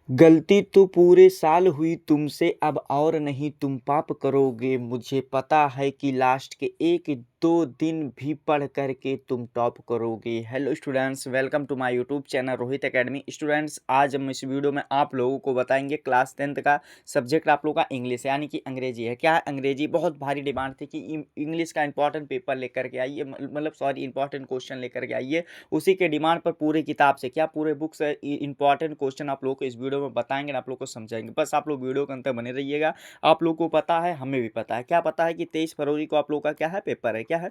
गलती तो पूरे साल हुई तुमसे अब और नहीं तुम पाप करोगे। मुझे पता है कि लास्ट के 1-2 दिन भी पढ़ करके तुम टॉप करोगे। Hello students, welcome to my YouTube channel Rohit academy. Students, आज हम इस वीडियो में आप लोगों को बताएंगे क्लास 10th का सब्जेक्ट आप लोगों का इंग्लिश यानी कि अंग्रेजी है। क्या है अंग्रेजी? बहुत भारी डिमांड थी कि इंग्लिश का इंपॉर्टेंट पेपर लेकर के आइए, मतलब सॉरी इंपॉर्टेंट क्वेश्चन लेकर के आइए। उसी के डिमांड पर पूरे किताब से क्या पूरे बुक से इंपॉर्टेंट क्वेश्चन आप लोगों को इस वीडियो में बताएंगे, आप लोग को समझाएंगे। बस आप लोग वीडियो के अंत तक बने रहिएगा। आप लोग को पता है, हमें भी पता है। क्या पता है कि 23 फरवरी को आप लोग का क्या है, पेपर है। क्या है?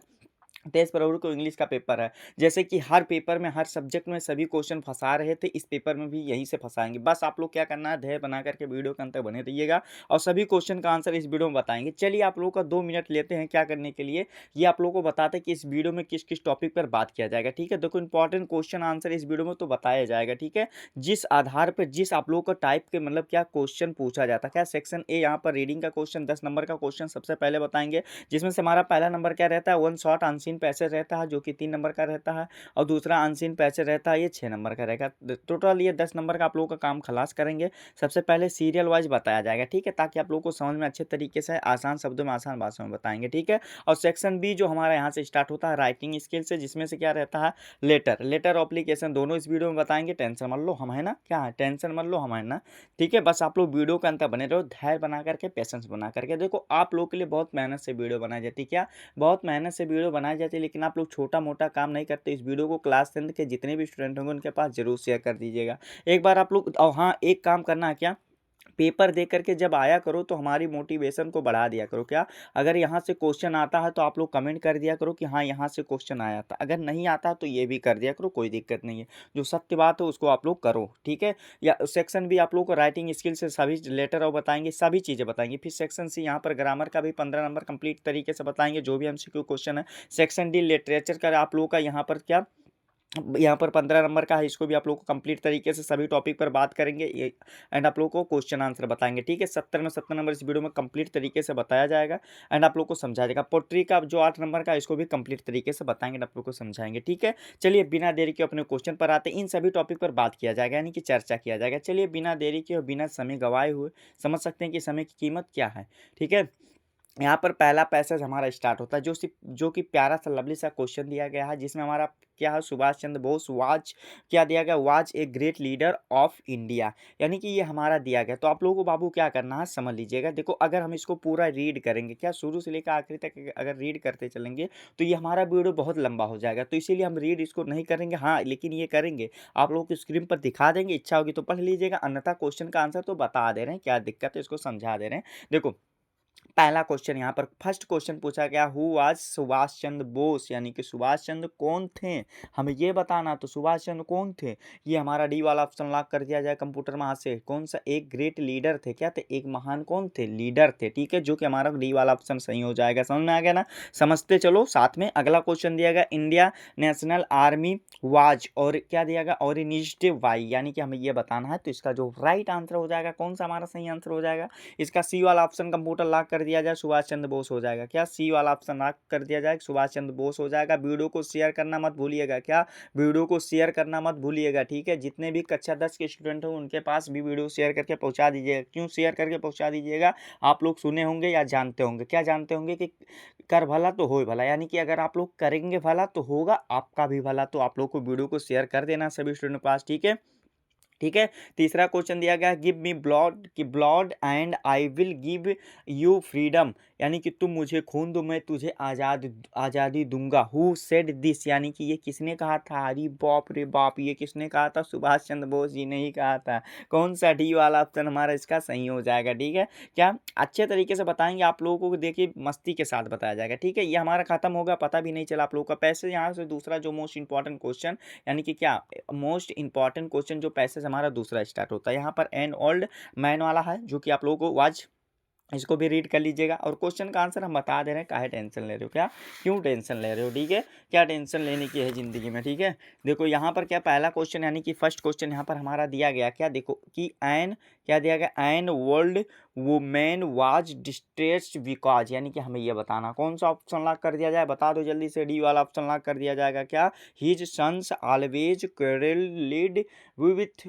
23 फरवरी को इंग्लिश का पेपर है। जैसे कि हर पेपर में, हर सब्जेक्ट में सभी क्वेश्चन फंसा रहे थे, इस पेपर में भी यहीं से फंसाएंगे। बस आप लोग क्या करना है, धैर्य बना करके वीडियो के अंत तक बने रहिएगा और सभी क्वेश्चन का आंसर इस वीडियो में बताएंगे। चलिए आप लोगों का 2 मिनट लेते हैं क्या करने के लिए, ये आप लोगों को बताते हैं कि इस वीडियो में किस किस टॉपिक पर बात किया जाएगा। ठीक है, देखो इंपॉर्टेंट क्वेश्चन आंसर इस वीडियो में तो बताया जाएगा। ठीक है, जिस आधार पर जिस आप लोगों को टाइप के मतलब क्या क्वेश्चन पूछा जाता है। क्या सेक्शन ए यहाँ पर रीडिंग का क्वेश्चन 10 नंबर का क्वेश्चन सबसे पहले बताएंगे, जिसमें से हमारा पहला नंबर क्या रहता है, वन शॉट अनसीन पैसेज रहता है जो कि 3 नंबर का रहता है, और दूसरा अनसीन पैसेज रहता है, ये 6 नंबर का रहेगा। टोटल ये 10 नंबर का आप लोगों का काम खलास करेंगे। सबसे पहले सीरियल वाइज बताया जाएगा। ठीक है, ताकि आप लोगों को समझ में अच्छे तरीके से आसान शब्दों में आसान भाषा में बताएंगे। ठीक है, और सेक्शन बी जो हमारा यहाँ से स्टार्ट होता है राइटिंग स्किल से, जिसमें से क्या रहता है, लेटर ऑप्लीकेशन, दोनों इस वीडियो में बताएंगे। टेंशन मत लो, हम है ना। क्या है? टेंशन मत लो, हम है ना। ठीक है, बस आप लोग वीडियो के अंत तक बने रहो, धैर्य बना करके, पेशेंस बना करके। देखो आप लोग के लिए बहुत मेहनत से वीडियो बनाई जाती है। क्या? बहुत मेहनत से वीडियो बनाई जाती है, लेकिन आप लोग छोटा मोटा काम नहीं करते। इस वीडियो को क्लास 10th के जितने भी स्टूडेंट होंगे उनके पास जरूर शेयर कर दीजिएगा एक बार आप लोग। और हाँ, एक काम करना है, क्या, पेपर दे करके जब आया करो तो हमारी मोटिवेशन को बढ़ा दिया करो। क्या? अगर यहाँ से क्वेश्चन आता है तो आप लोग कमेंट कर दिया करो कि हाँ यहाँ से क्वेश्चन आया था। अगर नहीं आता तो ये भी कर दिया करो, कोई दिक्कत नहीं है। जो सत्य बात है उसको आप लोग करो। ठीक है, या सेक्शन भी आप लोग को राइटिंग स्किल से सभी लेटर और बताएंगे, सभी चीज़ें बताएंगे। फिर सेक्शन सी यहाँ पर ग्रामर का भी 15 नंबर कंप्लीट तरीके से बताएंगे, जो भी एमसीक्यू क्वेश्चन है। सेक्शन डी लिटरेचर का आप लोगों का यहाँ पर क्या, यहाँ पर 15 नंबर का है, इसको भी आप लोग को कंप्लीट तरीके से सभी टॉपिक पर बात करेंगे ये, एंड आप लोग को क्वेश्चन आंसर बताएंगे। ठीक है, 70 में 70 नंबर इस वीडियो में कंप्लीट तरीके से बताया जाएगा एंड आप लोग को समझाया जाएगा। पोट्री का जो 8 नंबर का, इसको भी कंप्लीट तरीके से बताएंगे, आप लोग को समझाएंगे। ठीक है, चलिए बिना देरी के अपने क्वेश्चन पर आते हैं। इन सभी टॉपिक पर बात किया जाएगा, यानी कि चर्चा किया जाएगा। चलिए बिना देरी के और बिना समय गवाए हुए समझ सकते हैं कि समय की कीमत क्या है। ठीक है, यहाँ पर पहला पैसेज हमारा स्टार्ट होता है, जो कि प्यारा सा लवली सा क्वेश्चन दिया गया है, जिसमें हमारा क्या है, सुभाष चंद्र बोस वाज, क्या दिया गया, was a great leader of India, यानी कि ये हमारा दिया गया। तो आप लोगों को बाबू क्या करना है, समझ लीजिएगा। देखो अगर हम इसको पूरा रीड करेंगे, क्या शुरू से लेकर आखिरी तक अगर रीड करते चलेंगे तो ये हमारा वीडियो बहुत लंबा हो जाएगा। तो इसीलिए हम रीड इसको नहीं करेंगे, हाँ लेकिन ये करेंगे, आप लोगों को स्क्रीन पर दिखा देंगे, इच्छा होगी तो पढ़ लीजिएगा, अन्यथा क्वेश्चन का आंसर तो बता दे रहे हैं, क्या दिक्कत है, इसको समझा दे रहे हैं। देखो पहला क्वेश्चन यहाँ पर फर्स्ट क्वेश्चन पूछा गया, हु वाज सुभाष चंद्र बोस, यानी कि सुभाष चंद्र कौन थे, हमें ये बताना। तो सुभाष चंद्र कौन थे, ये हमारा डी वाला ऑप्शन लॉक कर दिया जाए कंप्यूटर में हाथ से। कौन सा? एक ग्रेट लीडर थे। क्या थे? एक महान कौन थे? लीडर थे। ठीक है, जो कि हमारा डी वाला ऑप्शन सही हो जाएगा। समझ में आ गया ना? समझते चलो साथ में। अगला क्वेश्चन दिया गया, इंडिया नेशनल आर्मी वाज, और क्या दिया गया, ऑर्गेनाइज्ड बाय, यानी कि हमें ये बताना है। तो इसका जो राइट आंसर हो जाएगा, कौन सा हमारा सही आंसर हो जाएगा, इसका सी वाला ऑप्शन कंप्यूटर लॉक कर दिया जाए, सुभाष चंद्र बोस हो जाएगा। क्या? सी वाला ऑप्शन लॉक कर दिया जाए, सुभाष चंद्र बोस हो जाएगा। वीडियो को शेयर करना मत भूलिएगा। क्या? वीडियो को शेयर करना मत भूलिएगा। ठीक है, जितने भी कक्षा 10 के स्टूडेंट हो उनके पास भी वीडियो शेयर करके पहुंचा दीजिएगा। क्यों शेयर करके पहुंचा दीजिएगा? आप लोग सुने होंगे या जानते होंगे, क्या जानते होंगे कि कर भला तो हो भला, यानी कि अगर आप लोग करेंगे भला तो होगा आपका भी भला। तो आप लोग को वीडियो को शेयर कर देना सभी स्टूडेंट के पास। ठीक है, ठीक है। तीसरा क्वेश्चन दिया गया, गिव मी ब्लड कि blood and I will give you freedom, यानी कि तुम मुझे खून दो मैं तुझे आज़ादी दूंगा। हु सेड दिस, यानी कि ये किसने कहा था, अरे बाप रे बाप, ये किसने कहा था, सुभाष चंद्र बोस जी ने ही कहा था। कौन सा? डी वाला ऑप्शन हमारा इसका सही हो जाएगा। ठीक है, क्या अच्छे तरीके से बताएंगे आप लोगों को, देखिए मस्ती के साथ बताया जाएगा। ठीक है, ये हमारा खत्म होगा, पता भी नहीं चला आप लोगों का। पैसे यहाँ से दूसरा जो मोस्ट इंपॉर्टेंट क्वेश्चन, यानी कि क्या मोस्ट इंपॉर्टेंट क्वेश्चन जो पैसेज हमारा दूसरा स्टार्ट होता है, यहाँ पर एन ओल्ड मैन वाला है, जो कि आप लोगों को वाज, इसको भी रीड कर लीजिएगा। और क्वेश्चन का आंसर हम बता दे रहे हैं, काहे टेंशन ले रहे हो, क्या क्यों टेंशन ले रहे हो। ठीक है, क्या टेंशन लेने की है ज़िंदगी में। ठीक है, देखो यहाँ पर क्या पहला क्वेश्चन, यानी कि फर्स्ट क्वेश्चन यहाँ पर हमारा दिया गया, क्या देखो कि एन, क्या दिया गया, an old women was distressed because, यानी कि हमें ये बताना। कौन सा ऑप्शन लॉक कर दिया जाए, बता दो जल्दी से। डी वाला ऑप्शन लॉक कर दिया जाएगा। क्या? His sons always quarrelled with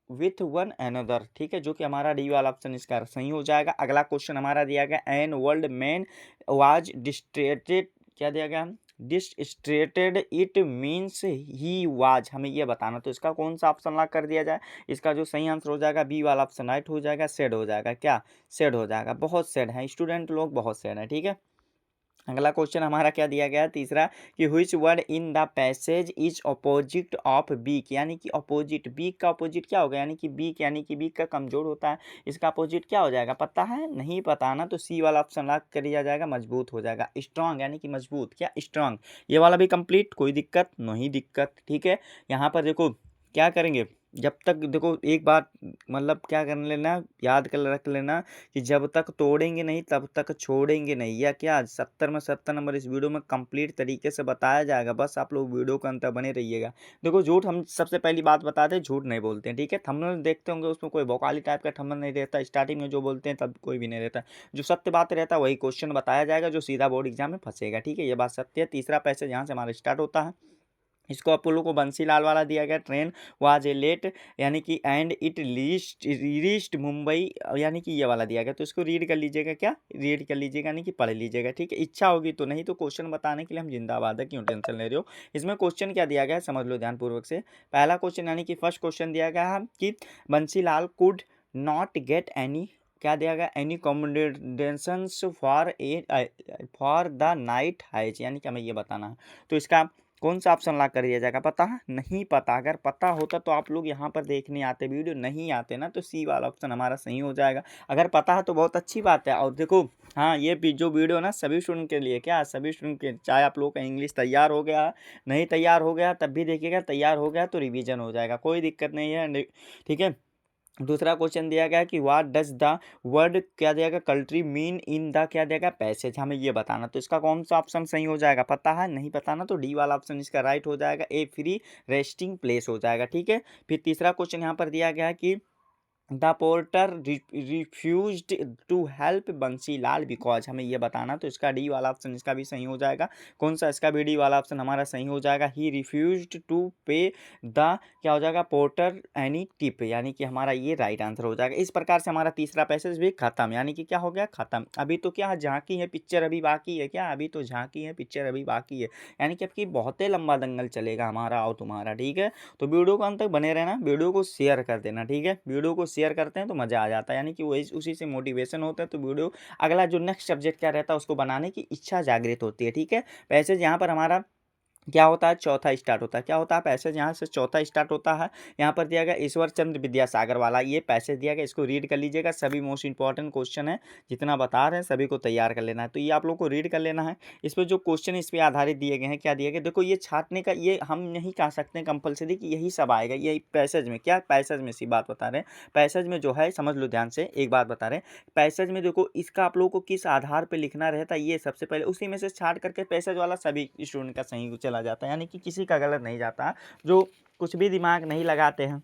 with one another, ठीक है, जो कि हमारा डी वाला ऑप्शन इसका सही हो जाएगा। अगला क्वेश्चन हमारा दिया गया एन वर्ल्ड मैन वाज डिस्ट्रेटेड, क्या दिया गया, डिस्ट्रेटेड इट मीन्स ही वाज, हमें ये बताना। तो इसका कौन सा ऑप्शन लॉक कर दिया जाए? इसका जो सही आंसर हो जाएगा बी वाला ऑप्शन राइट हो जाएगा, सेड हो जाएगा। क्या सेड हो जाएगा? बहुत सेड है स्टूडेंट लोग, बहुत सेड है, ठीक है। अगला क्वेश्चन हमारा क्या दिया गया है तीसरा, कि which word in the passage is opposite of weak, यानी कि अपोजिट, बीक का अपोजिट क्या होगा, यानी कि बीक, यानी कि बीक का कमजोर होता है, इसका अपोजिट क्या हो जाएगा? पता है? नहीं पता ना, तो सी वाला ऑप्शन लॉक कर दिया जाएगा, मजबूत हो जाएगा। स्ट्रांग यानी कि मजबूत, क्या स्ट्रांग, ये वाला भी कंप्लीट, कोई दिक्कत नहीं, दिक्कत, ठीक है। यहाँ पर देखो क्या करेंगे, जब तक देखो एक बात मतलब क्या कर लेना, याद कर रख लेना कि जब तक तोड़ेंगे नहीं तब तक छोड़ेंगे नहीं, या क्या 70 में 70 नंबर इस वीडियो में कंप्लीट तरीके से बताया जाएगा, बस आप लोग वीडियो के अंत तक बने रहिएगा। देखो झूठ हम सबसे पहली बात बताते हैं, झूठ नहीं बोलते हैं, ठीक है। थंबनेल देखते होंगे उसमें कोई भौकाली टाइप का थंबनेल नहीं रहता, स्टार्टिंग में जो बोलते हैं तब कोई भी नहीं रहता, जो सत्य बात रहता है वही क्वेश्चन बताया जाएगा, जो सीधा बोर्ड एग्जाम में फंसेगा, ठीक है, ये बात सत्य है। तीसरा पैसेज यहाँ से हमारा स्टार्ट होता है, इसको अपोलो को बंसीलाल वाला दिया गया, ट्रेन वाज ए लेट, यानी कि एंड इट रीच्ड मुंबई, यानी कि ये वाला दिया गया, तो इसको रीड कर लीजिएगा, क्या रीड कर लीजिएगा, यानी कि पढ़ लीजिएगा, ठीक है, इच्छा होगी तो, नहीं तो क्वेश्चन बताने के लिए हम जिंदाबाद है, क्यों टेंशन ले रहे हो। इसमें क्वेश्चन क्या दिया गया है समझ लो ध्यानपूर्वक से। पहला क्वेश्चन यानी कि फर्स्ट क्वेश्चन दिया गया है कि Bansilal could not get any, क्या दिया गया, any accommodations for the night highs, यानी कि हमें ये बताना है। तो इसका कौन सा ऑप्शन लॉक कर दिया जाएगा? पता है? नहीं पता। अगर पता होता तो आप लोग यहाँ पर देखने आते, वीडियो नहीं आते ना, तो सी वाला ऑप्शन हमारा सही हो जाएगा। अगर पता है तो बहुत अच्छी बात है। और देखो हाँ, ये जो वीडियो ना सभी स्टूडेंट के लिए, क्या सभी स्टूडेंट के, चाहे आप लोग का इंग्लिश तैयार हो गया, नहीं तैयार हो गया तब भी देखिएगा, तैयार हो गया तो रिवीजन हो जाएगा, कोई दिक्कत नहीं है, ठीक है। दूसरा क्वेश्चन दिया गया कि व्हाट डज द वर्ड, क्या दिया गया, कंट्री मीन इन द, क्या दिया गया, पैसेज, हमें ये बताना। तो इसका कौन सा ऑप्शन सही हो जाएगा? पता है? नहीं पता ना, तो डी वाला ऑप्शन इसका राइट हो जाएगा, ए फ्री रेस्टिंग प्लेस हो जाएगा, ठीक है। फिर तीसरा क्वेश्चन यहाँ पर दिया गया है कि the porter refused to help Bansilal because, हमें ये बताना। तो इसका डी वाला ऑप्शन इसका भी सही हो जाएगा। कौन सा? इसका भी डी वाला ऑप्शन हमारा सही हो जाएगा। ही रिफ्यूज्ड टू पे द, क्या हो जाएगा, पोर्टर एनी टिप, यानी कि हमारा ये राइट आंसर हो जाएगा। इस प्रकार से हमारा तीसरा पैसेज भी खत्म, यानी कि क्या हो गया, खत्म। अभी तो क्या झांकी है, पिक्चर अभी बाकी है, क्या अभी तो झांकी है, पिक्चर अभी बाकी है, यानी कि आपकी बहुत ही लंबा दंगल चलेगा हमारा और तुम्हारा, ठीक है। तो वीडियो को अंत तक बने रहना, वीडियो को शेयर कर देना, ठीक है। वीडियो को शेयर करते हैं तो मज़ा आ जाता है, यानी कि वही उसी से मोटिवेशन होता है, तो वीडियो अगला जो नेक्स्ट सब्जेक्ट क्या रहता है उसको बनाने की इच्छा जागृत होती है, ठीक है। पैसेज यहाँ पर हमारा क्या होता है, चौथा स्टार्ट होता है। क्या होता है? पैसेज यहाँ से चौथा स्टार्ट होता है। यहाँ पर दिया गया ईश्वर चंद्र विद्यासागर वाला ये पैसेज दिया गया, इसको रीड कर लीजिएगा। सभी मोस्ट इंपॉर्टेंट क्वेश्चन है, जितना बता रहे हैं सभी को तैयार कर लेना है, तो ये आप लोग को रीड कर लेना है। इस पर जो क्वेश्चन इस पर आधारित दिए गए हैं, क्या दिए गए, देखो ये छाटने का, ये हम नहीं कह सकते कंपलसरी कि यही सब आएगा, यही पैसेज में, क्या पैसेज में सी बात बता रहे हैं। पैसेज में जो है समझ लो ध्यान से, एक बात बता रहे हैं, पैसेज में देखो इसका आप लोगों को किस आधार पर लिखना रहता है, ये सबसे पहले उसी में से छाट करके पैसेज वाला सभी स्टूडेंट का सही चला जाता है, यानी कि किसी का गलत नहीं जाता। जो कुछ भी दिमाग नहीं लगाते हैं,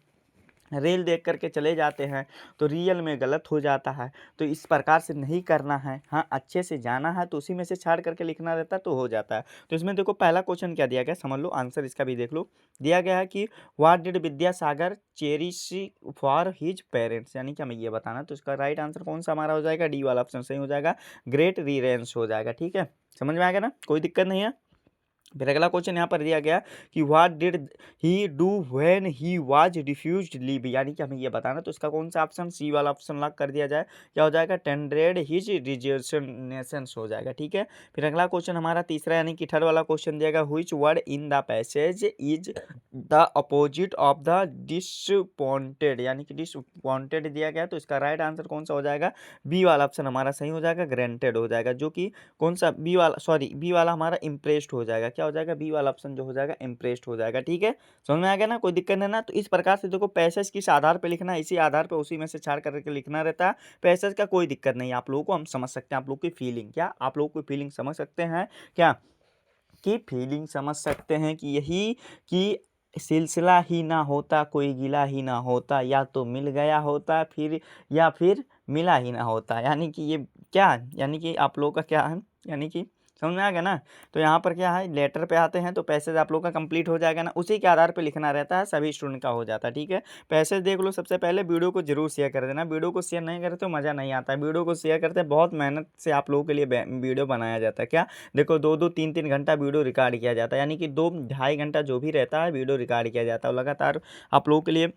रील देख करके चले जाते हैं, तो रियल में गलत हो जाता है। तो इस प्रकार से नहीं करना है, हाँ अच्छे से जाना है, तो उसी में से छाड़ करके लिखना रहता है तो हो जाता है। तो इसमें देखो पहला क्वेश्चन क्या दिया गया समझ लो, आंसर इसका भी देख लो। दिया गया है कि what did Vidyasagar cherish for his parents, यानी कि हमें ये बताना। तो इसका राइट आंसर कौन सा हमारा हो जाएगा? डी वाला ऑप्शन सही हो जाएगा, ग्रेट रीरेंस हो जाएगा, ठीक है। समझ में आ गया ना, कोई दिक्कत नहीं है। फिर अगला क्वेश्चन यहाँ पर दिया गया कि what did he do when he was refused leave, यानी कि हमें ये बताना। तो इसका कौन सा ऑप्शन? सी वाला ऑप्शन लॉक कर दिया जाए, क्या हो जाएगा, टेंडरेड हिज रिजेक्शंस हो जाएगा, ठीक है। फिर अगला क्वेश्चन हमारा तीसरा यानी कि थर्ड वाला क्वेश्चन दिया गया, which word in the passage is the opposite of the disappointed, यानी कि डिसअपॉइंटेड दिया गया। तो इसका राइट आंसर कौन सा हो जाएगा? बी वाला ऑप्शन हमारा सही हो जाएगा, ग्रांटेड हो जाएगा, जो कि कौन सा, बी वाला, सॉरी बी वाला हमारा इम्प्रेस्ड हो जाएगा। क्या हो जाएगा? बी वाला ऑप्शन जो हो जाएगा इम्प्रेस्ड हो जाएगा, ठीक है। समझ में आ गया ना, कोई दिक्कत नहीं ना। तो इस प्रकार से देखो पैसेज किस आधार पे लिखना है, इसी आधार पे उसी में से छाड़ करके लिखना रहता है। पैसेज का कोई दिक्कत नहीं है, आप लोगों को हम समझ सकते हैं, आप लोग की फीलिंग, क्या आप लोग की फीलिंग समझ सकते हैं, क्या की फीलिंग समझ सकते हैं कि यही कि सिलसिला ही ना होता, कोई गिला ही ना होता, या तो मिल गया होता फिर, या फिर मिला ही ना होता, यानी कि ये क्या, यानी कि आप लोगों का क्या है, यानी कि समझ में आ गया ना। तो यहाँ पर क्या है, लेटर पे आते हैं तो पैसेज आप लोग का कंप्लीट हो जाएगा ना, उसी के आधार पे लिखना रहता है, सभी स्टूडेंट का हो जाता है। ठीक है, पैसेज देख लो। सबसे पहले वीडियो को जरूर शेयर कर देना, वीडियो को शेयर नहीं करे तो मज़ा नहीं आता है। वीडियो को शेयर करते हैं, बहुत मेहनत से आप लोगों के लिए वीडियो बनाया जाता है। क्या देखो, 2-2 3-3 घंटा वीडियो रिकॉर्ड किया जाता है, यानी कि 2-2.5 घंटा जो भी रहता है वीडियो रिकॉर्ड किया जाता है, और लगातार आप लोगों के लिए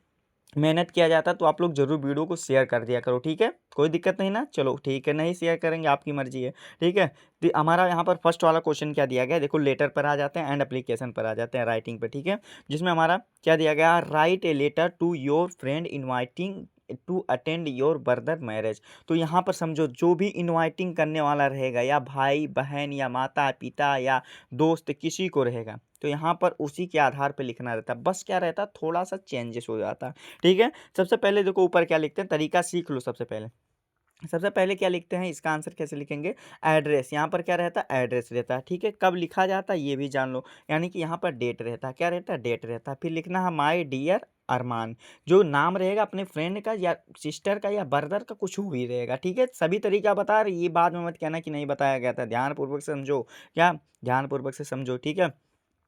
मेहनत किया जाता है। तो आप लोग जरूर वीडियो को शेयर कर दिया करो। ठीक है, कोई दिक्कत नहीं ना। चलो ठीक है, नहीं शेयर करेंगे आपकी मर्जी है। ठीक है, तो हमारा यहाँ पर फर्स्ट वाला क्वेश्चन क्या दिया गया, देखो लेटर पर आ जाते हैं एंड एप्लीकेशन पर आ जाते हैं, राइटिंग पे। ठीक है, जिसमें हमारा क्या दिया गया, write a letter to your friend inviting to attend your brother marriage. तो यहाँ पर समझो, जो भी इनवाइटिंग करने वाला रहेगा, या भाई बहन या माता पिता या दोस्त किसी को रहेगा, तो यहाँ पर उसी के आधार पे लिखना रहता है। बस क्या रहता है, थोड़ा सा चेंजेस हो जाता है। ठीक है, सबसे पहले देखो ऊपर क्या लिखते हैं, तरीका सीख लो। सबसे पहले क्या लिखते हैं, इसका आंसर कैसे लिखेंगे, एड्रेस। यहाँ पर क्या रहता है, एड्रेस रहता है। ठीक है, कब लिखा जाता है ये भी जान लो, यानी कि यहाँ पर डेट रहता है। क्या रहता है, डेट रहता है। फिर लिखना है माय डियर अरमान, जो नाम रहेगा अपने फ्रेंड का या सिस्टर का या ब्रदर का, कुछ भी रहेगा। ठीक है, सभी तरीका बता रहे, ये बाद में मत कहना कि नहीं बताया गया था, ध्यानपूर्वक से समझो। क्या, ध्यानपूर्वक से समझो। ठीक है,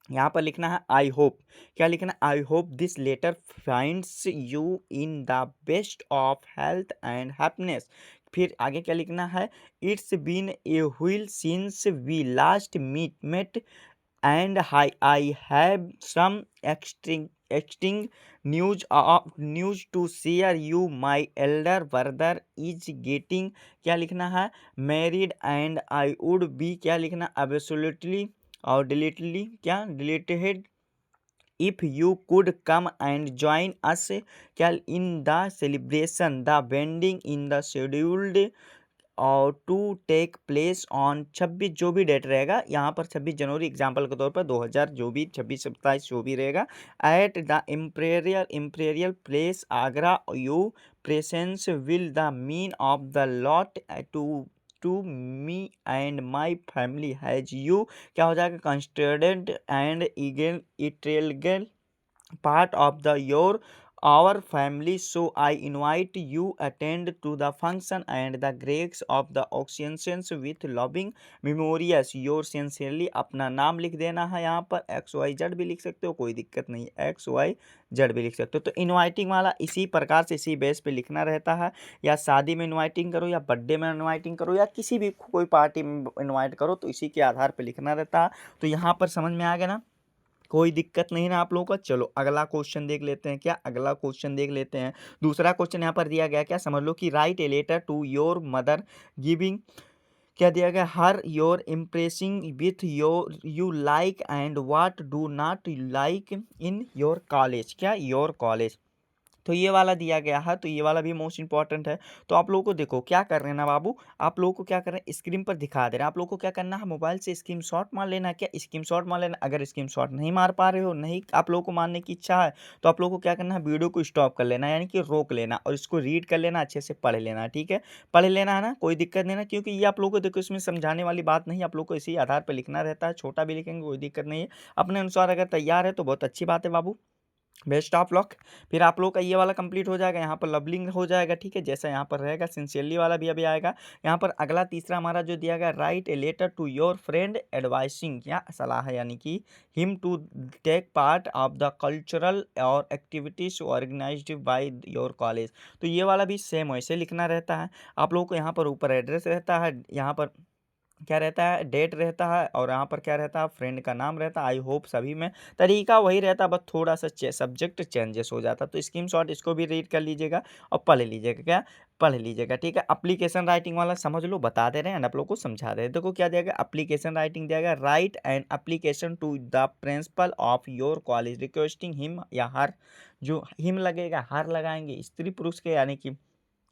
यहाँ पर लिखना है आई होप। क्या लिखना है, I hope this letter finds you in the best of health and happiness. फिर आगे क्या लिखना है, it's been a while since we last met and I have some exciting news to share you. My elder brother is getting, क्या लिखना है, married and I would be, क्या लिखना, absolutely और deletedly, क्या deleted if you could come and join us, क्या in the celebration. The wedding in the scheduled और to take place on 26, जो भी डेट रहेगा यहाँ पर 26 जनवरी एग्जाम्पल के तौर पर 2000, जो भी 26-27 जो भी रहेगा, at the imperial place Agra your presence will the mean of the lot to me and my family has you, क्या हो जाएगा, considered and integral part of the your our family, so I invite you attend to the function and the grace of the occasions with loving memories your sincerely। अपना नाम लिख देना है, यहाँ पर XYZ भी लिख सकते हो, कोई दिक्कत नहीं, XYZ भी लिख सकते हो। तो इनवाइटिंग वाला इसी प्रकार से इसी बेस पे लिखना रहता है, या शादी में इनवाइटिंग करो, या बर्थडे में इनवाइटिंग करो, या किसी भी कोई पार्टी में इनवाइट करो, तो इसी के आधार पे लिखना रहता है। तो यहाँ पर समझ में आ गया ना, कोई दिक्कत नहीं ना आप लोगों का। चलो अगला क्वेश्चन देख लेते हैं। क्या, अगला क्वेश्चन देख लेते हैं। दूसरा क्वेश्चन यहाँ पर दिया गया, क्या समझ लो, कि write a letter to your mother giving, क्या दिया गया, her your impressing with your you like and what do not like in your college. क्या, योर कॉलेज। तो ये वाला दिया गया है, तो ये वाला भी मोस्ट इंपॉर्टेंट है। तो आप लोगों को देखो क्या कर रहे हैं ना बाबू, आप लोगों को क्या कर रहे हैं, स्क्रीन पर दिखा दे रहे हैं। आप लोगों को क्या करना है, मोबाइल से स्क्रीनशॉट मार लेना है। क्या, स्क्रीनशॉट मार लेना। अगर स्क्रीनशॉट नहीं मार पा रहे हो, नहीं आप लोगों को मारने की इच्छा है, तो आप लोगों को क्या करना है, वीडियो को स्टॉप कर लेना, यानी कि रोक लेना, और इसको रीड कर लेना, अच्छे से पढ़ लेना। ठीक है, पढ़ लेना है ना, कोई दिक्कत नहीं ना, क्योंकि ये आप लोगों को देखो इसमें समझाने वाली बात नहीं, आप लोग को इसी आधार पर लिखना रहता है। छोटा भी लिखेंगे कोई दिक्कत नहीं है, अपने अनुसार अगर तैयार है तो बहुत अच्छी बात है बाबू, बेस्ट ऑफ लक। फिर आप लोग का ये वाला कंप्लीट हो जाएगा, यहाँ पर लवलिंग हो जाएगा। ठीक है, जैसा यहाँ पर रहेगा, सिंसियरली वाला भी अभी आएगा। यहाँ पर अगला तीसरा हमारा जो दिया गया, write a letter to your friend advising, क्या सलाह है, यानी कि him to take part of the cultural और activities organized by your college. तो ये वाला भी सेम वैसे लिखना रहता है। आप लोगों को यहाँ पर ऊपर एड्रेस रहता है, यहाँ पर क्या रहता है, डेट रहता है, और यहाँ पर क्या रहता है, फ्रेंड का नाम रहता है। आई होप सभी में तरीका वही रहता है, बस थोड़ा सा सब्जेक्ट चेंजेस हो जाता है। तो स्क्रीनशॉट इसको भी रीड कर लीजिएगा और पढ़ लीजिएगा। क्या, पढ़ लीजिएगा। ठीक है, एप्लीकेशन राइटिंग वाला समझ लो, बता दे रहे हैं आप लोग को, समझा दे रहे हैं। देखो क्या दिया गया, एप्लीकेशन राइटिंग दिया गया, write an application to the principal of your college requesting him या हर, जो हिम लगेगा हर लगाएंगे, स्त्री पुरुष के, यानी कि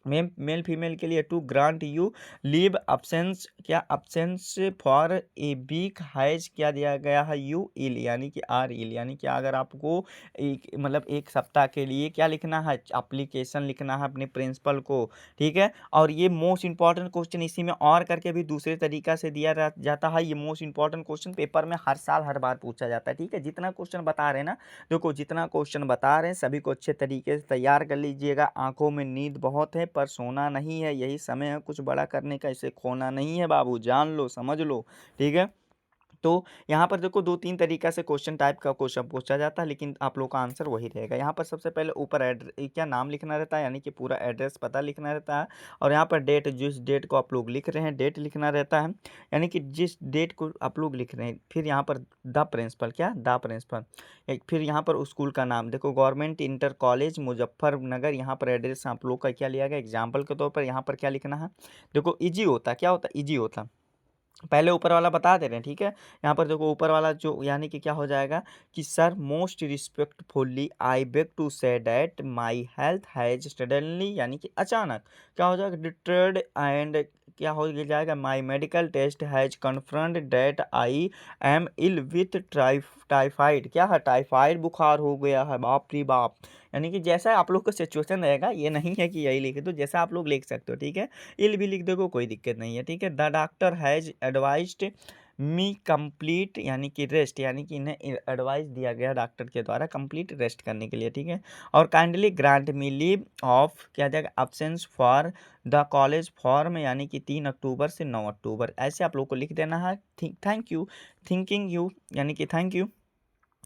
मेल फीमेल के लिए, to grant you leave absence, क्या absence for a week has, क्या दिया गया है, यू इल, यानी कि आर इल, यानी कि अगर आपको एक मतलब एक सप्ताह के लिए क्या लिखना है, एप्लीकेशन लिखना है अपने प्रिंसिपल को। ठीक है, और ये मोस्ट इंपॉर्टेंट क्वेश्चन इसी में और करके भी दूसरे तरीका से दिया जाता है। ये मोस्ट इंपॉर्टेंट क्वेश्चन पेपर में हर साल हर बार पूछा जाता है। ठीक है, जितना क्वेश्चन बता रहे हैं ना, देखो जितना क्वेश्चन बता रहे हैं सभी को अच्छे तरीके से तैयार कर लीजिएगा। आंखों में नींद बहुत है, पर सोना नहीं है, यही समय है कुछ बड़ा करने का, इसे खोना नहीं है बाबू, जान लो समझ लो। ठीक है, तो यहाँ पर देखो 2-3 तरीका से क्वेश्चन टाइप का क्वेश्चन पूछा जाता है, लेकिन आप लोग का आंसर वही रहेगा। यहाँ पर सबसे पहले ऊपर क्या नाम लिखना रहता है, यानी कि पूरा एड्रेस पता लिखना रहता है, और यहाँ पर डेट, जिस डेट को आप लोग लिख रहे हैं डेट लिखना रहता है, यानी कि जिस डेट को आप लोग लिख रहे हैं। फिर यहाँ पर द प्रिंसिपल, क्या द प्रिंसिपल, फिर यहाँ पर स्कूल का नाम देखो, गवर्नमेंट इंटर कॉलेज मुजफ्फरनगर। यहाँ पर एड्रेस आप लोग का क्या लिया गया एग्जाम्पल के तौर पर, यहाँ पर क्या लिखना है। देखो इजी होता है, क्या होता है, ईजी होता है। पहले ऊपर वाला बता दे रहे हैं, ठीक है। यहाँ पर देखो ऊपर वाला जो, यानी कि क्या हो जाएगा कि sir most respectfully I beg to say that my health has suddenly, यानी कि अचानक क्या हो जाएगा, डिटर्ड एंड क्या हो जाएगा, my medical test has confirmed that I am ill with typhoid, क्या है, टाइफाइड बुखार हो गया है, बाप रे बाप। यानी कि जैसा आप लोग का सिचुएशन रहेगा, ये नहीं है कि यही लिखे, तो जैसा आप लोग लिख सकते हो, ठीक है। इल भी लिख दो, कोई दिक्कत नहीं है, ठीक है। The doctor has advised me complete, यानी कि रेस्ट, यानी कि इन्हें एडवाइस दिया गया डॉक्टर के द्वारा कंप्लीट रेस्ट करने के लिए, ठीक है। और kindly grant me leave of, क्या जाएगा, absence for the college form, यानी कि 3 अक्टूबर से 9 अक्टूबर, ऐसे आप लोग को लिख देना है। थैंक यू, थिंकिंग यू, यानी कि थैंक यू,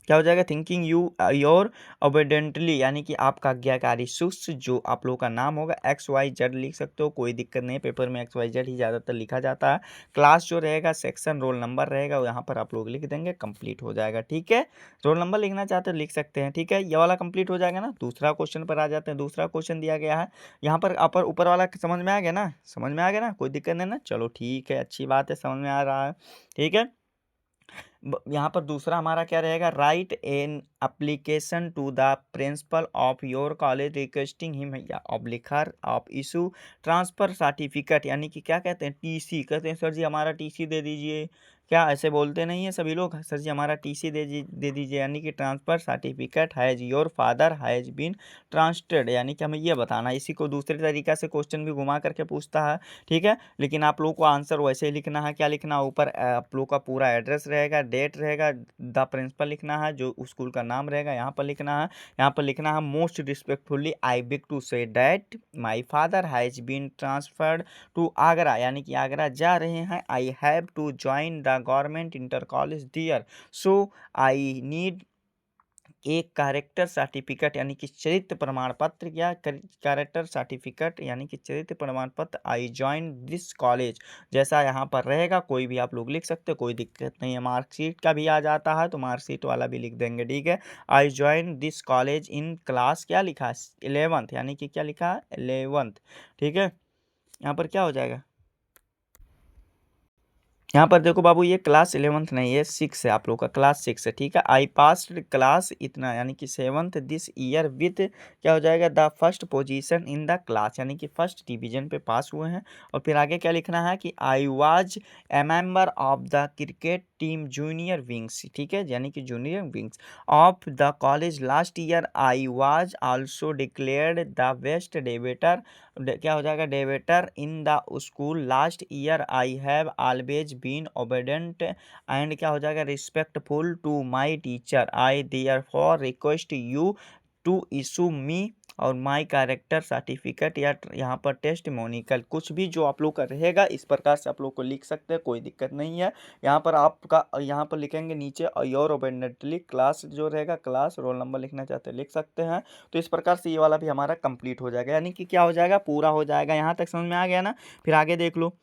क्या हो जाएगा, थिंकिंग यू योर ओबेडेंटली, यानी कि आपका आज्ञाकारी शिष्य, जो आप लोगों का नाम होगा XYZ लिख सकते हो, कोई दिक्कत नहीं है, पेपर में XYZ ही ज़्यादातर लिखा जाता है। क्लास जो रहेगा, सेक्शन, रोल नंबर रहेगा, यहाँ पर आप लोग लिख देंगे, कंप्लीट हो जाएगा, ठीक है। रोल नंबर लिखना चाहते हो लिख सकते हैं, ठीक है। ये वाला कंप्लीट हो जाएगा ना। दूसरा क्वेश्चन पर आ जाते हैं। दूसरा क्वेश्चन दिया गया है यहाँ पर, अपर ऊपर वाला समझ में आ गया ना, समझ में आ गया ना, कोई दिक्कत नहीं ना, चलो ठीक है, अच्छी बात है, समझ में आ रहा है, ठीक है। यहाँ पर दूसरा हमारा क्या रहेगा, write an application to the principal of your college requesting him of लिखर ऑफ इशू ट्रांसफर सर्टिफिकेट, यानी कि क्या कहते हैं, टीसी कहते हैं, सर जी हमारा टीसी दे दीजिए, क्या ऐसे बोलते नहीं है सभी लोग, सर जी हमारा टीसी दे दीजिए, यानी कि transfer certificate has your father has been transferred, यानी कि हमें ये बताना। इसी को दूसरे तरीका से क्वेश्चन भी घुमा करके पूछता है, ठीक है। लेकिन आप लोग को आंसर वैसे ही लिखना है, क्या लिखना है, ऊपर आप लोग का पूरा एड्रेस रहेगा, डेट रहेगा, द प्रिंसिपल लिखना है, जो स्कूल का नाम रहेगा यहाँ पर लिखना है। यहाँ पर लिखना है most respectfully I beg to say that my father has been transferred to Agra, यानी कि आगरा जा रहे हैं। I have to join the government inter college there, so I need एक कैरेक्टर सर्टिफिकेट, यानी कि चरित्र प्रमाण पत्र, या कैरेक्टर सर्टिफिकेट, यानी कि चरित्र प्रमाण पत्र। आई ज्वाइन दिस कॉलेज, जैसा यहाँ पर रहेगा, कोई भी आप लोग लिख सकते हो, कोई दिक्कत नहीं है। मार्कशीट का भी आ जाता है, तो मार्कशीट वाला भी लिख देंगे, ठीक है। I join this college in class, क्या लिखा है, 11th, यानी कि क्या लिखा है, 11th, ठीक है। यहाँ पर क्या हो जाएगा, यहाँ पर देखो बाबू, ये क्लास 11th नहीं है, 6 है, आप लोग का क्लास 6 है, ठीक है। आई पास्ड क्लास इतना, यानी कि 7th दिस ईयर विथ, क्या हो जाएगा, the first position in the class, यानी कि फर्स्ट डिवीजन पे पास हुए हैं। और फिर आगे क्या लिखना है कि I was a member of the cricket team junior wings, ठीक है, यानी कि junior wings of the college last year. I was also declared the best debater, क्या हो जाएगा, debater in the school last year. I have always been obedient and, क्या हो जाएगा, respectful to my teacher. I therefore request you to issue me और my character certificate, या यहाँ पर टेस्टिमोनिकल, कुछ भी जो आप लोग का रहेगा, इस प्रकार से आप लोग को लिख सकते हैं, कोई दिक्कत नहीं है। यहाँ पर आपका, यहाँ पर लिखेंगे नीचे योर ओबेडेंटली, क्लास जो रहेगा, क्लास, रोल नंबर लिखना चाहते हैं लिख सकते हैं। तो इस प्रकार से ये वाला भी हमारा कंप्लीट हो जाएगा, यानी कि क्या हो जाएगा, पूरा हो जाएगा। यहाँ तक समझ में आ गया ना। फिर आगे देख लो,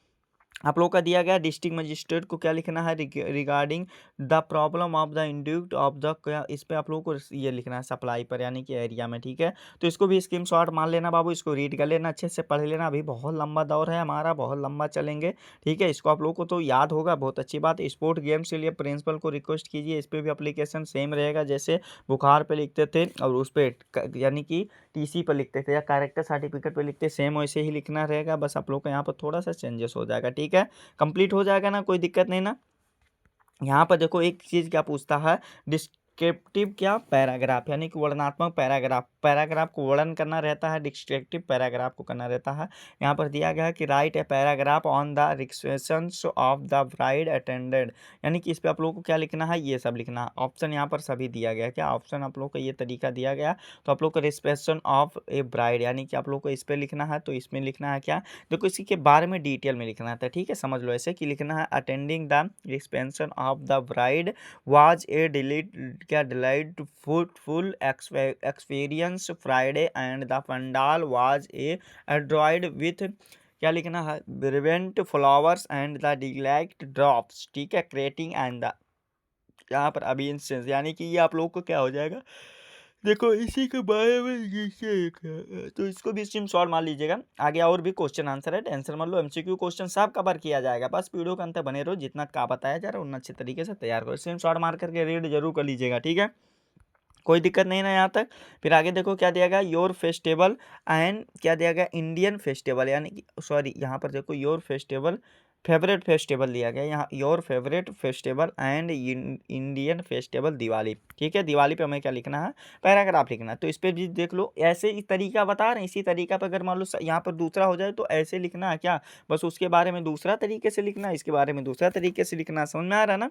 आप लोग का दिया गया डिस्ट्रिक्ट मजिस्ट्रेट को क्या लिखना है, regarding the problem of the induct of the, क्या इस पे आप लोगों को ये लिखना है सप्लाई पर, यानी कि एरिया में, ठीक है। तो इसको भी स्क्रीन शॉट मान लेना बाबू, इसको रीड कर लेना, अच्छे से पढ़ लेना, अभी बहुत लंबा दौर है हमारा, बहुत लंबा चलेंगे, ठीक है। इसको आप लोगों को तो याद होगा, बहुत अच्छी बात है। स्पोर्ट गेम्स के लिए प्रिंसिपल को रिक्वेस्ट कीजिए, इस पर भी अप्लीकेशन सेम रहेगा, जैसे बुखार पे लिखते थे और उस पर यानी कि टीसी पर लिखते थे, या कैरेक्टर सर्टिफिकेट पे लिखते, सेम वैसे ही लिखना रहेगा, बस आप लोग का यहाँ पर थोड़ा सा चेंजेस हो जाएगा, ठीक है। कंप्लीट हो जाएगा ना, कोई दिक्कत नहीं ना। यहाँ पर देखो एक चीज़ क्या पूछता है, डिस्क्रिप्टिव क्या पैराग्राफ, यानी कि वर्णनात्मक पैराग्राफ पैराग्राफ को वर्णन करना रहता है, डिस्क्रिप्टिव पैराग्राफ को करना रहता है। यहाँ पर दिया गया है कि write a paragraph on the receptions of the bride attended, यानी कि इस पे आप लोगों को क्या लिखना है, ये सब लिखना है। ऑप्शन यहाँ पर सभी दिया गया है, क्या ऑप्शन आप लोग को ये तरीका दिया गया, तो आप लोग को रिक्वेशन ऑफ ए ब्राइड, यानी कि आप लोग को इस पे लिखना है, तो इसमें लिखना है क्या, देखो इसी के बारे में डिटेल में लिखना था, ठीक है, समझ लो ऐसे कि लिखना है attending the reception of the bride was a delightful experience Friday and the pandal was a adorned with, क्या लिखना है, vibrant flowers and the delight drops, ठीक है, क्रिएटिंग एंड द, यहाँ पर अभी इंसेंस, यानी कि ये आप लोगों को क्या हो जाएगा, देखो इसी के बारे में ये तो इसको भी स्क्रीन शॉट मान लीजिएगा। आगे और भी क्वेश्चन आंसर है, टेंशन मत लो, एमसीक्यू क्वेश्चन सब कवर किया जाएगा, बस वीडियो के अंत बने रहो, जितना का बताया जा रहा है उतना अच्छे तरीके से तैयार करो, स्क्रीन शॉट मार करके रीड जरूर कर लीजिएगा, ठीक है, कोई दिक्कत नहीं ना यहाँ तक। फिर आगे देखो क्या दिया गया, योर फेस्टिवल एंड क्या दिया गया, इंडियन फेस्टिवल, यानी कि सॉरी यहाँ पर देखो योर फेस्टिवल फेवरेट फेस्टिवल दिया गया, यहाँ your favourite festival and Indian festival Diwali, ठीक है, दिवाली पे हमें क्या लिखना है, पैराग्राफ लिखना है, तो इस पर भी देख लो, ऐसे ही तरीका बता रहे हैं, इसी तरीका पर अगर मान लो यहाँ पर दूसरा हो जाए तो ऐसे लिखना है क्या, बस उसके बारे में दूसरा तरीके से लिखना है, इसके बारे में दूसरा तरीके से लिखना है, समझ में आ रहा है ना।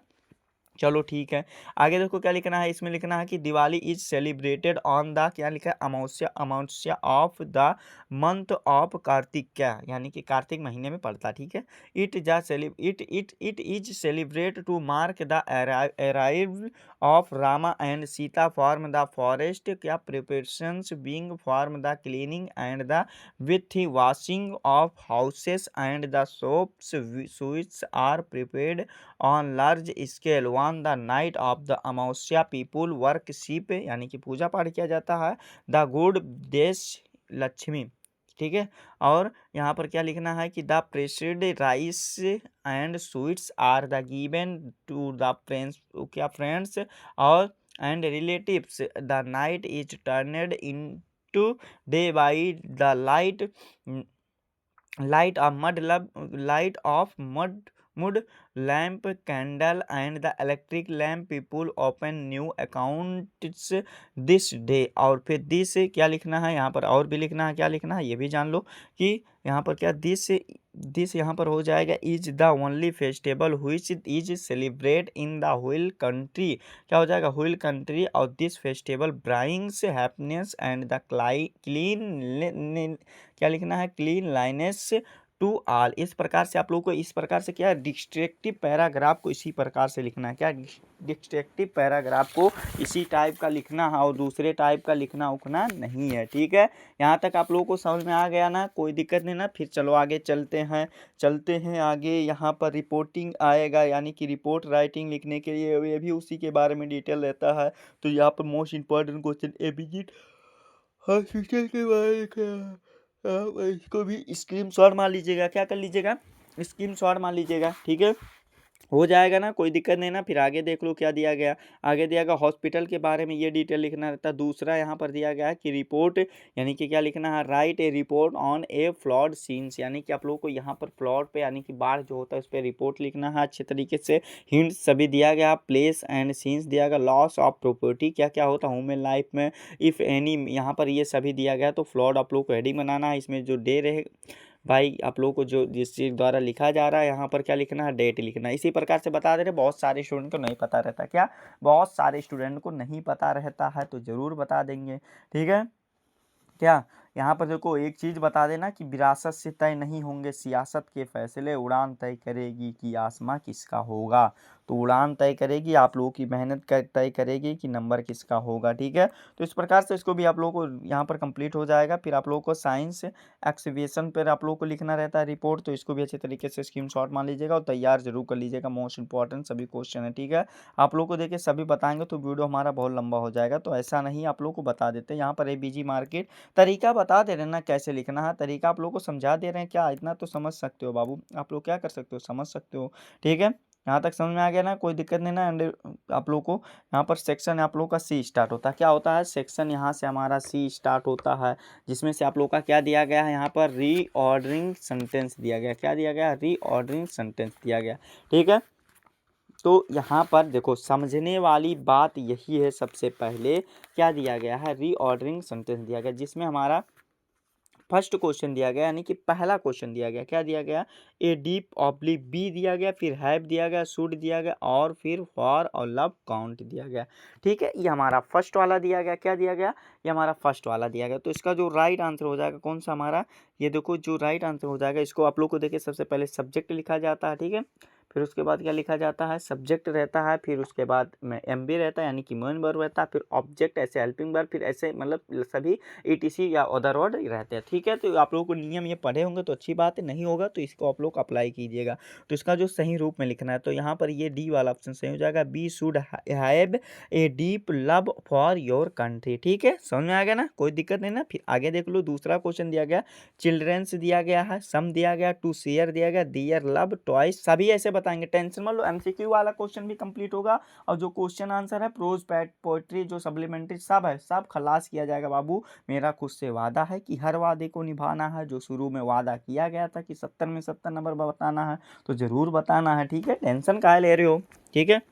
चलो ठीक है, आगे देखो क्या लिखना है, इसमें लिखना है कि Diwali is celebrated on the, क्या लिखा है, Amavasya, Amavasya of the month of Kartik, क्या यानी कि कार्तिक महीने में पड़ता, ठीक है, it is celebrate to mark the arrival of Rama and Sita form the forest, क्या preparations being form the cleaning and the with washing of houses and the soaps sweets are prepared on large scale on the night of the Amavasya people worship, यानी कि पूजा पाठ किया जाता है, the good देश लक्ष्मी, ठीक है, और यहाँ पर क्या लिखना है कि the pressed rice and sweets are the given to the friends, क्या फ्रेंड्स और and relatives, the night is turned into day by the light of mud lamp candle and the electric lamp people open new accounts this day, और फिर this क्या लिखना है, यहाँ पर और भी लिखना है, क्या लिखना है ये भी जान लो कि यहाँ पर क्या दिस यहाँ पर हो जाएगा, is the only festival which is celebrate in the whole country, क्या हो जाएगा, व्होल कंट्री, और this festival brings happiness and the clean, क्या लिखना है, क्लीन लाइनेस टू ऑल, इस प्रकार से आप लोग को इस प्रकार से क्या डिस्ट्रक्टिव पैराग्राफ को इसी प्रकार से लिखना है, क्या डिस्ट्रक्टिव पैराग्राफ को इसी टाइप का लिखना है और दूसरे टाइप का लिखना उखना नहीं है, ठीक है, यहाँ तक आप लोगों को समझ में आ गया ना, कोई दिक्कत नहीं ना। फिर चलो आगे चलते हैं आगे, यहाँ पर रिपोर्टिंग आएगा, यानी कि रिपोर्ट राइटिंग लिखने के लिए ये भी उसी के बारे में डिटेल रहता है, तो यहाँ पर मोस्ट इंपॉर्टेंट क्वेश्चन एबिजिट हॉस्पिटल के बारे में, इसको भी स्क्रीन शॉट मार लीजिएगा, क्या कर लीजिएगा, स्क्रीन शॉट मार लीजिएगा, ठीक है, हो जाएगा ना, कोई दिक्कत नहीं ना। फिर आगे देख लो क्या दिया गया, आगे दिया गया हॉस्पिटल के बारे में ये डिटेल लिखना रहता है। दूसरा यहाँ पर दिया गया है कि रिपोर्ट, यानी कि क्या लिखना है, right A report on a flood scenes, यानी कि आप लोगों को यहाँ पर फ्लड पे यानी कि बाढ़ जो होता है उस पर रिपोर्ट लिखना है अच्छे तरीके से। हिंट सभी दिया गया, प्लेस एंड सीन्स दिया गया, लॉस ऑफ प्रॉपर्टी क्या क्या होता है ह्यूमन लाइफ में, इफ़ एनी, यहाँ पर ये सभी दिया गया। तो फ्लड आप लोग को हेडिंग बनाना है, इसमें जो डे रहे भाई आप लोगों को जो जिस चीज़ द्वारा लिखा जा रहा है यहाँ पर क्या लिखना है, डेट लिखना है। इसी प्रकार से बता दे रहे, बहुत सारे स्टूडेंट को नहीं पता रहता, क्या बहुत सारे स्टूडेंट को नहीं पता रहता है, तो ज़रूर बता देंगे, ठीक है। क्या यहाँ पर देखो एक चीज़ बता देना कि विरासत से तय नहीं होंगे सियासत के फैसले, उड़ान तय करेगी कि आसमां किसका होगा। तो उड़ान तय करेगी, आप लोगों की मेहनत का तय करेगी कि नंबर किसका होगा, ठीक है। तो इस प्रकार से इसको भी आप लोगों को यहाँ पर कंप्लीट हो जाएगा। फिर आप लोगों को साइंस एक्सिबिशन पर आप लोगों को लिखना रहता है रिपोर्ट, तो इसको भी अच्छे तरीके से स्क्रीनशॉट मान लीजिएगा और तैयार जरूर कर लीजिएगा, मोस्ट इंपॉर्टेंट सभी क्वेश्चन है, ठीक है। आप लोग को देखिए सभी बताएंगे तो वीडियो हमारा बहुत लंबा हो जाएगा, तो ऐसा नहीं आप लोग को बता देते। यहाँ पर एबीजी मार्केट तरीका बता दे रहे हैं ना कैसे लिखना है, तरीका आप लोग को समझा दे रहे हैं, क्या इतना तो समझ सकते हो बाबू, आप लोग क्या कर सकते हो, समझ सकते हो, ठीक है। यहाँ तक समझ में आ गया ना, कोई दिक्कत नहीं ना। एंड आप लोग को यहाँ पर सेक्शन आप लोग का सी स्टार्ट होता है, क्या होता है सेक्शन, यहाँ से हमारा सी स्टार्ट होता है, जिसमें से आप लोग का क्या दिया गया है, यहाँ पर रीऑर्डरिंग सेंटेंस दिया गया, क्या दिया गया, रीऑर्डरिंग सेंटेंस दिया गया, ठीक है। तो यहाँ पर देखो समझने वाली बात यही है, सबसे पहले क्या दिया गया है, रीऑर्डरिंग सेंटेंस दिया गया, जिसमें हमारा फर्स्ट क्वेश्चन दिया गया, यानी कि पहला क्वेश्चन दिया गया, क्या दिया गया, ए डीप ऑब्लिक बी दिया गया, फिर हैव दिया गया, शुड दिया गया, और फिर फॉर और लव काउंट दिया गया। ठीक है, ये हमारा फर्स्ट वाला दिया गया, क्या दिया गया, ये हमारा फर्स्ट वाला दिया गया। तो इसका जो राइट आंसर हो जाएगा कौन सा हमारा, ये देखो जो राइट आंसर हो जाएगा, इसको आप लोग को देखिए, सबसे पहले सब्जेक्ट लिखा जाता है, ठीक है, फिर उसके बाद क्या लिखा जाता है, सब्जेक्ट रहता है, फिर उसके बाद में एम बी रहता है, यानी कि मेन वर्ब रहता है, फिर ऑब्जेक्ट ऐसे हेल्पिंग वर्ब, फिर ऐसे मतलब सभी ईटीसी या अदर वर्ड रहते हैं। ठीक है, तो आप लोगों को नियम ये पढ़े होंगे तो अच्छी बात है, नहीं होगा तो इसको आप लोग अप्लाई कीजिएगा। तो इसका जो सही रूप में लिखना है, तो यहाँ पर ये डी वाला ऑप्शन सही हो जाएगा, we should have a deep love for your country. ठीक है, समझ में आ गया ना, कोई दिक्कत नहीं ना। फिर आगे देख लो, दूसरा क्वेश्चन दिया गया, चिल्ड्रेंस दिया गया है, सम दिया गया, टू शेयर दिया गया, डियर लव टॉयज, सभी ऐसे बताएंगे, टेंशन मत लो, एमसीक्यू वाला क्वेश्चन भी कंप्लीट होगा, और जो क्वेश्चन आंसर है, प्रोज पोएट्री जो सप्लीमेंट्री सब है, सब खलास किया जाएगा बाबू। मेरा खुद से वादा है कि हर वादे को निभाना है, जो शुरू में वादा किया गया था कि 70 में 70 नंबर बताना है, तो जरूर बताना है। ठीक है, टेंशन काहे ले रहे हो, ठीक है।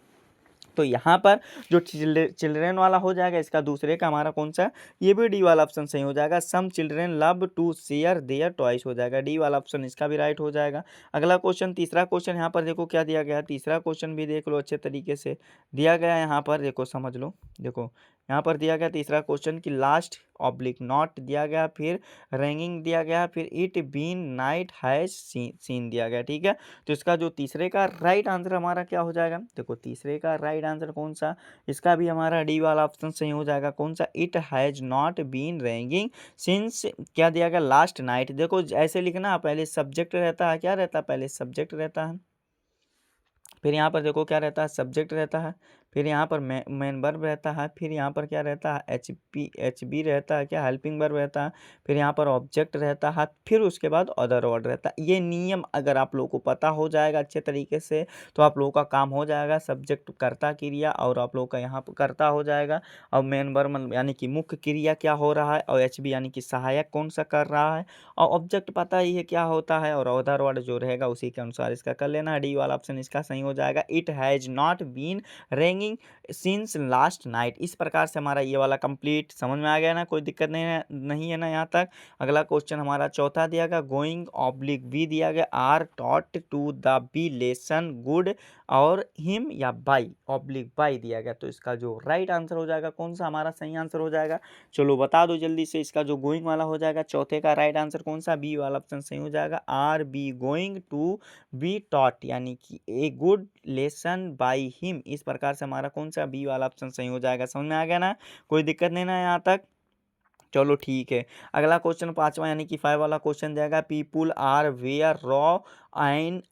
तो यहाँ पर जो चिल्ड्रेन वाला हो जाएगा, इसका दूसरे का हमारा कौन सा, ये भी डी वाला ऑप्शन सही हो जाएगा, some children love to share their toys हो जाएगा, डी वाला ऑप्शन इसका भी राइट हो जाएगा। अगला क्वेश्चन, तीसरा क्वेश्चन, यहाँ पर देखो क्या दिया गया है, तीसरा क्वेश्चन भी देख लो अच्छे तरीके से दिया गया है, यहाँ पर देखो समझ लो, देखो यहाँ पर दिया गया तीसरा क्वेश्चन कि लास्ट ऑब्लिक नॉट दिया गया, फिर रैंगिंग दिया गया, फिर it been night has seen दिया गया। ठीक है, तो इसका जो तीसरे का राइट आंसर हमारा क्या हो जाएगा, देखो तीसरे का राइट आंसर कौन सा, इसका भी हमारा डी वाला ऑप्शन सही हो जाएगा, कौन सा, it has not been raining since क्या दिया गया, लास्ट नाइट। देखो ऐसे लिखना, पहले सब्जेक्ट रहता है, क्या रहता है, पहले सब्जेक्ट रहता है, फिर यहाँ पर देखो क्या रहता है, सब्जेक्ट रहता है, फिर यहाँ पर मेन वर्ब रहता है, फिर यहाँ पर क्या रहता है, एच बी रहता है, क्या हेल्पिंग वर्ब रहता है, फिर यहाँ पर ऑब्जेक्ट रहता है, फिर उसके बाद अदर वर्ड रहता है। ये नियम अगर आप लोगों को पता हो जाएगा अच्छे तरीके से, तो आप लोगों का काम हो जाएगा, सब्जेक्ट कर्ता क्रिया और आप लोगों का यहाँ पर कर्ता हो जाएगा, और मेन वर्ब यानी कि मुख्य क्रिया क्या हो रहा है, और एच बी यानी कि सहायक कौन सा कर रहा है, और ऑब्जेक्ट पता ही है क्या होता है, और अदर वर्ड जो रहेगा उसी के अनुसार इसका कर लेना है। डी वाला ऑप्शन इसका सही हो जाएगा, it has not been raining since last night. इस प्रकार से हमारा ये वाला कंप्लीट समझ में आ गया ना, कोई दिक्कत नहीं है ना यहाँ तक। अगला क्वेश्चन हमारा चौथा दिया गया, गोइंग ऑब्लिक बी दिया गया, are taught to the B lesson good और हिम या बाई ऑब्लिक बाई दिया गया। तो इसका जो राइट आंसर हो जाएगा कौन सा हमारा सही आंसर हो जाएगा, चलो बता दो जल्दी से। इसका जो गोइंग वाला हो जाएगा चौथे का राइट आंसर कौन सा, बी वाला ऑप्शन सही हो जाएगा, are be going to be taught, यानी कि a good lesson by him. इस प्रकार से हमारा कौन सा बी वाला ऑप्शन सही हो जाएगा, समझ में आ गया ना, कोई दिक्कत नहीं ना यहाँ तक, चलो ठीक है। अगला क्वेश्चन पांचवा यानी कि 5 वाला क्वेश्चन जाएगा, people are were raw an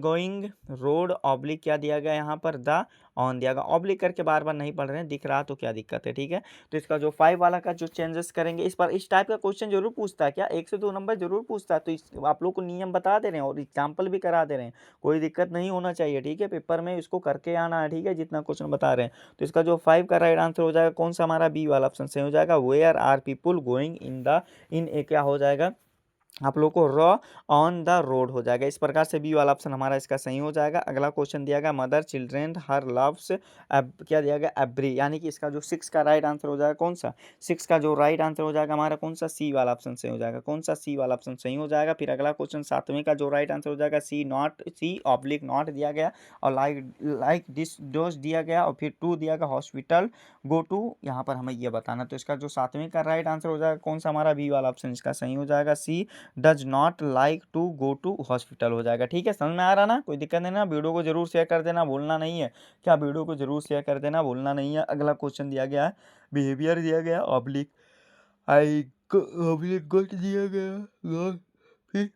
going road oblique क्या दिया गया यहाँ पर, द ऑन दिया गया, ऑब्लिक करके बार बार नहीं पढ़ रहे हैं, दिख रहा तो क्या दिक्कत है। ठीक है, तो इसका जो 5 वाला का जो चेंजेस करेंगे, इस पर इस टाइप का क्वेश्चन जरूर पूछता है, क्या 1 से 2 नंबर जरूर पूछता है, तो इस आप लोग को नियम बता दे रहे हैं और एग्जाम्पल भी करा दे रहे हैं, कोई दिक्कत नहीं होना चाहिए। ठीक है, पेपर में इसको करके आना है, ठीक है, जितना क्वेश्चन बता रहे हैं। तो इसका जो 5 का राइट आंसर हो जाएगा कौन सा हमारा, बी वाला ऑप्शन सही हो जाएगा, where are people going in a क्या हो जाएगा आप लोग को रॉ ऑन द रोड हो जाएगा। इस प्रकार से बी वाला ऑप्शन हमारा इसका सही हो जाएगा। अगला क्वेश्चन दिया गया, मदर चिल्ड्रेन हर लव्स क्या दिया गया, एवरी, यानी कि इसका जो 6 का राइट आंसर हो जाएगा कौन सा, 6 का जो राइट आंसर हो जाएगा हमारा कौन सा, सी वाला ऑप्शन सही हो जाएगा, कौन सा, सी वाला ऑप्शन सही हो जाएगा। फिर अगला क्वेश्चन 7वें का जो राइट आंसर हो जाएगा, सी ऑब्लिक नॉट दिया गया, और लाइक दिस डोज दिया गया, और फिर 2 दिया गया हॉस्पिटल गो टू, यहाँ पर हमें ये बताना। तो इसका जो 7वें का राइट आंसर हो जाएगा कौन सा हमारा, बी वाला ऑप्शन इसका सही हो जाएगा, she does not like to go to hospital हो जाएगा। ठीक है, समझ में आ रहा ना, कोई दिक्कत नहीं ना, वीडियो को जरूर शेयर कर देना, भूलना नहीं है, क्या वीडियो को जरूर शेयर कर देना, भूलना नहीं है। अगला क्वेश्चन दिया गया है, बिहेवियर दिया गया, ऑब्लिक आई ऑब्लिक गॉट दिया गया, फिर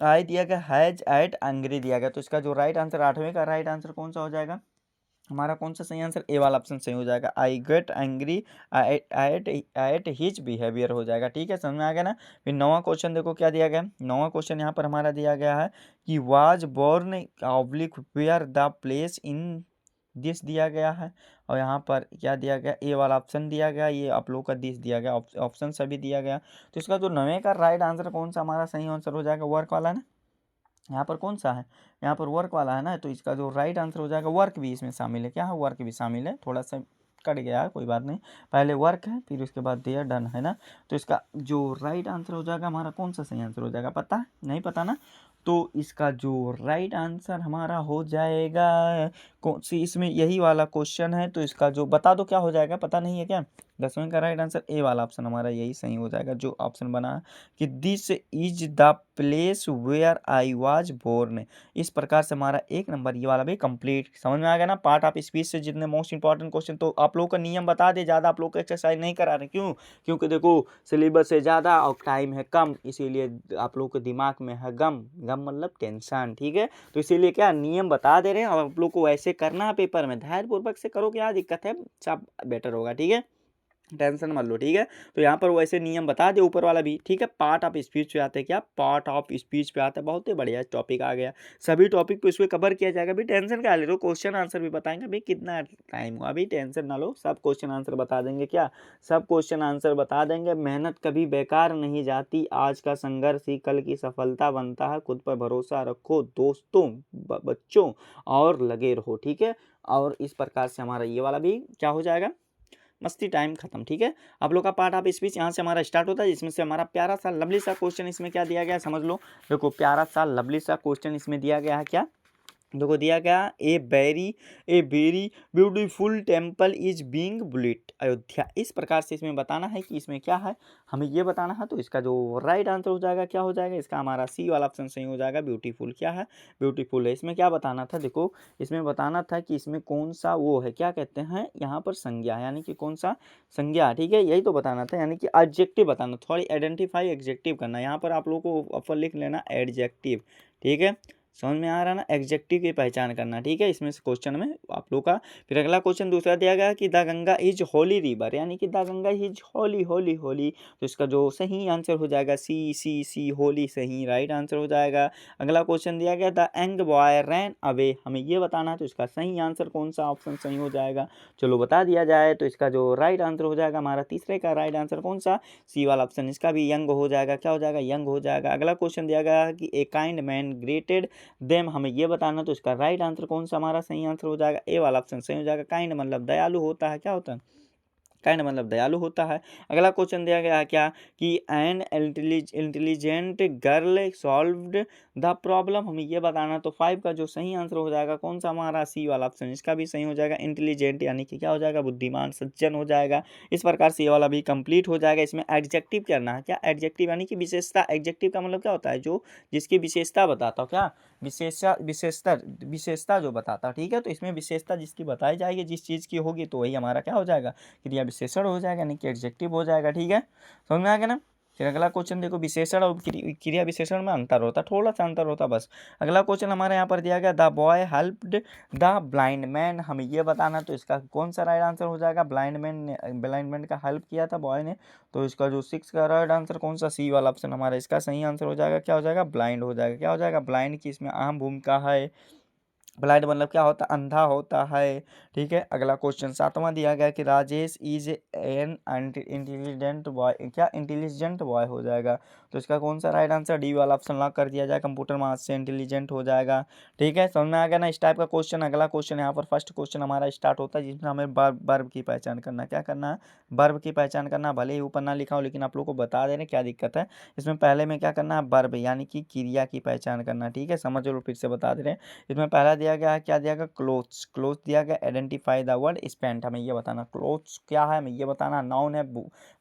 आई दिया गया, हैज एट एंग्री दिया गया। तो इसका जो राइट आंसर 8वें का राइट आंसर कौन सा हो जाएगा हमारा, कौन सा सही आंसर, ए वाला ऑप्शन सही हो जाएगा, I get angry at his behaviour हो जाएगा। ठीक है, समझ में आ गया ना। फिर 9वां क्वेश्चन देखो क्या दिया गया, 9वां क्वेश्चन यहाँ पर हमारा दिया गया है कि was born oblique where the place in this दिया गया है, और यहाँ पर क्या दिया गया, ए वाला ऑप्शन दिया गया, ये आप लोग का दिस दिया गया, ऑप्शन सभी दिया गया। तो इसका जो 9वें का राइट आंसर कौन सा हमारा सही आंसर हो जाएगा, वर्क वाला ना, यहाँ पर कौन सा है, यहाँ पर वर्क वाला है ना, तो इसका जो राइट आंसर हो जाएगा, वर्क भी इसमें शामिल है। क्या है, वर्क भी शामिल है, थोड़ा सा कट गया है, कोई बात नहीं। पहले वर्क है, फिर उसके बाद देयर डन है ना, तो इसका जो राइट आंसर हो जाएगा हमारा, कौन सा सही आंसर हो जाएगा, पता है, नहीं पता ना, तो इसका जो राइट आंसर हमारा हो जाएगा कौन सी, इसमें यही वाला क्वेश्चन है, तो इसका जो बता दो क्या हो जाएगा, पता नहीं है क्या, 10वें का राइट आंसर ए वाला ऑप्शन हमारा यही सही हो जाएगा, जो ऑप्शन बना है कि this is the place where I was born. इस प्रकार से हमारा 1 नंबर ये वाला भी कंप्लीट। समझ में आ गया ना, पार्ट ऑफ स्पीच से जितने मोस्ट इंपॉर्टेंट क्वेश्चन, तो आप लोगों का नियम बता दे, ज़्यादा आप लोग को एक्सरसाइज नहीं करा रहे, क्यों, क्योंकि देखो सिलेबस है ज़्यादा और टाइम है कम, इसीलिए आप लोग के दिमाग में है गम, गम मतलब टेंशन, ठीक है, तो इसीलिए क्या नियम बता दे रहे हैं, और आप लोग को ऐसे करना है, पेपर में धैर्यपूर्वक से करो, क्या दिक्कत है, सब बेटर होगा, ठीक है, टेंशन मत लो, ठीक है। तो यहाँ पर वैसे नियम बता दे ऊपर वाला भी, ठीक है। पार्ट ऑफ स्पीच पे आते हैं, क्या पार्ट ऑफ स्पीच पे आता है, बहुत ही बढ़िया टॉपिक आ गया, सभी टॉपिक पे उसमें कवर किया जाएगा। अभी टेंशन क्या ले रहे हो, क्वेश्चन आंसर भी बताएंगे, अभी कितना टाइम हुआ, अभी टेंशन ना लो, सब क्वेश्चन आंसर बता देंगे, क्या सब क्वेश्चन आंसर बता देंगे। मेहनत कभी बेकार नहीं जाती, आज का संघर्ष ही कल की सफलता बनता है, खुद पर भरोसा रखो दोस्तों, बच्चों, और लगे रहो, ठीक है। और इस प्रकार से हमारा ये वाला भी क्या हो जाएगा, मस्ती टाइम खत्म, ठीक है। आप लोग का पार्ट ऑफ स्पीच यहाँ से हमारा स्टार्ट होता है, जिसमें से हमारा प्यारा सा लवली सा क्वेश्चन इसमें क्या दिया गया है, समझ लो। देखो प्यारा सा लवली सा क्वेश्चन इसमें दिया गया है, क्या देखो दिया गया, a very beautiful temple is being built Ayodhya. इस प्रकार से इसमें बताना है कि इसमें क्या है, हमें ये बताना है, तो इसका जो राइट आंसर हो जाएगा क्या हो जाएगा, इसका हमारा सी वाला ऑप्शन सही हो जाएगा, ब्यूटीफुल क्या है, ब्यूटीफुल है। इसमें क्या बताना था, देखो इसमें बताना था कि इसमें कौन सा वो है, क्या कहते हैं यहाँ पर संज्ञा, यानी कि कौन सा संज्ञा, ठीक है, यही तो बताना था, यानी कि एडजेक्टिव बताना, थोड़ी आइडेंटिफाई एडजेक्टिव करना। यहाँ पर आप लोगों को ऊपर लिख लेना एडजेक्टिव, ठीक है, समझ में आ रहा ना, एग्जेक्टिव की पहचान करना, ठीक है, इसमें से क्वेश्चन में आप लोग का। फिर अगला क्वेश्चन दूसरा दिया गया कि the Ganga is Holi river, यानी कि द गंगा इज होली होली होली, तो इसका जो सही आंसर हो जाएगा सी होली सही राइट आंसर हो जाएगा। अगला क्वेश्चन दिया गया the young boy ran away, हमें ये बताना है, तो इसका सही आंसर कौन सा ऑप्शन सही हो जाएगा, चलो बता दिया जाए, तो इसका जो राइट आंसर हो जाएगा हमारा तीसरे का राइट आंसर कौन सा, सी वाला ऑप्शन, इसका भी यंग हो जाएगा, क्या हो जाएगा, यंग हो जाएगा। अगला क्वेश्चन दिया गया कि a kind man greeted them, हमें ये बताना, तो इसका राइट आंसर कौन सा हमारा सही आंसर हो जाएगा, ए वाला ऑप्शन सही हो जाएगा। काइंड मतलब दयालु होता है, क्या होता है, काइंड मतलब दयालु होता है। अगला क्वेश्चन दिया गया है क्या कि an intelligent girl solved the problem, हमें ये बताना, तो 5 का जो सही आंसर हो जाएगा कौन सा हमारा, सी वाला ऑप्शन, इसका भी सही हो जाएगा, इंटेलिजेंट यानी कि क्या हो जाएगा, बुद्धिमान सज्जन हो जाएगा। इस प्रकार से ये वाला भी कंप्लीट हो जाएगा। इसमें एडजेक्टिव करना है, क्या एडजेक्टिव यानी कि विशेषता, एडजेक्टिव का मतलब क्या होता है, जो जिसकी विशेषता बताता हो, क्या विशेषता जो बताता, ठीक है, तो इसमें विशेषता जिसकी बताई जाएगी, जिस चीज़ की होगी, तो वही हमारा क्या हो जाएगा, क्रिया विशेषण हो जाएगा, यानी कि एडजेक्टिव हो जाएगा, ठीक है, समझ में आ गया ना। फिर अगला क्वेश्चन देखो, विशेषण और क्रिया विशेषण में अंतर होता, थोड़ा सा अंतर होता बस। अगला क्वेश्चन हमारे यहाँ पर दिया गया the boy helped the blind man, हमें ये बताना, तो इसका कौन सा राइट आंसर हो जाएगा, ब्लाइंड मैन का हेल्प किया था बॉय ने, तो इसका जो 6 का राइट आंसर कौन सा, सी वाला ऑप्शन हमारा, इसका सही आंसर हो जाएगा, क्या हो जाएगा, ब्लाइंड हो जाएगा, क्या हो जाएगा, ब्लाइंड की इसमें अहम भूमिका है। ब्लाइंड मतलब क्या होता है, अंधा होता है, ठीक है। अगला क्वेश्चन 7वां दिया गया कि Rajesh is an intelligent boy, क्या इंटेलिजेंट बॉय हो जाएगा, तो इसका कौन सा राइट आंसर, डी वाला ऑप्शन लॉक कर दिया जाए, कंप्यूटर में आज से इंटेलिजेंट हो जाएगा, ठीक है, समझ में आ गया ना इस टाइप का क्वेश्चन। अगला क्वेश्चन यहाँ पर फर्स्ट क्वेश्चन हमारा स्टार्ट होता है, जिसमें हमें वर्ब की पहचान करना, क्या करना है, वर्ब की पहचान करना, भले ही ऊपर ना लिखा हो, लेकिन आप लोग को बता दे रहे क्या दिक्कत है। इसमें पहले में क्या करना है, वर्ब यानी कि क्रिया की पहचान करना, ठीक है, समझ लो, फिर से बता दे रहे हैं। इसमें पहला दिया गया है, क्या दिया गया, क्लोथ्स, क्लोथ दिया गया, आइडेंटिफाई द वर्ड स्पेंट, हमें ये बताना, क्लोथ्स क्या है, हमें ये बताना, नाउन है,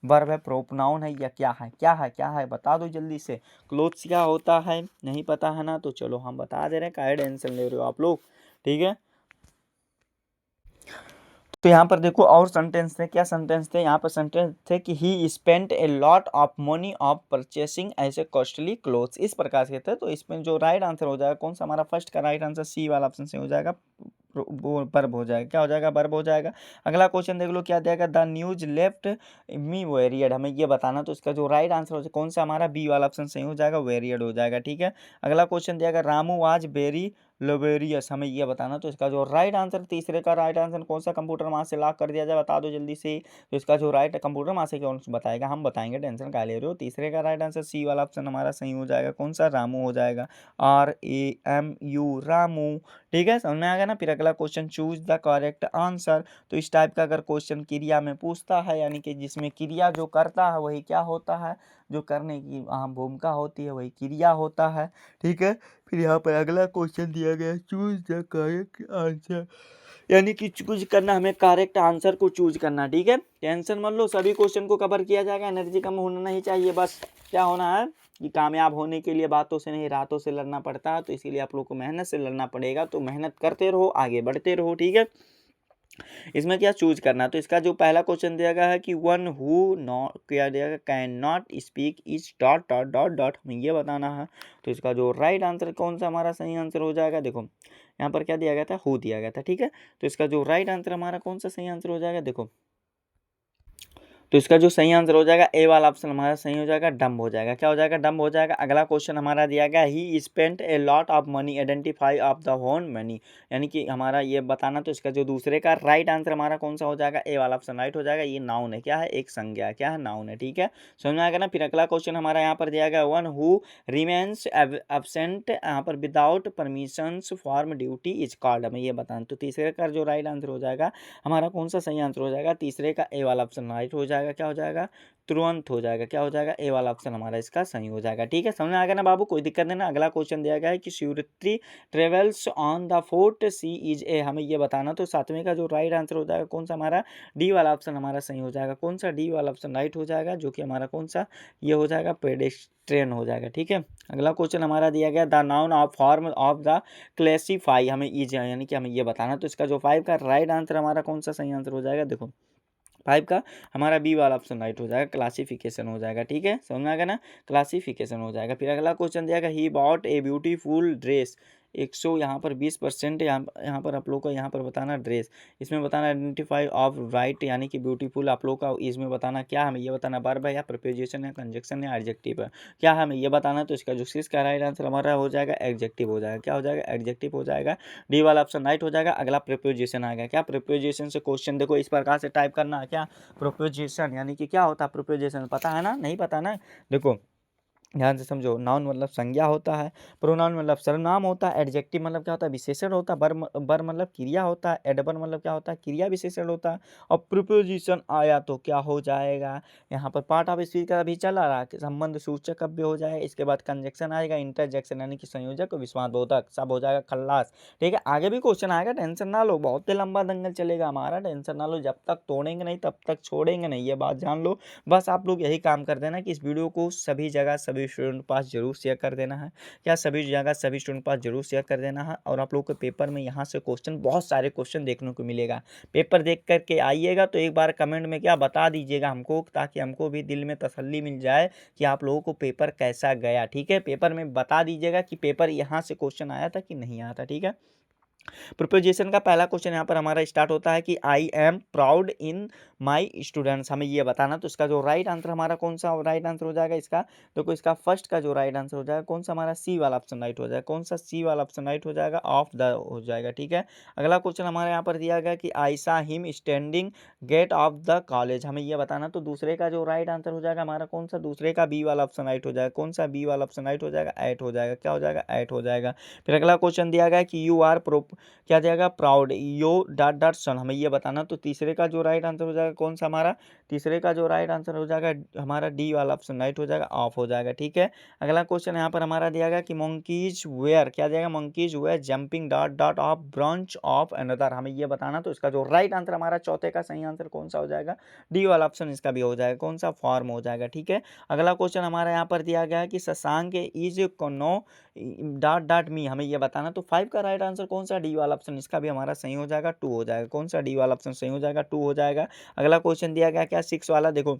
वर्ब है, प्रोनाउन है, या क्या है, क्या है, क्या है, बता दो जल्दी से, क्लोथ्स क्या होता है, नहीं पता है ना, तो चलो हम बता दे रहे हैं, काहे टेंशन ले रहे हो आप लोग, ठीक है। तो यहाँ पर देखो और सेंटेंस थे, क्या सेंटेंस थे, यहाँ पर सेंटेंस थे कि ही spent a lot of money of purchasing ऐसे कॉस्टली क्लोथ्स, इस प्रकार से थे। तो इसमें जो राइट आंसर हो जाएगा कौन सा हमारा, फर्स्ट का राइट आंसर सी वाला ऑप्शन से हो जाएगा, वो वर्ब हो जाएगा, क्या हो जाएगा, वर्ब हो जाएगा। अगला क्वेश्चन देख लो क्या देगा, the news left me varied, हमें ये बताना, तो इसका जो राइट आंसर हो कौन सा हमारा, बी वाला ऑप्शन सही हो जाएगा, वेरियड हो जाएगा, ठीक है। अगला क्वेश्चन दिया गया रामू वाज वेरी लेबोरियस, हमें ये बताना। तो इसका जो राइट आंसर, तीसरे का राइट आंसर कौन सा कंप्यूटर वहाँ से लॉक कर दिया जाए, बता दो जल्दी से। तो इसका जो राइट कंप्यूटर वहाँ से कौन बताएगा, हम बताएंगे, टेंशन क्या ले रहे हो। तीसरे का राइट आंसर सी वाला ऑप्शन हमारा सही हो जाएगा, कौन सा, रामू हो जाएगा, RAMU, रामू। ठीक है, समझ में आ गया ना। फिर अगला question, choose the correct answer. तो इस टाइप का अगर क्वेश्चन क्रिया में पूछता है, यानी कि जिसमें क्रिया जो करता है वही क्या होता है, जो करने की अहम भूमिका होती है वही क्रिया होता है। ठीक है, फिर यहाँ पर अगला क्वेश्चन दिया गया है, चूज द करेक्ट आंसर, यानी कि चूज करना, हमें करेक्ट आंसर को चूज करना। ठीक है, टेंशन मत लो, सभी क्वेश्चन को कवर किया जाएगा, एनर्जी कम होना नहीं चाहिए। बस क्या होना है कि कामयाब होने के लिए बातों से नहीं रातों से लड़ना पड़ता है, तो इसीलिए आप लोग को मेहनत से लड़ना पड़ेगा। तो मेहनत करते रहो, आगे बढ़ते रहो। ठीक है, इसमें क्या चूज करना। तो इसका जो पहला क्वेश्चन दिया गया है कि वन हु नॉट, क्या दिया गया, can not speak is dot dot dot dot, हमें ये बताना है। तो इसका जो राइट आंसर कौन सा हमारा सही आंसर हो जाएगा, देखो यहाँ पर क्या दिया गया था, हु दिया गया था। ठीक है, तो इसका जो राइट आंसर हमारा कौन सा सही आंसर हो जाएगा, देखो तो इसका जो सही आंसर हो जाएगा ए वाला ऑप्शन हमारा सही हो जाएगा, डम्ब हो जाएगा। क्या हो जाएगा, डम्ब हो जाएगा। अगला क्वेश्चन हमारा दिया गया, ही spent a lot of money, identify of the होन मनी, यानी कि हमारा ये बताना। तो इसका जो दूसरे का राइट आंसर हमारा कौन सा हो जाएगा, ए वाला ऑप्शन राइट हो जाएगा। ये नाउन है, क्या है, एक संज्ञा, क्या है, नाउन है। ठीक है, समझ में आएगा ना। फिर अगला क्वेश्चन हमारा यहाँ पर दिया गया, वन हु रिमेन्स एबसेंट, यहाँ पर without permission form duty is called, हमें ये बताना। तो तीसरे का जो राइट आंसर हो जाएगा हमारा कौन सा सही आंसर हो जाएगा, तीसरे का ए वाला ऑप्शन राइट हो जाएगा। क्या हो जाएगा, तुरंत हो जाएगा। क्या हो जाएगा, ए वाला ऑप्शन हमारा इसका सही हो जाएगा। ठीक है, समझ में आ गया ना बाबू, कोई दिक्कत नहीं ना। अगला क्वेश्चन दिया गया है कि Shivratri travels on the fort sea is a, हमें ये बताना। तो सातवें का जो राइट आंसर हो जाएगा कौन सा हमारा, डी वाला ऑप्शन हमारा सही हो जाएगा। कौन सा, डी वाला ऑप्शन राइट हो जाएगा, जो कि हमारा कौन सा ये हो जाएगा, पेडेस्ट्रियन हो जाएगा। ठीक है, अगला क्वेश्चन हमारा दिया गया, the noun of form of the classify, हमें इज, यानी कि हमें ये बताना। तो इसका जो 5 का राइट आंसर हमारा कौन सा सही आंसर हो जाएगा, देखो 5 का हमारा बी वाला ऑप्शन राइट हो जाएगा, क्लासिफिकेशन हो जाएगा। ठीक है, समझ में आ गया ना, क्लासिफिकेशन हो जाएगा। फिर अगला क्वेश्चन दिया गया, he bought a beautiful dress, 100 यहाँ पर 20%, यहाँ पर आप लोग को यहाँ पर बताना ड्रेस, इसमें बताना आइडेंटिफाई ऑफ राइट, यानी कि ब्यूटीफुल आप लोग का इसमें बताना क्या, हमें ये बताना वर्ब है या प्रपोजिशन है, कंजक्शन है, एडजेक्टिव है, क्या हमें ये बताना। तो इसका जो सिक्स का राइट आंसर हमारा हो जाएगा एडजेक्टिव हो जाएगा। क्या हो जाएगा, एडजेक्टिव हो जाएगा। डी वाला ऑप्शन राइट हो जाएगा। अगला प्रपोजिशन आ गया, क्या प्रपोजिशन से क्वेश्चन देखो इस प्रकार से टाइप करना है, क्या प्रोपोजिशन, यानी कि क्या होता है प्रोपोजिशन, पता है ना, नहीं पता ना, देखो ध्यान से समझो। नाउन मतलब संज्ञा होता है, प्रोनाउन मतलब सर्वनाम होता है, एडजेक्टिव मतलब क्या होता है, विशेषण होता है, बर मतलब क्रिया होता है, एडवर्ब मतलब क्या होता है, क्रिया विशेषण होता है। और प्रीपोजिशन आया तो क्या हो जाएगा, यहाँ पर पार्ट ऑफ स्पीच का अभी चला रहा है, संबंध सूचक कव्य हो जाएगा, इसके बाद कंजक्शन आएगा, इंटरजेक्शन यानी कि संयोजक, विस्मादबोधक, सब हो जाएगा खल्लास। ठीक है, आगे भी क्वेश्चन आएगा, टेंशन ना लो, बहुत ही लंबा दंगल चलेगा हमारा, टेंशन ना लो, जब तक तोड़ेंगे नहीं तब तक छोड़ेंगे नहीं, ये बात जान लो। बस आप लोग यही काम कर देना कि इस वीडियो को सभी जगह सभी स्टूडेंट पास जरूर शेयर कर देना है, क्या सभी जगह सभी स्टूडेंट पास जरूर शेयर कर देना है। और आप लोग के पेपर में यहाँ से क्वेश्चन, बहुत सारे क्वेश्चन देखने को मिलेगा, पेपर देख करके आइएगा तो एक बार कमेंट में क्या बता दीजिएगा हमको, ताकि हमको भी दिल में तसल्ली मिल जाए कि आप लोगों को पेपर कैसा गया। ठीक है, पेपर में बता दीजिएगा कि पेपर यहाँ से क्वेश्चन आया था कि नहीं आया था। ठीक है, प्रोपोजिशन का पहला क्वेश्चन यहाँ पर हमारा स्टार्ट होता है कि I am proud in my students, हमें ये बताना। तो इसका जो राइट आंसर हमारा कौन सा राइट आंसर हो जाएगा, इसका देखो इसका फर्स्ट का जो राइट आंसर हो जाएगा कौन सा हमारा, सी वाला ऑप्शन राइट हो जाएगा। कौन सा, सी वाला ऑप्शन राइट हो जाएगा, ऑफ द हो जाएगा। ठीक है, अगला क्वेश्चन हमारे यहाँ पर दिया गया कि I saw him standing gate of the college, हमें ये बताना। तो दूसरे का जो राइट आंसर हो जाएगा हमारा कौन सा, दूसरे का बी वाला ऑप्शन राइट हो जाएगा। कौन सा, बी वाला ऑप्शन राइट हो जाएगा, एट हो जाएगा। क्या हो जाएगा, एट हो जाएगा। फिर अगला क्वेश्चन दिया गया कि यू आर क्या जाएगा, प्राउड यो डॉट डॉट सन, हमें ये बताना। तो तीसरे का जो राइट आंसर हो जाएगा कौन सा हमारा, तीसरे का जो राइट आंसर हो जाएगा हमारा डी वाला ऑप्शन राइट हो जाएगा, ऑफ हो जाएगा। ठीक है, अगला क्वेश्चन यहाँ पर हमारा दिया गया कि मंकीज वेयर, क्या जाएगा, monkeys were jumping dot dot of branch of another, हमें ये बताना। तो इसका जो राइट आंसर हमारा चौथे का सही आंसर कौन सा हो जाएगा, डी वाला ऑप्शन इसका भी हो जाएगा। कौन सा, फॉर्म हो जाएगा। ठीक है, अगला क्वेश्चन हमारा यहाँ पर दिया गया है कि Shashank is no dot dot me, हमें ये बताना। तो 5 का राइट आंसर कौन सा, डी वाला ऑप्शन इसका भी हमारा सही हो जाएगा, 2 हो जाएगा। कौन सा, डी वाला ऑप्शन सही हो जाएगा, 2 हो जाएगा। अगला क्वेश्चन दिया गया क्या, 6 वाला, देखो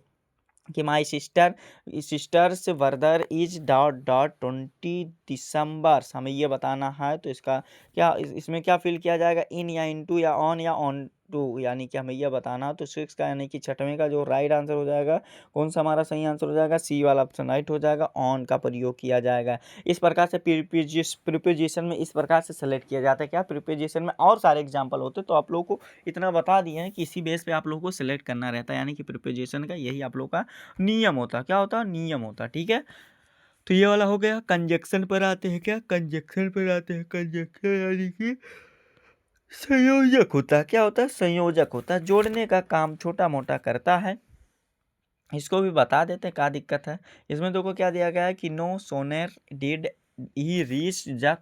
कि my sister's birthday is dot dot 20 December, हमें ये बताना है। तो इसका क्या इसमें क्या फिल किया जाएगा, इन या इनटू या ऑन टू यानी कि हमें यह बताना, तो 6 का यानी कि छठवें का जो राइट आंसर हो जाएगा कौन सा हमारा सही आंसर हो जाएगा, सी वाला ऑप्शन राइट हो जाएगा, ऑन का प्रयोग किया जाएगा। इस प्रकार से प्रीपोजिशन में इस प्रकार से सेलेक्ट किया जाता है। क्या प्रीपोजिशन में और सारे एग्जाम्पल होते, तो आप लोग को इतना बता दिए हैं कि इसी बेस पे आप लोग को सिलेक्ट करना रहता है, यानी कि प्रीपोजिशन का यही आप लोग का नियम होता है। क्या होता है, नियम होता है, ठीक है। तो ये वाला हो गया। कंजक्शन पर आते हैं, क्या कंजक्शन पर आते हैं। कंजक्शन यानी कि संयोजक होता है। क्या होता है, संयोजक होता है, जोड़ने का काम छोटा मोटा करता है। इसको भी बता देते हैं, क्या दिक्कत है इसमें। देखो क्या दिया गया है कि no sooner did he reach the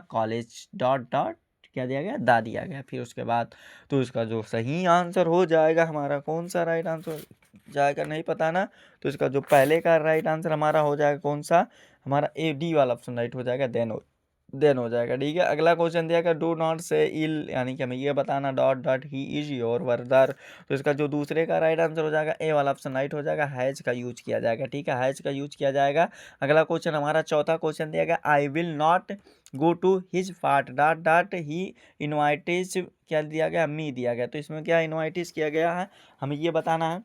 college dot dot, क्या दिया गया, दा दिया गया। फिर उसके बाद तो इसका जो सही आंसर हो जाएगा हमारा, कौन सा राइट आंसर जाएगा नहीं पता ना, तो इसका जो पहले का राइट आंसर हमारा हो जाएगा कौन सा, हमारा ए डी वाला ऑप्शन राइट हो जाएगा, देन हो जाएगा, ठीक है। अगला क्वेश्चन दिया गया डू नॉट से इल, यानी कि हमें ये बताना dot dot he is your brother, तो इसका जो दूसरे का राइट आंसर हो जाएगा ए वाला ऑप्शन राइट हो जाएगा, हैज का यूज किया जाएगा, ठीक है, हैज का यूज किया जाएगा। अगला क्वेश्चन हमारा चौथा क्वेश्चन दिया गया I will not go to his part dot dot he invites, क्या दिया गया, मी दिया गया, तो इसमें क्या इनवाइटिस किया गया है, हमें ये बताना है।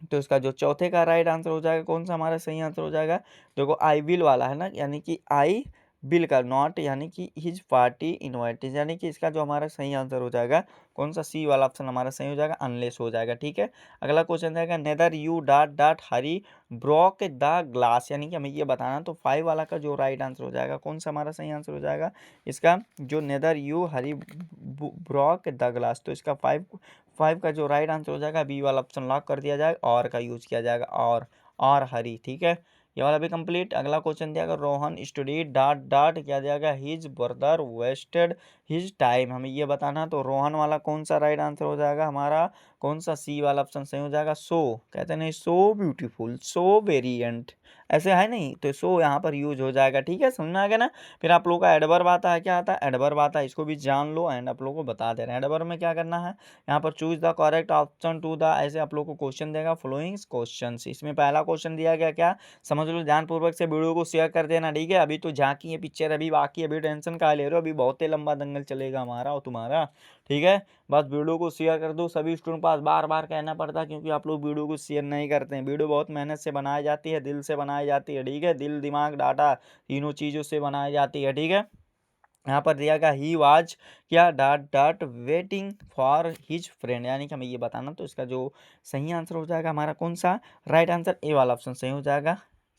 तो इसका जो चौथे का राइट आंसर हो जाएगा कौन सा हमारा सही आंसर हो जाएगा, देखो आई विल वाला है ना, यानी कि आई बिल का नॉट यानी कि हिज पार्टी इनवाइटेड, यानी कि इसका जो हमारा सही आंसर हो जाएगा कौन सा, सी वाला ऑप्शन हमारा सही हो जाएगा, अनलेस हो जाएगा, ठीक है। अगला क्वेश्चन जाएगा neither you dot dot Hari broke the glass, यानी कि हमें ये बताना, तो 5 वाला का जो राइट आंसर हो जाएगा कौन सा हमारा सही आंसर हो जाएगा, इसका जो neither you Hari broke the glass, तो इसका 5 का जो राइट आंसर हो जाएगा बी वाला ऑप्शन लॉक कर दिया जाएगा, और का यूज किया जाएगा, और हरी, ठीक है। ये वाला भी कंप्लीट। अगला क्वेश्चन दिया गया रोहन स्टडीड डॉट डॉट, क्या दिया गया, his brother wasted his time, हमें ये बताना, तो रोहन वाला कौन सा राइट आंसर हो जाएगा हमारा, कौन सा, सी वाला ऑप्शन सही हो जाएगा, सो, कहते नहीं सो ब्यूटीफुल सो वेरिएंट, ऐसे है नहीं, तो सो यहाँ पर यूज हो जाएगा, ठीक है, समझ में आ गया ना। फिर आप लोगों का एडवर्ब आता है, क्या आता है, एडवर्ब आता है, इसको भी जान लो एंड आप लोगों को बता दे रहे हैं। एडवर्ब में क्या करना है, यहाँ पर choose the correct option to the, ऐसे आप लोग को क्वेश्चन देगा फॉलोइंग क्वेश्चन। इसमें पहला क्वेश्चन दिया गया, क्या समझ लो, ध्यानपूर्वक से वीडियो को शेयर कर देना, ठीक है। अभी तो झांकी है पिक्चर, अभी बाकी, अभी टेंशन कहाँ ले रहे हो, अभी बहुत ही लंबा दंगल चलेगा हमारा और तुम्हारा, ठीक है। बस वीडियो को शेयर कर दो, सभी स्टूडेंट पास बार बार कहना पड़ता है क्योंकि आप लोग वीडियो को शेयर नहीं करते हैं। वीडियो बहुत मेहनत से बनाई जाती है, दिल से बनाई जाती है, ठीक है, दिल दिमाग डाटा तीनों चीज़ों से बनाई जाती है, ठीक है। यहाँ पर दिया गया ही वाज, क्या dot dot waiting for his friend, यानी कि हमें ये बताना, तो इसका जो सही आंसर हो जाएगा हमारा कौन सा, राइट आंसर ए वाला ऑप्शन सही हो जाएगा,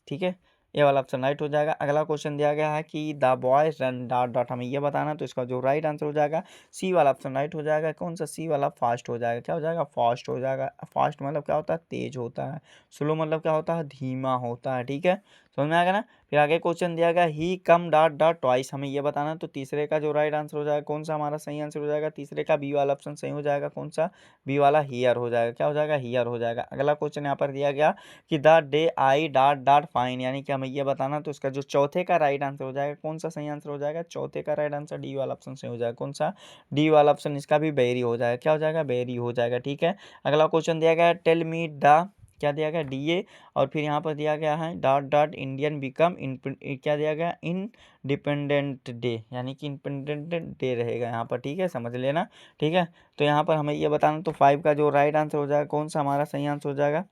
ठीक है, ए वाला ऑप्शन राइट हो जाएगा। अगला क्वेश्चन दिया गया है कि the boys run dot dot, हमें ये बताना, तो इसका जो राइट आंसर हो जाएगा सी वाला ऑप्शन राइट हो जाएगा, कौन सा, सी वाला फास्ट हो जाएगा, क्या हो जाएगा, फास्ट हो जाएगा। फास्ट मतलब क्या होता है, तेज होता है, स्लो मतलब क्या होता है, धीमा होता है, ठीक है, समझ में आ गया ना। फिर आगे क्वेश्चन दिया गया ही कम डॉट डॉट ट्वाइस, हमें ये बताना, तो तीसरे का जो राइट आंसर हो जाएगा कौन सा हमारा सही आंसर हो जाएगा, तीसरे का बी वाला ऑप्शन सही हो जाएगा, कौन सा, बी वाला हियर हो जाएगा, क्या हो जाएगा, हियर हो जाएगा। अगला क्वेश्चन यहाँ पर दिया गया कि the day I dot dot fine, यानी कि हमें ये बताना, तो इसका जो चौथे का राइट आंसर हो जाएगा कौन सा सही आंसर हो जाएगा, चौथे का राइट आंसर डी वाला ऑप्शन सही हो जाएगा, कौन सा, डी वाला ऑप्शन, इसका भी बेरी हो जाएगा, क्या हो जाएगा, बेरी हो जाएगा, ठीक है। अगला क्वेश्चन दिया गया टेल मी द, क्या दिया गया, डीए, और फिर यहाँ पर दिया गया है डॉट डॉट इंडियन बिकम क्या दिया गया, इंडिपेंडेंट डे, यानी कि इंडिपेंडेंट डे रहेगा यहाँ पर, ठीक है, समझ लेना, ठीक है। तो यहाँ पर हमें ये बताना, तो 5 का जो राइट आंसर हो जाएगा कौन सा हमारा सही आंसर हो जाएगा,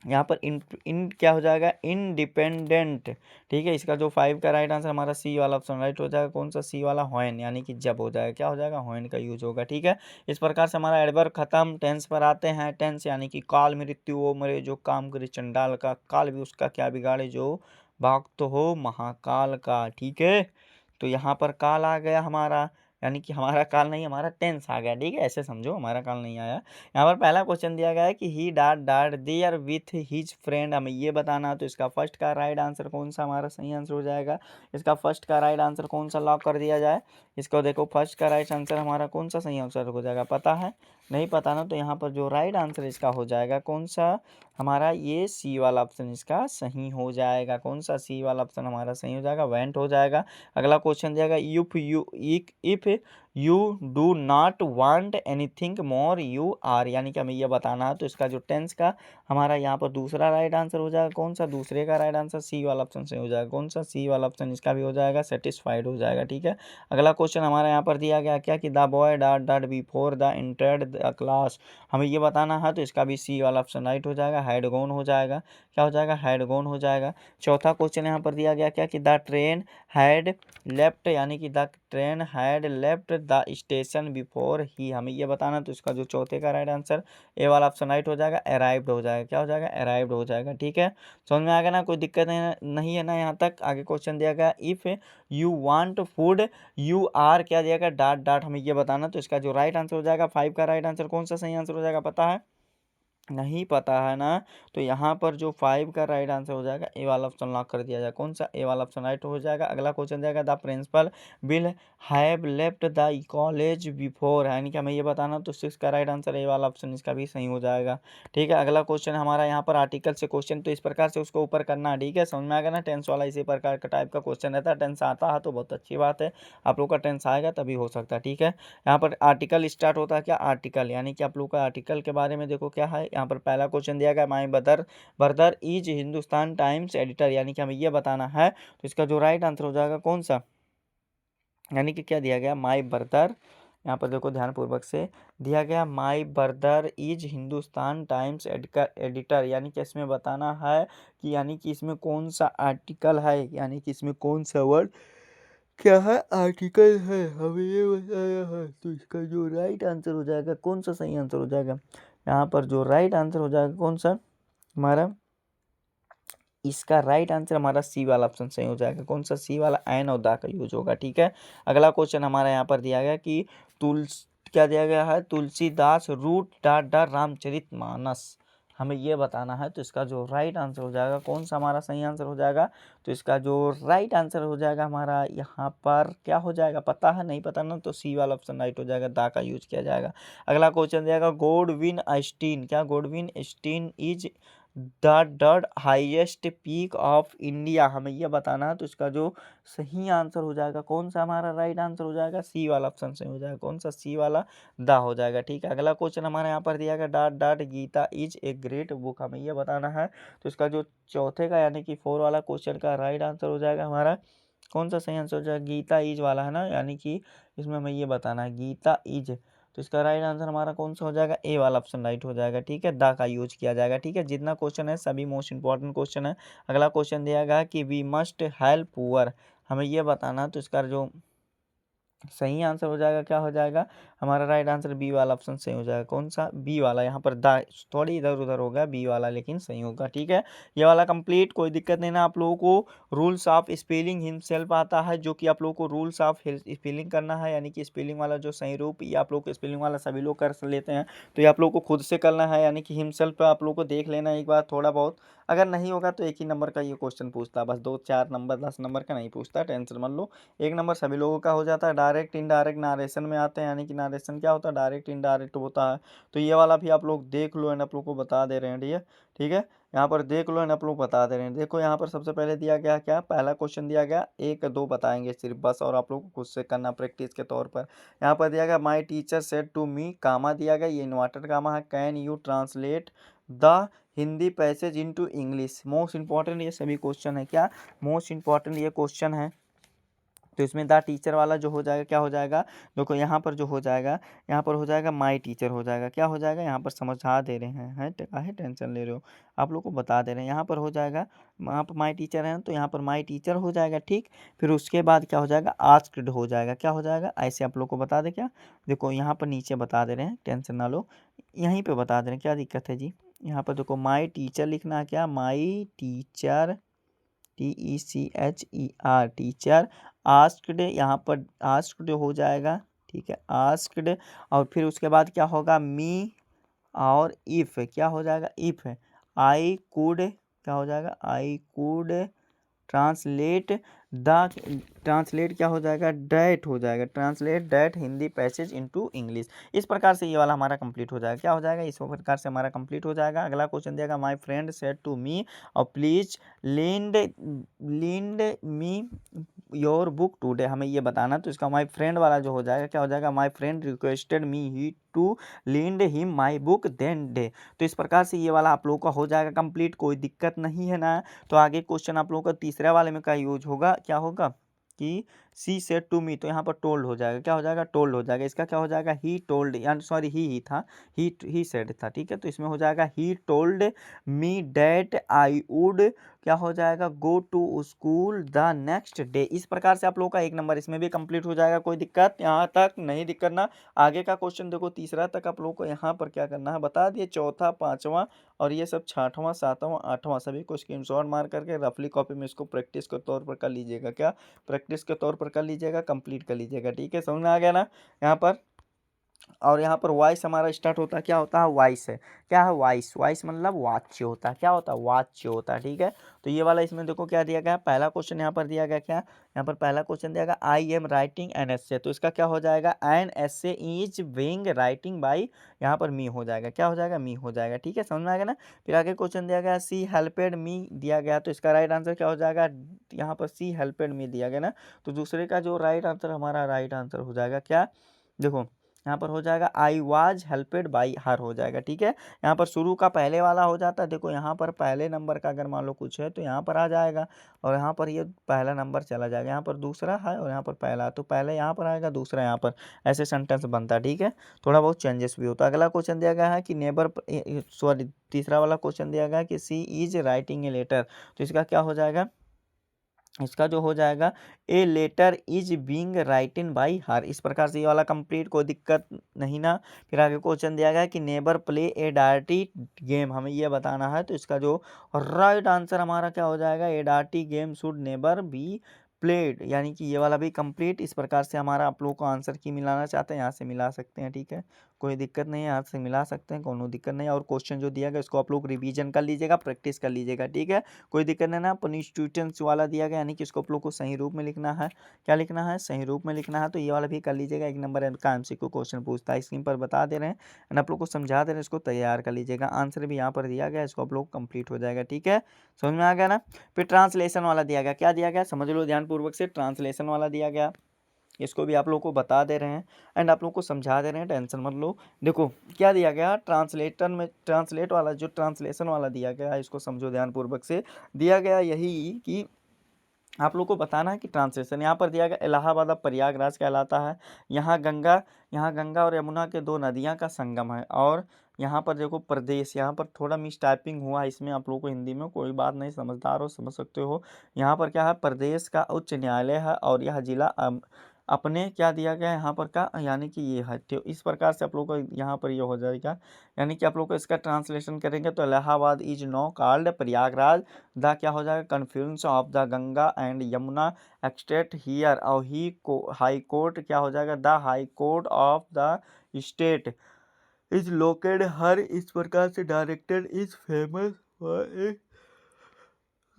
यहाँ पर इन क्या हो जाएगा, इंडिपेंडेंट, ठीक है। इसका जो 5 का राइट आंसर हमारा सी वाला ऑप्शन राइट हो जाएगा, कौन सा, सी वाला होन, यानी कि जब हो जाएगा, क्या हो जाएगा, होन का यूज होगा, ठीक है। इस प्रकार से हमारा एडवर्ब खत्म। टेंस पर आते हैं। टेंस यानी कि काल मृत्यु वो मरे जो काम करे चंडाल का, काल भी उसका क्या बिगाड़े जो भक्त हो महाकाल का, ठीक है। तो यहाँ पर काल आ गया हमारा, यानी कि हमारा काल नहीं, हमारा टेंस आ गया, ठीक है, ऐसे समझो, हमारा काल नहीं आया। यहाँ पर पहला क्वेश्चन दिया गया है कि he dot dot there with his friend, हमें ये बताना, तो इसका फर्स्ट का राइट आंसर कौन सा हमारा सही आंसर हो जाएगा, इसका फर्स्ट का राइट आंसर कौन सा लॉक कर दिया जाए, इसको देखो फर्स्ट का राइट आंसर हमारा कौन सा सही आंसर हो जाएगा, पता है, नहीं पता ना, तो यहाँ पर जो राइट आंसर इसका हो जाएगा कौन सा हमारा, ये सी वाला ऑप्शन इसका सही हो जाएगा, कौन सा, सी वाला ऑप्शन हमारा सही हो जाएगा, वेंट हो जाएगा। अगला क्वेश्चन दिया गया if you do not want anything more you are, यानी कि हमें ये बताना है। तो इसका जो टेंस का हमारा यहाँ पर दूसरा राइट आंसर हो जाएगा कौन सा, दूसरे का राइट आंसर सी वाला ऑप्शन से हो जाएगा। कौन सा, सी वाला ऑप्शन इसका भी हो जाएगा, सेटिस्फाइड हो जाएगा। ठीक है, अगला क्वेश्चन हमारा यहाँ पर दिया गया क्या कि the boy dot dot before the entered the class, हमें ये बताना है। तो इसका भी सी वाला ऑप्शन राइट हो जाएगा, हैड गॉन हो जाएगा। क्या हो जाएगा, हैड गॉन हो जाएगा। चौथा क्वेश्चन यहाँ पर दिया गया क्या कि द ट्रेन हैड लेफ्ट, यानी कि the train had left the station before he, हमें ये बताना। तो इसका जो चौथे का राइट आंसर ए वाला ऑप्शन राइट हो जाएगा, अराइव्ड हो जाएगा। क्या हो जाएगा, अराइव्ड हो जाएगा। ठीक है, समझ में आ गया ना, कोई दिक्कत नहीं है ना यहाँ तक। आगे क्वेश्चन दिया गया if you want food you are, क्या दिया गया, डॉट डॉट, हमें ये बताना। तो इसका जो राइट आंसर हो जाएगा 5 का राइट आंसर कौन सा सही आंसर हो जाएगा, पता है, नहीं पता है ना। तो यहाँ पर जो 5 का राइट आंसर हो जाएगा ए वाला ऑप्शन लॉक कर दिया जाए। कौन सा, ए वाला ऑप्शन राइट हो जाएगा। अगला क्वेश्चन जाएगा the principal will have left the college before, यानी कि हमें ये बताना। तो 6 का राइट आंसर ए वाला ऑप्शन इसका भी सही हो जाएगा। ठीक है, अगला क्वेश्चन हमारा यहाँ पर आर्टिकल से क्वेश्चन, तो इस प्रकार से उसको ऊपर करना है। ठीक है, समझ में आ गया ना, टेंस वाला इसी प्रकार का टाइप का क्वेश्चन रहता है। टेंस आता है तो बहुत अच्छी बात है, आप लोग का टेंस आएगा तभी हो सकता है। ठीक है, यहाँ पर आर्टिकल स्टार्ट होता है क्या, आर्टिकल, यानी कि आप लोग का आर्टिकल के बारे में देखो क्या है। यहाँ पर पहला क्वेश्चन दिया गया my brother is Hindustan times editor, यानी कि हमें यह बताना है। तो इसका जो राइट आंसर हो जाएगा कौन सा, यानी कि क्या दिया गया, माई ब्रदर, यहाँ पर देखो ध्यानपूर्वक से दिया गया my brother is Hindustan times editor, यानी कि इसमें बताना है कि यानी कि इसमें कौन सा आर्टिकल है, यानी कि इसमें कौन सा वर्ड क्या है, आर्टिकल है, हमें ये बताया है। तो इसका जो राइट आंसर हो जाएगा कौन सा सही आंसर हो जाएगा, यहाँ पर जो राइट आंसर हो जाएगा कौन सा हमारा, इसका राइट आंसर हमारा सी वाला ऑप्शन सही हो जाएगा। कौन सा, सी वाला, एन और दा का यूज होगा। ठीक है, अगला क्वेश्चन हमारा यहाँ पर दिया गया कि तुलसी, क्या दिया गया है, Tulsidas wrote dot dot Ramcharitmanas, हमें ये बताना है। तो इसका जो राइट आंसर हो जाएगा कौन सा हमारा सही आंसर हो जाएगा। तो इसका जो राइट आंसर हो जाएगा हमारा यहाँ पर क्या हो जाएगा, पता है, नहीं पता ना, तो सी वाला ऑप्शन राइट हो जाएगा, दा का यूज किया जाएगा। अगला क्वेश्चन दिया गया गोडविन अस्टीन, क्या Godwin Austen is the dot highest peak of India, हमें यह बताना है। तो इसका जो सही आंसर हो जाएगा कौन सा हमारा राइट आंसर हो जाएगा, सी वाला ऑप्शन सही हो जाएगा। कौन सा, सी वाला, दा हो जाएगा। ठीक है, अगला क्वेश्चन हमारे यहाँ पर दिया गया dot dot Gita is a great book, हमें यह बताना है। तो इसका जो चौथे का यानी कि 4 वाला क्वेश्चन का राइट आंसर हो जाएगा हमारा कौन सा सही आंसर हो जाएगा, गीता इज वाला है ना, यानी कि इसमें हमें ये बताना है गीता इज। तो इसका राइट आंसर हमारा कौन सा हो जाएगा, ए वाला ऑप्शन राइट हो जाएगा। ठीक है, दा का यूज किया जाएगा। ठीक है, जितना क्वेश्चन है सभी मोस्ट इंपॉर्टेंट क्वेश्चन है। अगला क्वेश्चन दिया गया कि वी मस्ट हेल्प पुअर, हमें ये बताना। तो इसका जो सही आंसर हो जाएगा क्या हो जाएगा, हमारा राइट आंसर बी वाला ऑप्शन सही हो जाएगा। कौन सा, बी वाला, यहाँ पर दा थोड़ी इधर उधर हो गया, बी वाला लेकिन सही होगा। ठीक है, ये वाला कंप्लीट, कोई दिक्कत नहीं ना। आप लोगों को रूल्स ऑफ स्पेलिंग हिमसेल्फ आता है, जो कि आप लोगों को रूल्स ऑफ स्पेलिंग करना है, यानी कि स्पेलिंग वाला जो सही रूप, ये आप लोग को स्पेलिंग वाला सभी लोग कर लेते हैं, तो ये आप लोग को खुद से करना है, यानी कि हिमसेल्फ आप लोग को देख लेना एक बार थोड़ा बहुत। अगर नहीं होगा तो एक ही नंबर का ये क्वेश्चन पूछता है, बस 2 4 नंबर 10 नंबर का नहीं पूछता, टेंशन मत लो। एक नंबर सभी लोगों का हो जाता है। डायरेक्ट इनडायरेक्ट नारेशन में आते हैं, यानी कि नारेशन क्या होता है, डायरेक्ट इनडायरेक्ट होता है। तो ये वाला भी आप लोग देख लो एंड आप लोग को बता दे रहे हैं डियर। ठीक है, यहाँ पर देख लो एंड आप लोग बता दे रहे हैं। देखो यहाँ पर सबसे पहले दिया गया क्या, पहला क्वेश्चन दिया गया 1 2 बताएंगे सिर्फ बस, और आप लोग को खुद से करना प्रैक्टिस के तौर पर। यहाँ पर दिया गया my teacher said to me, comma दिया गया, ये इन्वर्टेड कामा है, can you translate the Hindi passage into English. Most important ये सभी क्वेश्चन है, क्या मोस्ट इंपॉर्टेंट ये क्वेश्चन है। तो इसमें द टीचर वाला जो हो जाएगा क्या हो जाएगा, देखो यहाँ पर जो हो जाएगा, यहाँ पर हो जाएगा माई टीचर हो जाएगा। क्या हो जाएगा, यहाँ पर समझा दे रहे हैं काहे टेंशन ले रहे हो, आप लोग को बता दे रहे हैं। यहाँ पर हो जाएगा, यहाँ पर माई टीचर है तो यहाँ पर माई टीचर हो जाएगा। ठीक, फिर उसके बाद क्या हो जाएगा, आस्क्ड हो जाएगा। क्या हो जाएगा, ऐसे आप लोग को बता दे क्या, देखो यहाँ पर नीचे बता दे रहे हैं, टेंशन ना लो, यहीं पर बता दे रहे हैं, क्या दिक्कत है जी। यहाँ पर देखो माई टीचर लिखना है, क्या my teacher, TECHER teacher, asked, यहाँ पर आस्क्ड हो जाएगा। ठीक है, आस्क्ड, और फिर उसके बाद क्या होगा, मी, और इफ़ क्या हो जाएगा, इफ़ आई कुड, क्या हो जाएगा, I could translate the, translate क्या हो जाएगा, डैट हो जाएगा, translate that Hindi passage into English. इस प्रकार से ये वाला हमारा कंप्लीट हो जाएगा। क्या हो जाएगा, इस प्रकार से हमारा कंप्लीट हो जाएगा। अगला क्वेश्चन दिएगा my friend said to me और please lend me your book today, हमें ये बताना। तो इसका माई फ्रेंड वाला जो हो जाएगा क्या हो जाएगा, my friend requested me he to lend him my book then day. तो इस प्रकार से ये वाला आप लोगों का हो जाएगा कंप्लीट, कोई दिक्कत नहीं है ना। तो आगे क्वेश्चन आप लोगों का तीसरे वाले में का यूज होगा, क्या होगा कि सी सेड टू मी, तो यहाँ पर टोल्ड हो जाएगा, क्या हो जाएगा, टोल्ड हो जाएगा। इसका क्या हो जाएगा, ही टोल्ड, यानी सॉरी ही था, ही सेड था, ठीक है। तो इसमें हो जाएगा he told me that I would, क्या हो जाएगा, go to school the next day. इस प्रकार से आप लोगों का 1 नंबर इसमें भी कंप्लीट हो जाएगा, कोई दिक्कत यहाँ तक नहीं दिक्कत ना। आगे का क्वेश्चन देखो तीसरा तक आप लोगों को यहाँ पर क्या करना है बता दिए, चौथा, पांचवा और ये सब छठवां, सातवां, आठवां सभी को स्क्रीनशॉट मार करके रफली कॉपी में इसको प्रैक्टिस के तौर पर कर लीजिएगा, क्या प्रैक्टिस के तौर पर कर लीजिएगा, कंप्लीट कर लीजिएगा, ठीक है। समझ में आ गया ना यहाँ पर। और यहाँ पर वॉइस हमारा स्टार्ट होता है, क्या होता है, वॉइस है, क्या है, वॉइस, वॉइस मतलब वाच्य होता है, क्या होता है, वाच्य होता है, ठीक है। तो ये वाला इसमें देखो क्या दिया गया, पहला क्वेश्चन यहाँ पर दिया गया, क्या यहाँ पर पहला क्वेश्चन दिया गया, I am writing an essay. तो इसका क्या हो जाएगा, an essay is being writing by, यहाँ पर मी हो जाएगा, क्या हो जाएगा, मी हो जाएगा, ठीक है। समझ में आ गया ना। फिर आगे क्वेश्चन दिया गया, सी हेल्पेड मी दिया गया, तो इसका राइट आंसर क्या हो जाएगा, यहाँ पर सी हेल्पेड मी दिया गया ना। तो दूसरे का जो राइट आंसर हमारा राइट आंसर हो जाएगा क्या, देखो यहाँ पर हो जाएगा आई वाज हेल्पेड बाई हर हो जाएगा, ठीक है। यहाँ पर शुरू का पहले वाला हो जाता है, देखो यहाँ पर पहले नंबर का अगर मान लो कुछ है तो यहाँ पर आ जाएगा, और यहाँ पर ये पहला नंबर चला जाएगा, यहाँ पर दूसरा है और यहाँ पर पहला, तो पहले यहाँ पर आएगा, दूसरा यहाँ पर, ऐसे सेंटेंस बनता है, ठीक है। थोड़ा बहुत चेंजेस भी होता है। अगला क्वेश्चन दिया गया है कि नेबर, सॉरी तीसरा वाला क्वेश्चन दिया गया है कि she is writing a letter. तो इसका क्या हो जाएगा, इसका जो हो जाएगा, a letter is being written by her. इस प्रकार से ये वाला कंप्लीट, कोई दिक्कत नहीं ना। फिर आगे क्वेश्चन दिया गया है कि नेबर प्ले ए डार्टी गेम, हमें ये बताना है। तो इसका जो राइट आंसर हमारा क्या हो जाएगा, a dirty game should never be played, यानी कि ये वाला भी कंप्लीट। इस प्रकार से हमारा आप लोग को आंसर की मिलाना चाहते हैं यहाँ से मिला सकते हैं, ठीक है, कोई दिक्कत नहीं है, यहाँ से मिला सकते हैं, कोनो दिक्कत नहीं है। और क्वेश्चन जो दिया गया इसको आप लोग रिवीजन कर लीजिएगा, प्रैक्टिस कर लीजिएगा, ठीक है, कोई दिक्कत नहीं ना। पनिशट्यूटेंस वाला दिया गया, यानी कि इसको आप लोग को सही रूप में लिखना है, क्या लिखना है, सही रूप में लिखना है। तो ये वाला भी कर लीजिएगा, 1 नंबर का एमसीक्यू क्वेश्चन पूछता है, स्क्रीन पर बता दे रहे हैं एंड आप लोग को समझा दे रहे हैं, इसको तैयार कर लीजिएगा। आंसर भी यहाँ पर दिया गया, इसको आप लोग कंप्लीट हो जाएगा, ठीक है, समझ में आ गया ना। फिर ट्रांसलेशन वाला दिया गया, क्या दिया गया समझ लो ध्यानपूर्वक से, ट्रांसलेशन वाला दिया गया, इसको भी आप लोग को बता दे रहे हैं एंड आप लोग को समझा दे रहे हैं, टेंशन मत लो। देखो क्या दिया गया ट्रांसलेटर में, ट्रांसलेट वाला जो ट्रांसलेशन वाला दिया गया है इसको समझो ध्यानपूर्वक से। दिया गया यही कि आप लोग को बताना है कि ट्रांसलेशन यहाँ पर दिया गया, इलाहाबाद अब प्रयागराज कहलाता है। यहाँ गंगा और यमुना के 2 नदियाँ का संगम है। और यहाँ पर देखो प्रदेश, यहाँ पर थोड़ा मिस टाइपिंग हुआ इसमें, आप लोगों को हिंदी में कोई बात नहीं, समझदार हो समझ सकते हो। यहाँ पर क्या है, प्रदेश का उच्च न्यायालय है और यह जिला अपने क्या दिया गया है यहाँ पर का, यानी कि ये है। तो इस प्रकार से आप लोग को यहाँ पर ये हो जाएगा, यानी कि आप लोग को इसका ट्रांसलेशन करेंगे तो Allahabad is now called Prayagraj the, क्या हो जाएगा, confluence of the Ganga and Yamuna exists here, और ही को हाई कोर्ट, क्या हो जाएगा, the high court of the state is located here. इस प्रकार से डायरेक्टर इज फेमस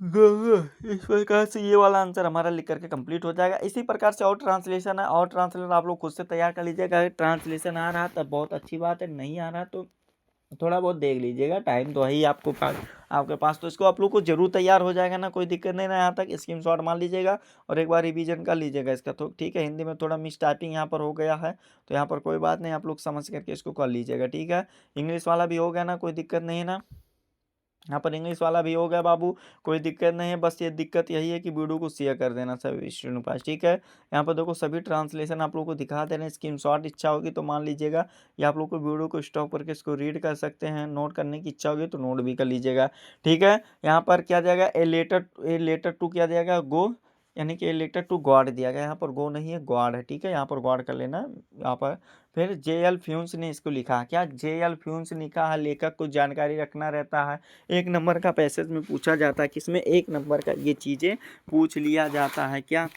इस प्रकार से ये वाला आंसर हमारा लिख करके कंप्लीट हो जाएगा। इसी प्रकार से और ट्रांसलेशन है, और ट्रांसलेशन आप लोग खुद से तैयार कर लीजिएगा। अगर ट्रांसलेशन आ रहा तब बहुत अच्छी बात है, नहीं आ रहा तो थोड़ा बहुत देख लीजिएगा, टाइम तो है ही आपको आपके पास, तो इसको आप लोग को जरूर तैयार हो जाएगा ना, कोई दिक्कत नहीं ना। यहाँ तक स्क्रीनशॉट मार लीजिएगा और एक बार रिवीजन कर लीजिएगा इसका, तो ठीक है। हिंदी में थोड़ा मिस टाइपिंग यहाँ पर हो गया है, तो यहाँ पर कोई बात नहीं, आप लोग समझ करके इसको कर लीजिएगा, ठीक है। इंग्लिश वाला भी हो गया ना, कोई दिक्कत नहीं है ना, यहाँ पर इंग्लिश वाला भी हो गया बाबू, कोई दिक्कत नहीं है। बस ये दिक्कत यही है कि वीडियो को शेयर कर देना सभी स्टूडेंट के पास, ठीक है। यहाँ पर देखो सभी ट्रांसलेशन आप लोग को दिखा दे रहे हैं, स्क्रीनशॉट इच्छा होगी तो मान लीजिएगा, या आप लोग को वीडियो को स्टॉप करके इसको रीड कर सकते हैं, नोट करने की इच्छा होगी तो नोट भी कर लीजिएगा, ठीक है। यहाँ पर क्या जाएगा, ए लेटर टू क्या दिया गया, गो, यानी कि ए लेटर टू गॉड दिया गया, यहाँ पर गो नहीं है गॉड है, ठीक है, यहाँ पर गॉड कर लेना यहाँ पर। फिर जे.एल. फ्यून्स ने इसको लिखा, क्या जे.एल. फ्यून्स लिखा है, लेखक को जानकारी रखना रहता है। 1 नंबर का पैसेज में पूछा जाता है, किसमें 1 नंबर का ये चीज़ें पूछ लिया जाता है, क्या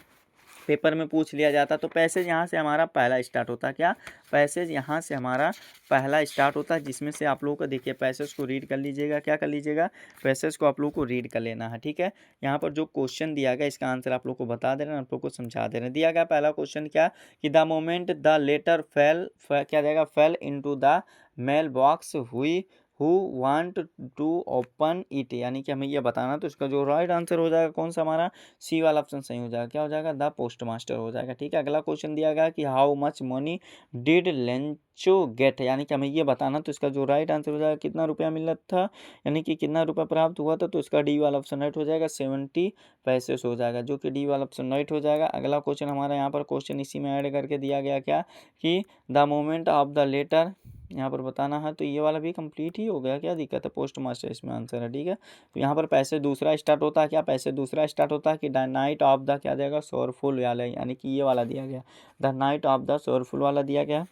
पेपर में पूछ लिया जाता। तो पैसेज यहाँ से हमारा पहला स्टार्ट होता है, क्या पैसेज यहाँ से हमारा पहला स्टार्ट होता है, जिसमें से आप लोगों को देखिए पैसेज को रीड कर लीजिएगा, क्या कर लीजिएगा, पैसेज को आप लोगों को रीड कर लेना है, ठीक है। यहाँ पर जो क्वेश्चन दिया गया इसका आंसर आप लोग को बता दे रहे हैं, आप लोग को समझा दे रहे हैं। दिया गया पहला क्वेश्चन क्या कि the moment the letter fell, क्या देगा, fell into the mail box हुई who want to open it, यानी कि हमें ये बताना। तो इसका जो राइट आंसर हो जाएगा कौन सा हमारा, सी वाला ऑप्शन सही हो जाएगा। क्या हो जाएगा, द पोस्ट मास्टर हो जाएगा। ठीक है, अगला क्वेश्चन दिया गया कि how much money did Lencho get, यानी कि हमें ये बताना। तो इसका जो राइट आंसर हो जाएगा कितना रुपया मिला था, यानी कि कितना रुपया प्राप्त हुआ था। तो इसका डी वाला ऑप्शन राइट हो जाएगा, 70 पैसे हो जाएगा, जो कि डी वाला ऑप्शन राइट हो जाएगा। अगला क्वेश्चन हमारा यहाँ पर क्वेश्चन इसी में ऐड करके दिया गया क्या, कि the moment of the letter यहाँ पर बताना है। तो ये वाला भी कंप्लीट ही हो गया, क्या दिक्कत है, पोस्ट मास्टर इसमें आंसर है। ठीक है, तो यहाँ पर पैसे दूसरा स्टार्ट होता है, क्या पैसे दूसरा स्टार्ट होता है कि द नाइट ऑफ द क्या देगा, सोरफुल वाला, यानी कि ये वाला दिया गया, the night of the sorrowful वाला दिया गया।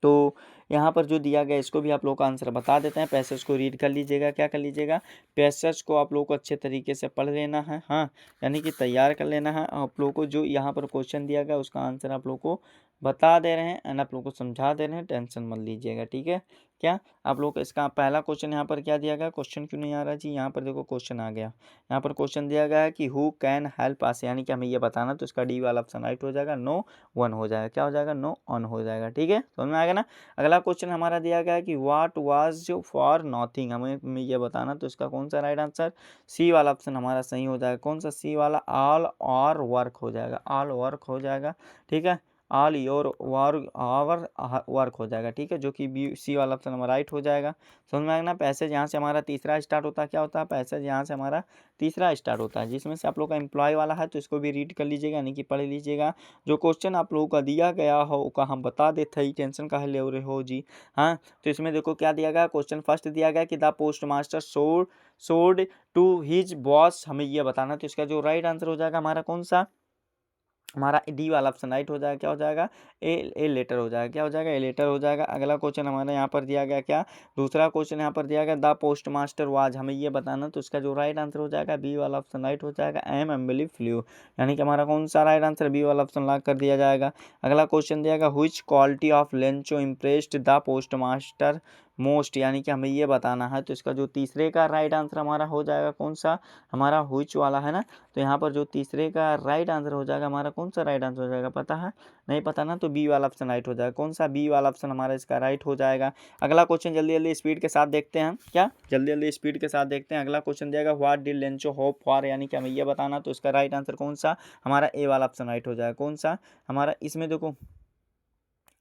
तो यहाँ पर जो दिया गया इसको भी आप लोग का आंसर बता देते हैं। पैसेज को रीड कर लीजिएगा, क्या कर लीजिएगा, पैसेज को आप लोग को अच्छे तरीके से पढ़ लेना है, हाँ, यानी कि तैयार कर लेना है। आप लोग को जो यहाँ पर क्वेश्चन दिया गया उसका आंसर आप लोग को बता दे रहे हैं एंड आप लोग को समझा दे रहे हैं, टेंशन मत लीजिएगा। ठीक है, क्या आप लोग इसका पहला क्वेश्चन यहाँ पर क्या दिया गया, क्वेश्चन क्यों नहीं आ रहा जी, यहाँ पर देखो क्वेश्चन आ गया। यहाँ पर क्वेश्चन दिया गया है कि हु कैन हेल्प अस, यानी कि हमें ये बताना। तो इसका डी वाला ऑप्शन राइट हो जाएगा, नो वन हो जाएगा। क्या हो जाएगा, नो ऑन हो जाएगा। ठीक है, समझ में आएगा ना। अगला क्वेश्चन हमारा दिया गया है कि व्हाट वाज फॉर नथिंग, हमें ये बताना। तो इसका कौन सा राइट आंसर, सी वाला ऑप्शन हमारा सही हो जाएगा। कौन सा, सी वाला, ऑल और वर्क हो जाएगा, ऑल वर्क हो जाएगा। ठीक है, all your work hour work हो जाएगा। ठीक है, जो कि बी सी वाला ऑप्शन हमारा राइट हो जाएगा। समझ में आएगा ना। पैसेज यहाँ से हमारा तीसरा स्टार्ट होता है, क्या होता है, पैसेज यहाँ से हमारा तीसरा स्टार्ट होता है, जिसमें से आप लोग का एम्प्लॉय वाला है। तो इसको भी रीड कर लीजिएगा, यानी कि पढ़ लीजिएगा। जो क्वेश्चन आप लोगों का दिया गया हो का हम बता देते ही, टेंशन का ले रहे हो जी। हाँ, तो इसमें देखो क्या दिया गया, क्वेश्चन फर्स्ट दिया गया कि द पोस्ट मास्टर सोड टू हिज बॉस, हमें ये बताना। तो इसका जो राइट आंसर हो जाएगा हमारा कौन सा, हमारा डी वाला ऑप्शन राइट हो जाएगा। क्या हो जाएगा, ए लेटर हो जाएगा। क्या हो जाएगा, ए लेटर हो जाएगा। अगला क्वेश्चन हमारा यहाँ पर दिया गया क्या, दूसरा क्वेश्चन यहाँ पर दिया गया द पोस्ट मास्टर वाज, हमें ये बताना। तो इसका जो राइट आंसर हो जाएगा बी वाला ऑप्शन राइट हो जाएगा, एम एम्बली फ्लू, यानी कि हमारा कौन सा राइट आंसर, बी वाला ऑप्शन लॉक कर दिया जाएगा। अगला क्वेश्चन दिया गया which quality of Lencho impressed the post master most, यानी कि हमें ये बताना है। तो इसका जो तीसरे का राइट आंसर हमारा हो जाएगा कौन सा, हमारा व्हिच वाला है ना। तो यहाँ पर जो तीसरे का राइट आंसर हो जाएगा हमारा कौन सा राइट आंसर हो जाएगा, पता है, नहीं पता ना, तो बी वाला ऑप्शन राइट हो जाएगा। कौन सा, बी वाला ऑप्शन हमारा इसका राइट हो जाएगा। अगला क्वेश्चन जल्दी जल्दी स्पीड के साथ देखते हैं, क्या जल्दी जल्दी स्पीड के साथ देखते हैं। अगला क्वेश्चन दिएगा what did Lencho hope for, यानी कि हमें ये बताना। तो इसका राइट आंसर कौन सा, हमारा ए वाला ऑप्शन राइट हो जाएगा। कौन सा हमारा,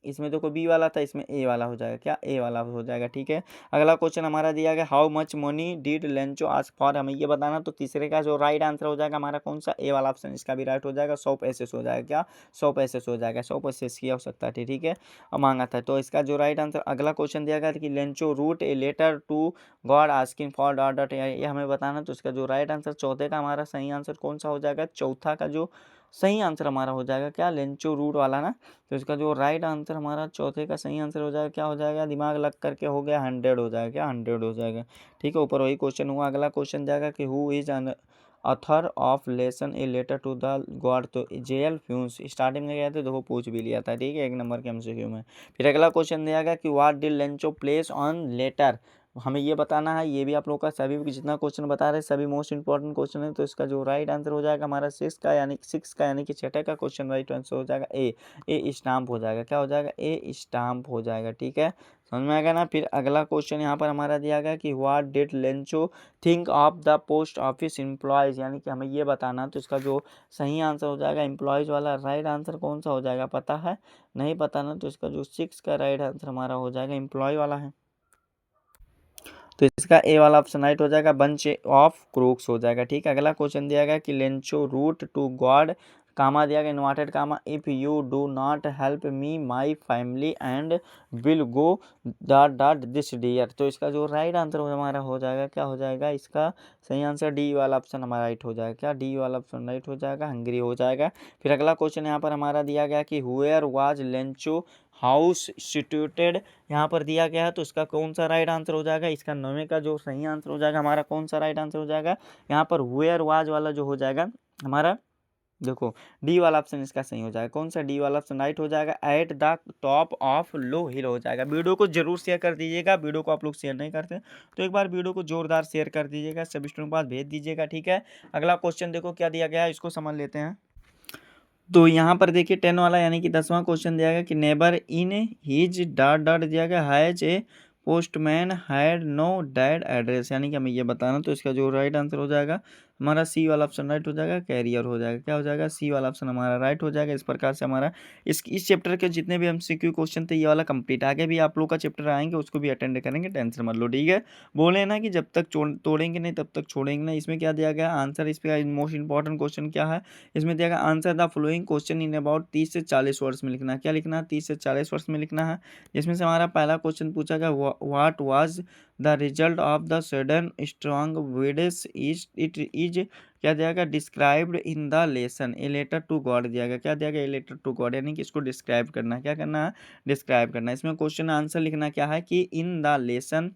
इसमें देखो बी वाला था, इसमें ए वाला हो जाएगा, क्या ए वाला हो जाएगा। ठीक है, अगला क्वेश्चन हमारा दिया गया how much money did Lencho ask for, हमें ये बताना। तो तीसरे का जो राइट आंसर हो जाएगा हमारा कौन सा, ए वाला ऑप्शन, इसका भी राइट हो जाएगा, 100 पैसे हो जाएगा। क्या 100 पैसे हो जाएगा, 100 पैसे की आवश्यकता थी। ठीक है, और मांगा था। तो इसका जो राइट आंसर, अगला क्वेश्चन दिया गया था कि Lencho wrote a letter to God asking for dot dot, ये हमें बताना। तो इसका जो राइट आंसर चौथे का हमारा सही आंसर कौन सा हो जाएगा, चौथा का जो सही आंसर हमारा हो जाएगा क्या, लेंचो रूट वाला ना। तो इसका जो राइट आंसर हमारा चौथे का सही आंसर हो जाएगा, क्या हो जाएगा, दिमाग लग करके हो गया 100 हो जाएगा, क्या 100 हो जाएगा। ठीक है, ऊपर वही क्वेश्चन हुआ। अगला क्वेश्चन जाएगा कि who is an author of lesson a letter to the God, तो जेएल फ्यूंस स्टार्टिंग में गया था, देखो पूछ भी लिया था। ठीक है, 1 नंबर के एमसीक्यू में। फिर अगला क्वेश्चन दिया गया कि what did Lencho place on letter, हमें ये बताना है। ये भी आप लोग का सभी जितना क्वेश्चन बता रहे सभी मोस्ट इंपॉर्टेंट क्वेश्चन है। तो इसका जो राइट आंसर हो जाएगा हमारा 6 का यानी कि छठे का क्वेश्चन राइट आंसर हो जाएगा ए स्टाम्प हो जाएगा। क्या हो जाएगा, ए स्टाम्प हो जाएगा। ठीक है, समझ में आएगा ना। फिर अगला क्वेश्चन यहाँ पर हमारा दिया गया कि what did Lencho think of the post office employees, यानी कि हमें ये बताना। तो इसका जो सही आंसर हो जाएगा एम्प्लॉयज़ वाला, राइट आंसर कौन सा हो जाएगा, पता है, नहीं पता ना। तो इसका जो 6 का राइट आंसर हमारा हो जाएगा एम्प्लॉय वाला है। तो इसका ए वाला ऑप्शन राइट हो जाएगा, बंच ऑफ क्रूक्स हो जाएगा। ठीक है, अगला क्वेश्चन दिया गया कि Lencho wrote to God, comma दिया गया inverted comma, if you do not help me my family and will go dot dot this dear. तो इसका जो राइट आंसर हमारा हो जाएगा, क्या हो जाएगा, इसका सही आंसर डी वाला ऑप्शन हमारा राइट हो जाएगा। क्या डी वाला ऑप्शन राइट हो जाएगा, हंगरी हो जाएगा। फिर अगला क्वेश्चन यहाँ पर हमारा दिया गया कि हुएर वाज लेंचो हाउस सिचुएटेड, यहाँ पर दिया गया है। तो इसका कौन सा राइट आंसर हो जाएगा, इसका 9वें का जो सही आंसर हो जाएगा हमारा कौन सा राइट आंसर हो जाएगा, यहाँ पर वेयर वाज वाला जो हो जाएगा हमारा, देखो डी वाला ऑप्शन इसका सही हो जाएगा। कौन सा, डी वाला ऑप्शन राइट हो जाएगा, at the top of low hill हो जाएगा। वीडियो को जरूर शेयर कर दीजिएगा, वीडियो को आप लोग शेयर नहीं करते तो एक बार वीडियो को जोरदार शेयर कर दीजिएगा, सभी स्टूडेंट के पास भेज दीजिएगा। ठीक है, अगला क्वेश्चन देखो क्या दिया गया है, इसको समझ लेते हैं। तो यहाँ पर देखिए 10 वाला यानी कि 10वां क्वेश्चन दिया गया कि neighbour in his dot dot दिया गया has a postman had no dead address, यानी कि हमें ये बताना, तो इसका जो राइट आंसर हो जाएगा हमारा सी वाला ऑप्शन राइट हो जाएगा, कैरियर हो जाएगा। क्या हो जाएगा? सी वाला ऑप्शन हमारा राइट हो जाएगा। इस प्रकार से हमारा इस चैप्टर के जितने भी एमसीक्यू क्वेश्चन थे ये वाला कंप्लीट। आगे भी आप लोग का चैप्टर आएंगे उसको भी अटेंड करेंगे, टेंशन मत लो, ठीक है। बोले ना कि जब तक तोड़ेंगे नहीं तब तक छोड़ेंगे नहीं। इसमें क्या दिया गया आंसर, इस पे मोस्ट इंपॉर्टेंट क्वेश्चन क्या है, इसमें दिया गया answer the following question in about 30 से 40 वर्ड्स में लिखना है। क्या लिखना है? 30 से 40 वर्ड्स में लिखना है। इसमें से हमारा पहला क्वेश्चन पूछा गया what was the result of the sudden strong winds it is, क्या दिया गया, described in the lesson a letter to God दिया गया। क्या दिया गया? ए लेटर टू गॉड, यानी कि इसको डिस्क्राइब करना है। क्या करना है? डिस्क्राइब करना है। इसमें क्वेश्चन आंसर लिखना क्या है कि in the lesson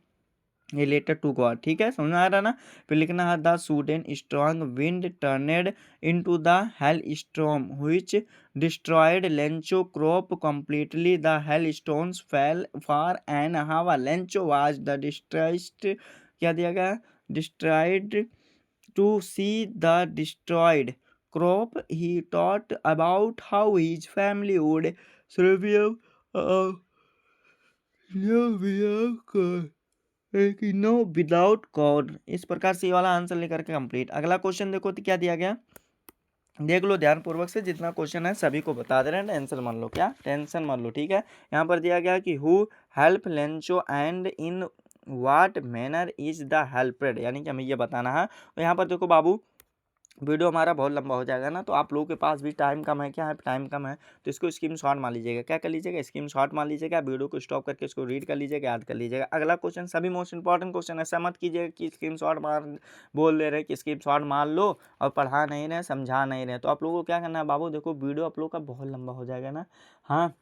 a letter to God, ठीक है, समझ में आ रहा ना। फिर लिखना है the sudden strong wind turned into the hail storm which destroyed Lencho crop completely the hail stones fell for an hour Lencho was the distressed, क्या दिया गया, destroyed to see the destroyed crop. He thought about how his family would survive without God. इस प्रकार से ये वाला answer लेकर के कंप्लीट। अगला क्वेश्चन देखो तो क्या दिया गया, देख लो ध्यानपूर्वक से, जितना क्वेश्चन है सभी को बता दे रहे हैं, टेंशन मान लो, क्या टेंशन मान लो, ठीक है। यहाँ पर दिया गया कि who help Lencho and in what manner is the helped, यानी कि हमें ये बताना है। तो यहाँ पर देखो बाबू, वीडियो हमारा बहुत लंबा हो जाएगा ना, तो आप लोगों के पास भी टाइम कम है, क्या है, टाइम कम है, तो इसको स्क्रीन शॉट मान लीजिएगा। क्या कर लीजिएगा? स्क्रीन शॉट मान लीजिएगा। वीडियो को स्टॉप करके इसको रीड कर लीजिएगा, याद कर लीजिएगा। अगला क्वेश्चन सभी मोस्ट इंपॉर्टेंट क्वेश्चन है, ऐसा मत कीजिएगा कि स्क्रीन शॉट मार बोल दे रहे कि स्क्रीन शॉट मार लो और पढ़ा नहीं रहे, समझा नहीं रहे। तो आप लोगों को क्या करना है बाबू, देखो वीडियो आप लोग का बहुत लंबा हो जाएगा ना, हाँ,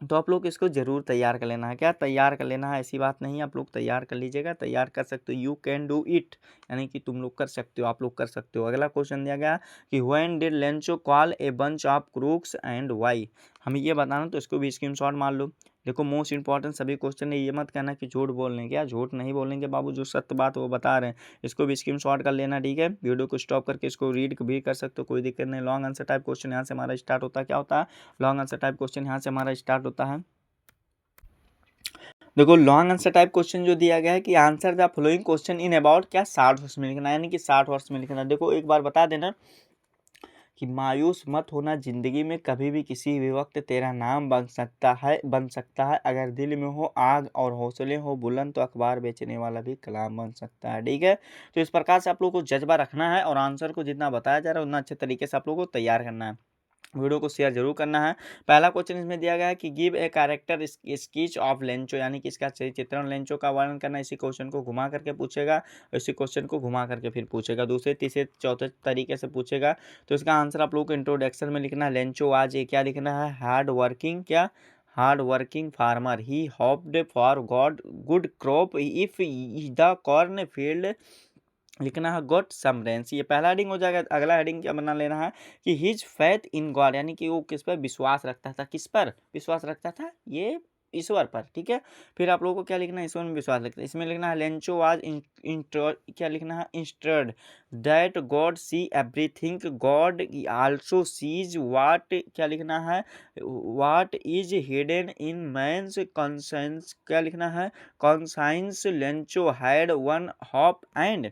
तो आप लोग इसको ज़रूर तैयार कर लेना है। क्या तैयार कर लेना है? ऐसी बात नहीं है, आप लोग तैयार कर लीजिएगा, तैयार कर सकते हो। यू कैन डू इट, यानी कि तुम लोग कर सकते हो, आप लोग कर सकते हो। अगला क्वेश्चन दिया गया कि when did Lencho call a bunch of crooks and why, हमें ये बताना, तो इसको भी स्क्रीनशॉट मार लो। देखो मोस्ट इंपॉर्टेंट सभी क्वेश्चन है, ये मत कहना कि झूठ बोल रहे हैं, क्या झूठ नहीं बोलेंगे बाबू, जो सत्य बात वो बता रहे हैं। इसको भी स्क्रीनशॉट कर लेना, ठीक है। वीडियो को स्टॉप करके इसको रीड भी कर सकते हो, कोई दिक्कत नहीं। लॉन्ग आंसर टाइप क्वेश्चन यहाँ से हमारा स्टार्ट होता है। क्या होता है? लॉन्ग आंसर टाइप क्वेश्चन यहाँ से हमारा स्टार्ट होता है। देखो लॉन्ग आंसर टाइप क्वेश्चन जो दिया गया है कि answer the following question in about, क्या 60 वर्ष में लिखना है, यानी कि 60 वर्ष में लिखना है। देखो एक बार बता देना कि मायूस मत होना, जिंदगी में कभी भी किसी भी वक्त तेरा नाम बन सकता है। अगर दिल में हो आग और हौसले हो बुलंद तो अखबार बेचने वाला भी कलाम बन सकता है, ठीक है। तो इस प्रकार से आप लोग को जज्बा रखना है और आंसर को जितना बताया जा रहा है उतना अच्छे तरीके से आप लोग को तैयार करना है। वीडियो को शेयर जरूर करना है। पहला क्वेश्चन इसमें दिया गया है कि give a character sketch of Lencho, यानी कि इसका चित्रण लेंचो का वर्णन करना। इसी क्वेश्चन को घुमा करके पूछेगा, इसी क्वेश्चन को घुमा करके फिर पूछेगा, दूसरे तीसरे चौथे तरीके से पूछेगा। तो इसका आंसर आप लोगों को इंट्रोडक्शन में लिखना है। लेंचो आज ये क्या लिखना है, हार्ड वर्किंग, क्या hard working farmer, he hoped for God good crop if the corn field, लिखना है गॉट सम रेंस। ये पहला हेडिंग हो जाएगा। अगला हेडिंग क्या बना लेना है कि हिज फैथ इन गॉड, यानी कि वो किस पर विश्वास रखता था, किस पर विश्वास रखता था, ये ईश्वर पर, ठीक है। फिर आप लोगों को क्या लिखना है, ईश्वर में विश्वास रखता है। इसमें लिखना है लेंचो वाज क्या लिखना है, insured that God see everything God also sees what, क्या लिखना है, what is hidden in man's conscience, क्या लिखना है, conscience. Lencho had one hope and,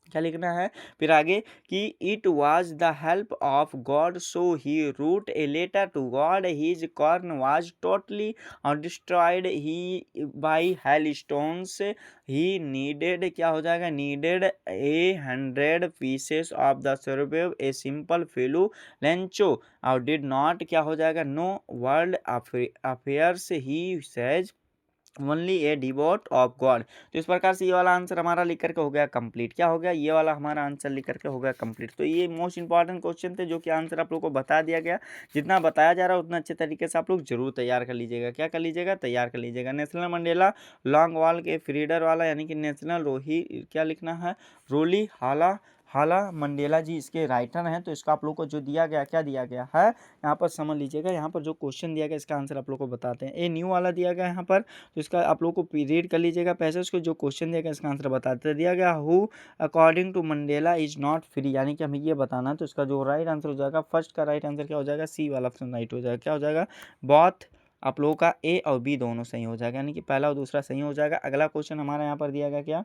क्या लिखना है फिर आगे कि it was the help of God so he wrote a letter to God, his corn was totally destroyed he by hail stones, he needed, क्या हो जाएगा, needed 100 pieces of the सर्वेव A simple fellow Lencho और did not, क्या हो जाएगा, no world affairs, he says only a devout of God. तो इस प्रकार से ये वाला आंसर हमारा लिख करके हो गया कंप्लीट। क्या हो गया, ये वाला हमारा आंसर लिख करके हो गया कंप्लीट। तो ये मोस्ट इंपॉर्टेंट क्वेश्चन थे जो कि आंसर आप लोग को बता दिया गया। जितना बताया जा रहा है उतना अच्छे तरीके से आप लोग जरूर तैयार कर लीजिएगा। क्या कर लीजिएगा, तैयार कर लीजिएगा। नेशनल मंडेला लॉन्ग वॉल के फ्रीडर वाला, यानी कि नेशनल रोही, क्या लिखना है, रोली हाला मंडेला जी इसके राइटर हैं। तो इसका आप लोग को जो दिया गया, क्या दिया गया है यहाँ पर समझ लीजिएगा। यहाँ पर जो क्वेश्चन दिया गया इसका आंसर आप लोग को बताते हैं। ए न्यू वाला दिया गया यहाँ पर, तो इसका आप लोग को रीड कर लीजिएगा पैसे, उसको जो क्वेश्चन दिया गया इसका आंसर बताते दिया गया। Who according to Mandela is not free, यानी कि हमें ये बताना है। तो इसका जो राइट आंसर हो जाएगा, फर्स्ट का राइट आंसर क्या हो जाएगा, सी वाला ऑप्शन राइट हो जाएगा। क्या हो जाएगा, बॉथ आप लोगों का ए और बी दोनों सही हो जाएगा, यानी कि पहला और दूसरा सही हो जाएगा। अगला क्वेश्चन हमारा यहाँ पर दिया गया क्या,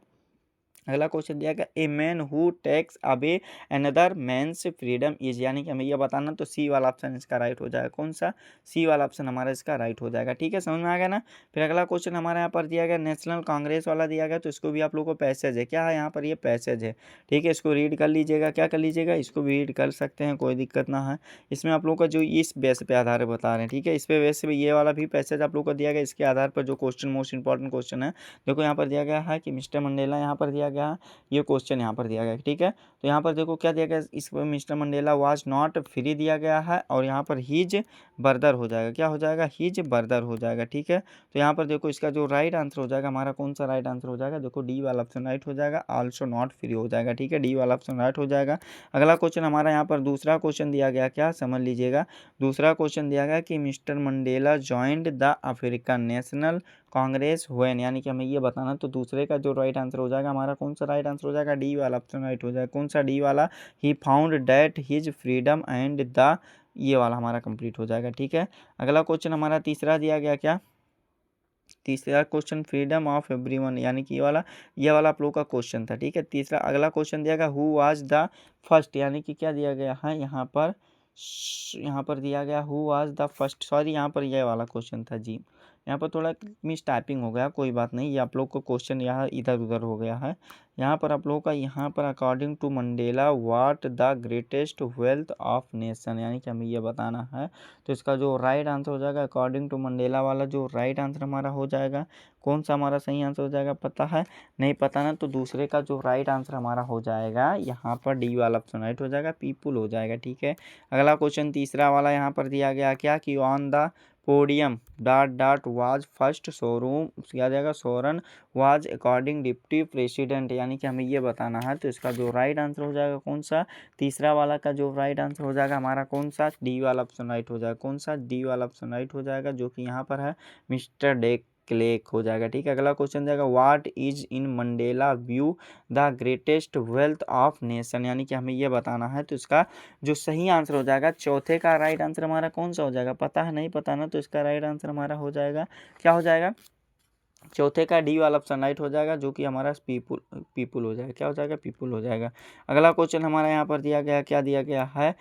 अगला क्वेश्चन दिया गया a man who takes away another man's freedom is, यानी कि हमें यह बताना, तो सी वाला ऑप्शन इसका राइट हो जाएगा। कौन सा, सी वाला ऑप्शन हमारा इसका राइट हो जाएगा। ठीक है, समझ में आ गया ना। फिर अगला क्वेश्चन हमारे यहाँ पर दिया गया नेशनल कांग्रेस वाला दिया गया, तो इसको भी आप लोगों को पैसेज है, क्या है यहाँ पर, ये पैसेज है। ठीक है, इसको रीड कर लीजिएगा, क्या कर लीजिएगा, इसको भी रीड कर सकते हैं, कोई दिक्कत ना है। इसमें आप लोगों का जो इस बेस पे आधार बता रहे हैं, ठीक है, इस पे बेस पे ये वाला भी पैसेज आप लोग को दिया गया, इसके आधार पर जो क्वेश्चन मोस्ट इंपॉर्टेंट क्वेश्चन है, देखो यहाँ पर दिया गया है कि मिस्टर मंडेला, यहाँ पर दिया गया है ये क्वेश्चन यहाँ पर दिया गया है। ठीक है, तो यहाँ पर देखो क्या दिया गया, इस पर mister Mandela was not free दिया गया है, और यहाँ पर हिज बर्दर हो जाएगा, क्या हो जाएगा, हिज बर्दर हो जाएगा। ठीक है, तो यहाँ पर देखो इसका जो राइट आंसर हो जाएगा हमारा, कौन सा राइट आंसर हो जाएगा, देखो डी वाला ऑप्शन राइट हो जाएगा, आल्सो नॉट फ्री हो जाएगा। ठीक है, डी वाला ऑप्शन राइट हो जाएगा। अगला क्वेश्चन हमारा यहाँ पर दूसरा क्वेश्चन दिया गया, क्या समझ लीजिएगा, दूसरा क्वेश्चन दिया गया कि mister Mandela joined the African national Congress when, यानी कि हमें ये बताना, तो दूसरे का जो राइट आंसर हो जाएगा हमारा, कौन सा राइट आंसर हो जाएगा, डी वाला ऑप्शन राइट हो जाएगा। कौन सा, डी वाला, he found that his freedom and the, ये वाला हमारा कंप्लीट हो जाएगा। ठीक है, अगला क्वेश्चन हमारा तीसरा दिया गया, क्या तीसरा क्वेश्चन फ्रीडम ऑफ एवरीवन, यानी कि ये वाला आप लोग का क्वेश्चन था। ठीक है, तीसरा अगला क्वेश्चन दिया गया हु वाज द फर्स्ट, यानी कि क्या दिया गया है यहाँ पर दिया गया who was the first, sorry यहाँ पर ये वाला क्वेश्चन था जी, यहाँ पर थोड़ा मिस टाइपिंग हो गया, कोई बात नहीं, ये आप लोग को क्वेश्चन यहाँ इधर उधर हो गया है। यहाँ पर आप लोगों का यहाँ पर according to Mandela what the greatest wealth of nation, यानी कि हमें ये बताना है, तो इसका जो राइट आंसर हो जाएगा अकॉर्डिंग टू मंडेला वाला जो राइट आंसर हमारा हो जाएगा, कौन सा हमारा सही आंसर हो जाएगा, पता है, नहीं पता ना, तो दूसरे का जो राइट आंसर हमारा हो जाएगा यहाँ पर डी वाला ऑप्शन राइट हो जाएगा, पीपुल हो जाएगा। ठीक है, अगला क्वेश्चन तीसरा वाला यहाँ पर दिया गया क्या कि on the podium dot dot was first showroom, क्या जाएगा, Soren was according deputy president, यानी कि हमें ये बताना है, तो इसका जो राइट आंसर हो जाएगा कौन सा, तीसरा वाला का जो राइट आंसर हो जाएगा हमारा, कौन सा, डी वाला ऑप्शन राइट हो जाएगा। कौन सा, डी वाला ऑप्शन राइट हो जाएगा, जो कि यहाँ पर है मिस्टर डेक क्लेक हो जाएगा। ठीक है, अगला क्वेश्चन जाएगा what is in Mandela view the greatest wealth of nation, यानी कि हमें ये बताना है, तो इसका जो सही आंसर हो जाएगा, चौथे का राइट आंसर हमारा कौन सा हो जाएगा, पता है, नहीं पता ना, तो इसका राइट आंसर हमारा हो जाएगा, क्या हो जाएगा, चौथे का डी वाला ऑप्शन राइट हो जाएगा, जो कि हमारा पीपुल पीपुल हो जाएगा, क्या हो जाएगा, पीपुल हो जाएगा। अगला क्वेश्चन हमारा यहाँ पर दिया गया, क्या दिया गया है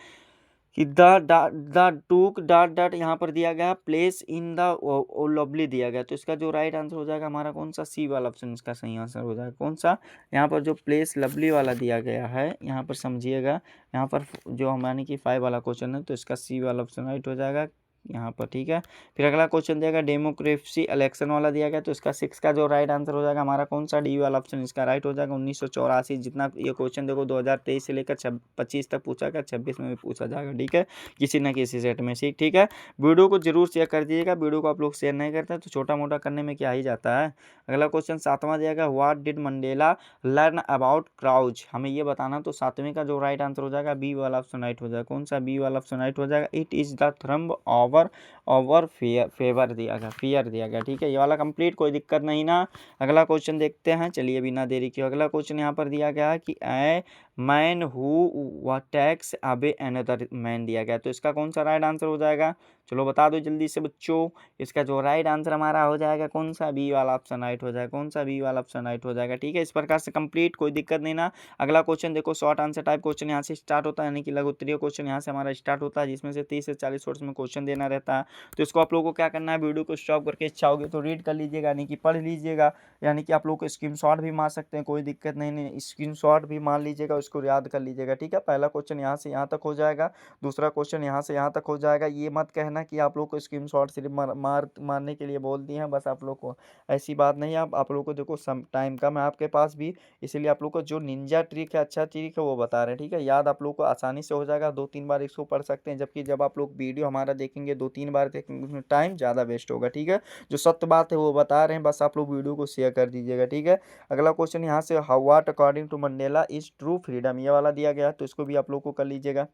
कि द टूक डॉट डॉट यहाँ पर दिया गया प्लेस इन द ओलवली दिया गया, तो इसका जो राइट आंसर हो जाएगा हमारा, कौन सा, सी वाला ऑप्शन इसका सही आंसर हो जाएगा। कौन सा, यहाँ पर जो प्लेस लवली वाला दिया गया है, यहाँ पर समझिएगा, यहाँ पर जो हमारे की 5 वाला क्वेश्चन है, तो इसका सी वाला ऑप्शन राइट हो जाएगा यहाँ पर। ठीक है, फिर अगला क्वेश्चन दिया गया डेमोक्रेसी इलेक्शन वाला दिया गया, तो इसका 6 का जो राइट आंसर हो जाएगा हमारा, कौन सा, डी वाला ऑप्शन इसका राइट हो जाएगा। 1984, जितना ये क्वेश्चन देखो 2023 से लेकर 25 तक पूछा गया, 26 में भी पूछा जाएगा। ठीक है, किसी न किसी सेट में से। ठीक है, वीडियो को जरूर शेयर कर दीजिएगा, वीडियो को आप लोग शेयर नहीं करते तो छोटा मोटा करने में क्या ही जाता है। अगला क्वेश्चन 7वां दिया गया what did Mandela learn about crouch, हमें ये बताना, तो 7वें का जो राइट आंसर हो जाएगा बी वाला ऑप्शन राइट हो जाएगा। कौन सा, बी वाला ऑप्शन राइट हो जाएगा, इट इज द थ्रम्ब ओवर फेवर दिया गया, फियर दिया गया। ठीक है, ये वाला कंप्लीट, कोई दिक्कत नहीं ना। अगला क्वेश्चन देखते हैं, चलिए बिना देरी के। अगला क्वेश्चन यहाँ पर दिया गया है कि a man who takes away another man दिया गया, तो इसका कौन सा राइट आंसर हो जाएगा, चलो बता दो जल्दी से बच्चों। इसका जो राइट आंसर हमारा हो जाएगा कौन सा, बी वाला ऑप्शन राइट हो जाएगा। कौन सा, बी वाला ऑप्शन राइट हो जाएगा। ठीक है, इस प्रकार से कंप्लीट, कोई दिक्कत नहीं ना। अगला क्वेश्चन देखो, शॉर्ट आंसर टाइप क्वेश्चन यहाँ से स्टार्ट होता है, यानी कि लघु उत्तरीय क्वेश्चन यहाँ से हमारा स्टार्ट होता है, जिसमें से 30 से 40 शॉर्ट्स में क्वेश्चन देना रहता है। तो इसको आप लोगों को क्या करना है, वीडियो को स्टॉप करके इच्छा होगी तो रीड कर लीजिएगा, यानी कि पढ़ लीजिएगा, यानी कि आप लोग को स्क्रीनशॉट भी मार सकते हैं, कोई दिक्कत नहीं, स्क्रीनशॉट भी मार लीजिएगा, उसको याद कर लीजिएगा। ठीक है, पहला क्वेश्चन यहाँ से यहाँ तक हो जाएगा, दूसरा क्वेश्चन यहाँ से यहाँ तक हो जाएगा। ये मत कहना कि आप लोग को स्क्रीनशॉट सिर्फ मारने के लिए बोल दिए हैं बस, आप लोग को ऐसी बात नहीं है। आप लोग को देखो सम टाइम कम है आपके पास भी, इसलिए आप लोग को जो निंजा ट्रिक है, अच्छा ट्रिक है, वो बता रहे हैं। ठीक है, याद आप लोग को आसानी से हो जाएगा, 2-3 बार इसको पढ़ सकते हैं, जबकि जब आप लोग वीडियो हमारा देखेंगे 2-3 बार देखेंगे उसमें टाइम ज़्यादा वेस्ट होगा। ठीक है, जो सत्य बात है वो बता रहे हैं, बस आप लोग वीडियो को शेयर कर दीजिएगा। ठीक है, अगला क्वेश्चन यहाँ से what according to Mandela is true freedom, ये वाला दिया गया, तो इसको भी आप लोग को कर लीजिएगा।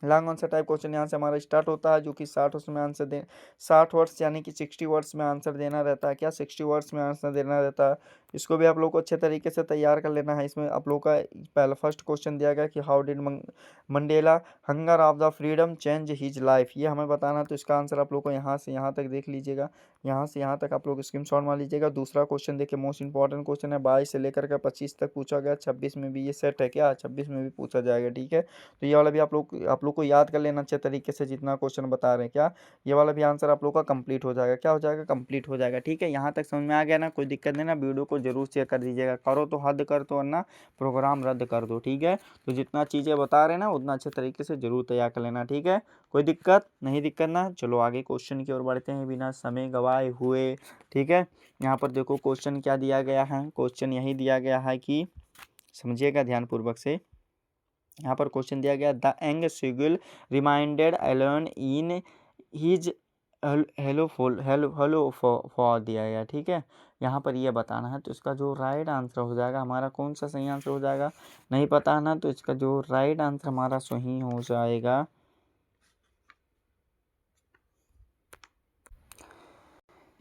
लॉन्ग आंसर टाइप क्वेश्चन यहाँ से हमारा स्टार्ट होता है, जो कि 60 उसमें आंसर दे 60 वर्ड्स यानी कि 60 वर्ड्स में आंसर देना रहता है। क्या 60 वर्ड्स में आंसर देना रहता है। इसको भी आप लोग को अच्छे तरीके से तैयार कर लेना है। इसमें आप लोग का पहला फर्स्ट क्वेश्चन दिया गया कि how did Mandela hunger of the freedom change his life, ये हमें बताना। तो इसका आंसर आप लोग को यहाँ से यहाँ तक देख लीजिएगा, यहाँ से यहाँ तक आप लोग स्क्रीनशॉट मार लीजिएगा। दूसरा क्वेश्चन देखिए, मोस्ट इंपॉर्टेंट क्वेश्चन है, 22 से लेकर के 25 तक पूछा गया, 26 में भी ये सेट है क्या, 26 में भी पूछा जाएगा। ठीक है, तो ये वाला भी आप लोग को याद कर लेना अच्छे तरीके से, जितना क्वेश्चन बता रहे हैं। क्या ये वाला भी आंसर आप लोग का कंप्लीट हो जाएगा। क्या हो जाएगा, कंप्लीट हो जाएगा। ठीक है, यहाँ तक समझ में आ गया ना, कोई दिक्कत नहीं ना। वीडियो को जरूर शेयर कर दीजिएगा, करो तो हद कर दो वरना प्रोग्राम रद्द कर दो। ठीक है, तो जितना चीज़ें बता रहे हैं ना उतना अच्छे तरीके से जरूर तैयार कर लेना। ठीक है, कोई दिक्कत नहीं, दिक्कत ना। चलो आगे क्वेश्चन की ओर बढ़ते हैं बिना समय गवाए हुए। ठीक है, यहाँ पर देखो क्वेश्चन क्या दिया गया है। क्वेश्चन यही दिया गया है कि समझिएगा ध्यानपूर्वक से। यहाँ पर क्वेश्चन दिया गया, the young seagull reminded alone in his hello for दिया गया। ठीक है, यहाँ पर ये बताना है, तो इसका जो राइट आंसर हो जाएगा हमारा, कौन सा सही आंसर हो जाएगा, नहीं पता है ना, तो इसका जो राइट आंसर हमारा सही हो जाएगा,